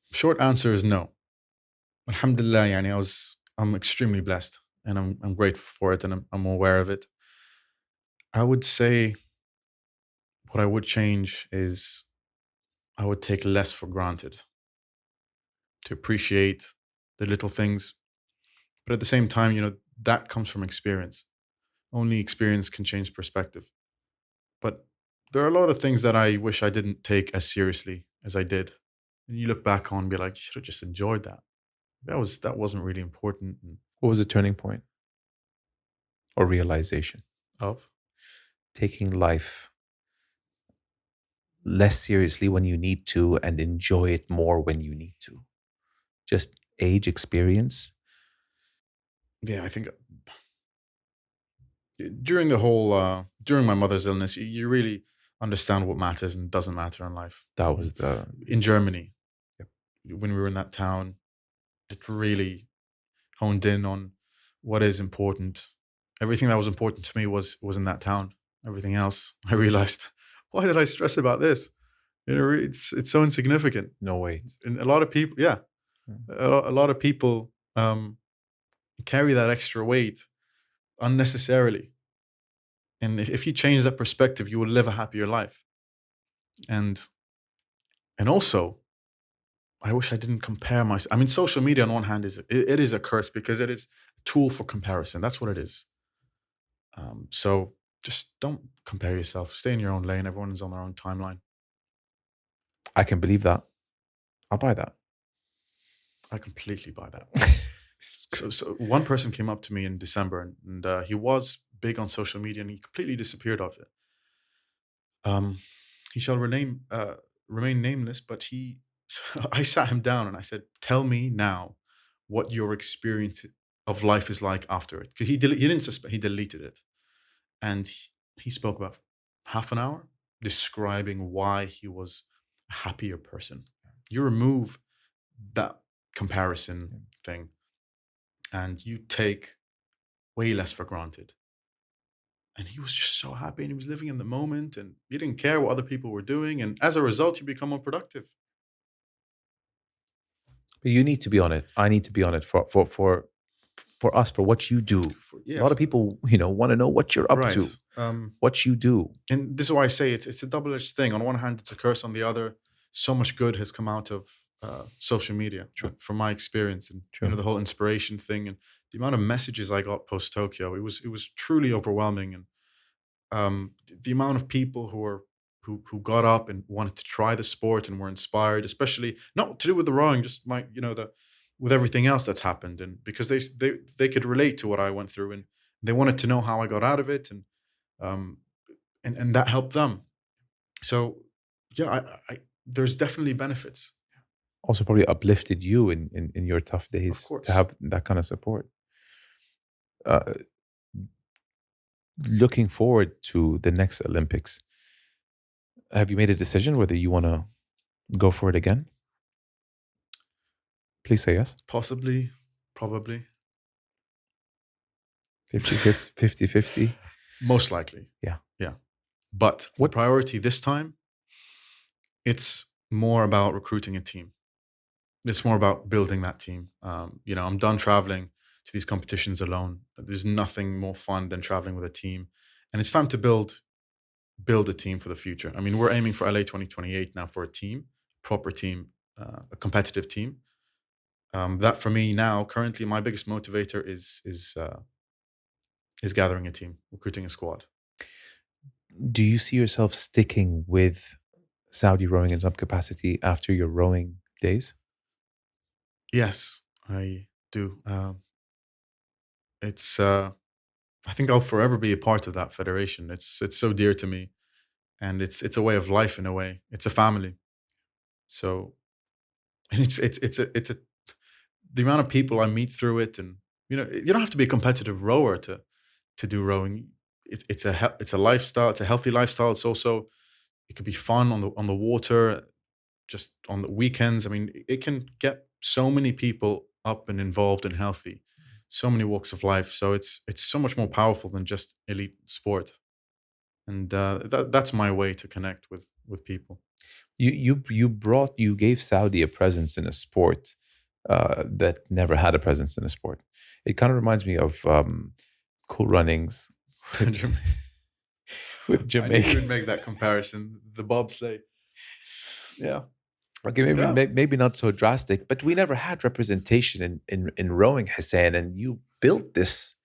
Short answer is no. Alhamdulillah, I'm extremely blessed, and I'm grateful for it, and I'm aware of it. I would say what I would change is I would take less for granted, to appreciate the little things. But at the same time, that comes from experience. Only experience can change perspective. But there are a lot of things that I wish I didn't take as seriously as I did. And you look back on and be like, you should have just enjoyed that. That wasn't really important. What was the turning point or realization Of taking life less seriously when you need to and enjoy it more when you need to? Just age, experience? Yeah, I think during my mother's illness, you really understand what matters and doesn't matter in life. That was In Germany, Yep. when we were in that town, it really honed in on what is important everything that was important to me was in that town. Everything else, I realized, why did I stress about this? It's so insignificant. No wait. And a lot of people, yeah, a lot of people carry that extra weight unnecessarily. And if you change that perspective, you will live a happier life. And also, I wish I didn't compare myself. I mean, social media on one hand it is a curse because it is a tool for comparison. That's what it is. So just don't compare yourself. Stay in your own lane. Everyone is on their own timeline. I can believe that. I'll buy that. I completely buy that. So one person came up to me in December, and he was big on social media, and he completely disappeared off it. He shall remain nameless, but I sat him down and I said, "Tell me now what your experience of life is like after it." Because he didn't suspect, he deleted it, and he spoke about half an hour describing why he was a happier person. You remove that comparison thing, and you take way less for granted. And he was just so happy, and he was living in the moment, and he didn't care what other people were doing. And as a result, you become more productive. But you need to be on it. I need to be on it for us, for what you do. A lot of people, want to know what you're up to, what you do. And this is why I say it's a double-edged thing. On one hand, it's a curse. On the other, so much good has come out of social media, from my experience, and the whole inspiration thing, and the amount of messages I got post Tokyo. It was truly overwhelming, and the amount of people who got up and wanted to try the sport and were inspired, especially not to do with the rowing, just with everything else that's happened, and because they could relate to what I went through, and they wanted to know how I got out of it, and that helped them. So yeah, I there's definitely benefits. Also probably uplifted you in your tough days to have that kind of support. Looking forward to the next Olympics, have you made a decision whether you want to go for it again? Please say yes. Possibly, probably. 50-50? Most likely. Yeah. But what priority this time, it's more about recruiting a team. It's more about building that team. I'm done traveling to these competitions alone. There's nothing more fun than traveling with a team. And it's time to build a team for the future. I mean, we're aiming for LA 2028 now for a team, proper team, a competitive team. That for me now, currently, my biggest motivator is gathering a team, recruiting a squad. Do you see yourself sticking with Saudi rowing in some capacity after your rowing days? Yes, I do. I think I'll forever be a part of that federation. It's so dear to me, and it's a way of life in a way. It's a family. So, and it's a the amount of people I meet through it, and you don't have to be a competitive rower to do rowing. It's a lifestyle. It's a healthy lifestyle. It's also, it could be fun on the water, just on the weekends. I mean, it can get so many people up and involved and healthy, so many walks of life. So it's so much more powerful than just elite sport, and that's my way to connect with people. You gave Saudi a presence in a sport that never had a presence in a sport. It kind of reminds me of Cool Runnings with Jamaica. I didn't even make that comparison. The bobsleigh. Yeah. Okay, maybe not so drastic, but we never had representation in rowing, Husein, and you built this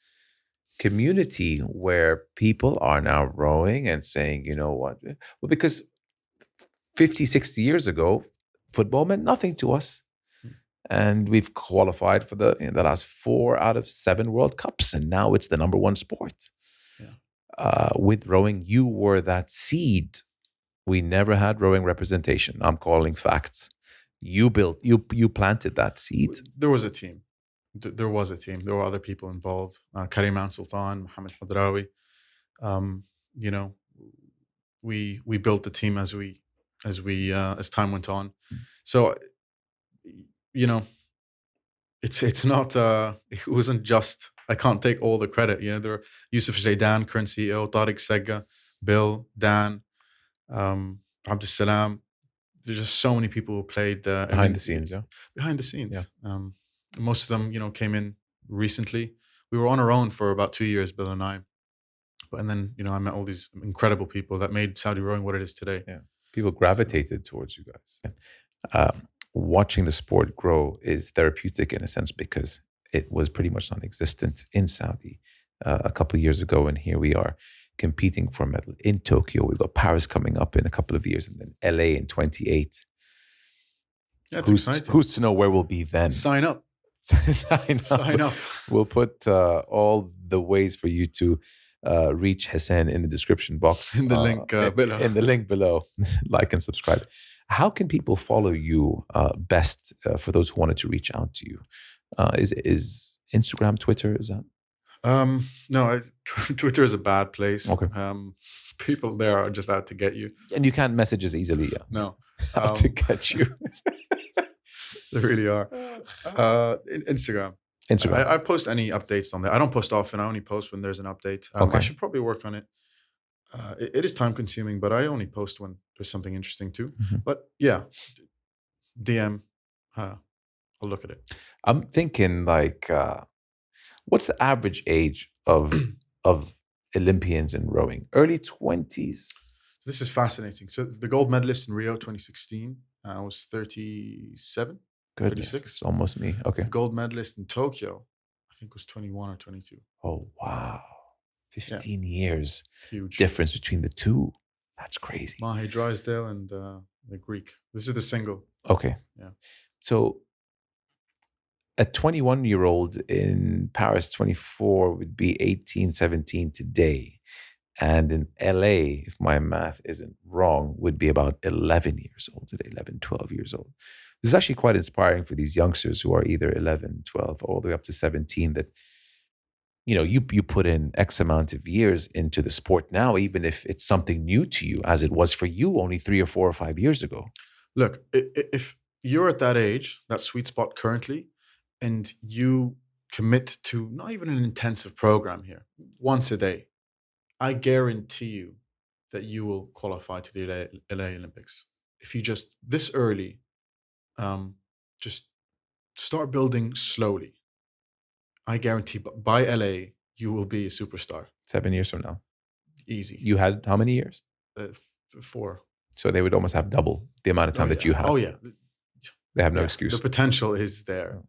community where people are now rowing and saying, you know what? Well, because 50, 60 years ago, football meant nothing to us. And we've qualified for the last 4 out of 7 World Cups, and now it's the number 1 sport. Yeah. With rowing, you were that seed. We never had rowing representation. I'm calling facts. You planted that seed. There was a team. There was a team. There were other people involved. Karim Sultan, Mohammed Hadrawi. We built the team as time went on. So, it's not. It wasn't just I can't take all the credit. There are Yusuf Zaidan, current CEO, Tariq Sega, Bill, Dan, Abdussalam. There's just so many people who played Behind the scenes, yeah. behind the scenes. Most of them, came in recently. We were on our own for about 2 years, Bill and I. And then, I met all these incredible people that made Saudi rowing what it is today. Yeah. People gravitated towards you guys. Watching the sport grow is therapeutic in a sense because it was pretty much non-existent in Saudi a couple of years ago. And here we are competing for a medal in Tokyo. We've got Paris coming up in a couple of years and then LA in 28. That's exciting. Who's to know where we'll be then? Sign up. Sign up. We'll put all the ways for you to reach Husein in the description box. In the link below. In the link below. Like and subscribe. How can people follow you best for those who wanted to reach out to you? Is Instagram, Twitter, is that? No, Twitter is a bad place. Okay. People there are just out to get you. And you can't message as easily, yeah. No. Out to get you. They really are. Instagram. I post any updates on there. I don't post often. I only post when there's an update. Okay. I should probably work on it. It is time consuming, but I only post when there's something interesting too. Mm-hmm. But yeah, DM. I'll look at it. I'm thinking what's the average age of Olympians in rowing? Early 20s? So this is fascinating. So the gold medalist in Rio 2016 was 37. Goodness, 36. it's almost me. Okay. The gold medalist in Tokyo, I think, was 21 or 22. Oh, wow. 15 years. Huge difference between the two. That's crazy. Mahe Drysdale and the Greek. This is the single. Okay. Yeah. So a 21-year-old in Paris 24 would be 18, 17 today. And in LA, if my math isn't wrong, would be about 11 years old today, 11, 12 years old. This is actually quite inspiring for these youngsters who are either 11, 12, all the way up to 17 that, you put in X amount of years into the sport now, even if it's something new to you, as it was for you only 3 or 4 or 5 years ago. Look, if you're at that age, that sweet spot currently, and you commit to not even an intensive program here, once a day, I guarantee you that you will qualify to the LA Olympics. If you just this early, just start building slowly. I guarantee by LA, you will be a superstar. 7 years from now. Easy. You had how many years? 4. So they would almost have double the amount of time that you had. Oh, yeah. They have no excuse. The potential is there.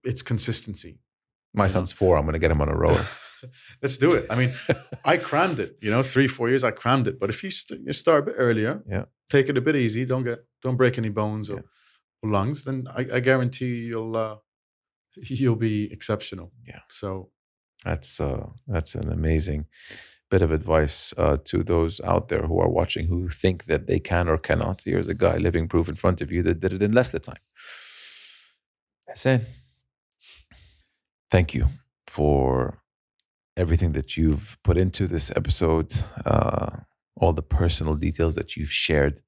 It's consistency. My son's 4. I'm going to get him on a rower. Let's do it. I mean, I crammed it. 3-4 years, I crammed it. But if you start a bit earlier, take it a bit easy. Don't break any bones or lungs. Then I guarantee you'll be exceptional. Yeah. So that's an amazing bit of advice to those out there who are watching who think that they can or cannot. Here's a guy living proof in front of you that did it in less than time. Husein, thank you for everything that you've put into this episode, all the personal details that you've shared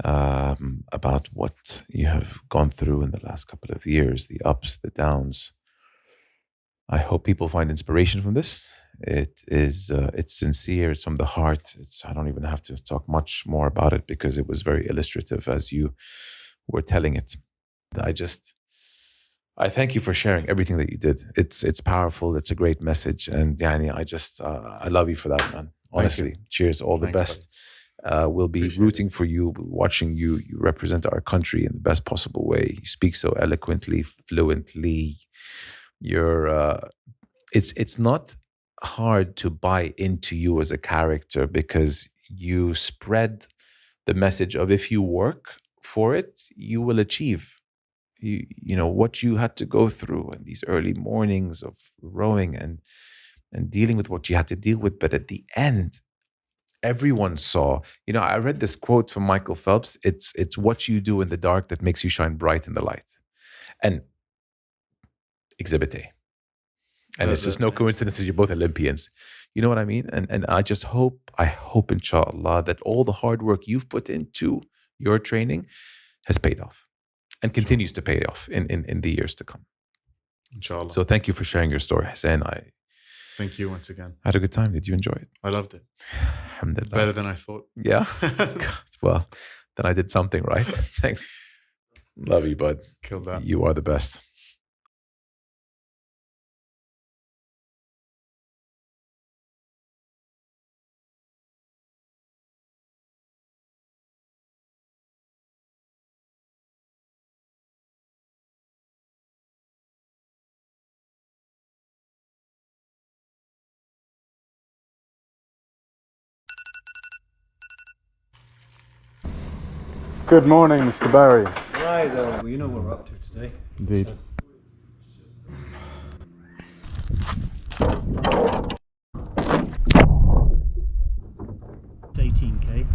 about what you have gone through in the last couple of years, the ups, the downs. I hope people find inspiration from this. It's sincere, it's from the heart. I don't even have to talk much more about it because it was very illustrative as you were telling it. I thank you for sharing everything that you did. It's powerful. It's a great message. And I love you for that, man. Honestly, cheers. All the best. We'll be rooting for you, watching you. You represent our country in the best possible way. You speak so eloquently, fluently. It's not hard to buy into you as a character because you spread the message of if you work for it, you will achieve. You know what you had to go through in these early mornings of rowing and dealing with what you had to deal with. But at the end, everyone saw, I read this quote from Michael Phelps. It's what you do in the dark that makes you shine bright in the light. And Exhibit A. And it's just no coincidence that you're both Olympians. You know what I mean? And I hope inshallah that all the hard work you've put into your training has paid off and continues to pay off in the years to come. Inshallah. So thank you for sharing your story, Hussein. I Thank you once again. had a good time. Did you enjoy it? I loved it. Alhamdulillah. Better than I thought. Yeah. God, well, then I did something right. Thanks. Love you, bud. Killed that. You are the best. Good morning, Mr. Barry. Right, well, you know what we're up to today. Indeed. It's 18k.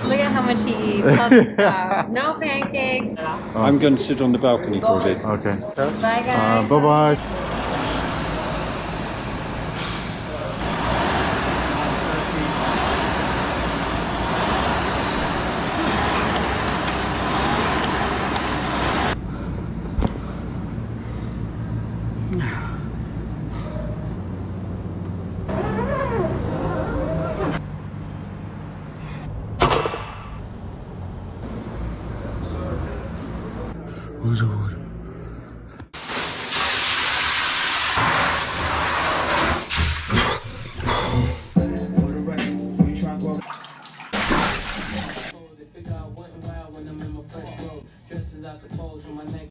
Look at how much he eats. Healthy stuff. No pancakes. I'm going to sit on the balcony for a bit. Okay. Bye, guys. Bye-bye. They figure I went wild when I'm in my fresh robe. Dressed as I suppose with my neck.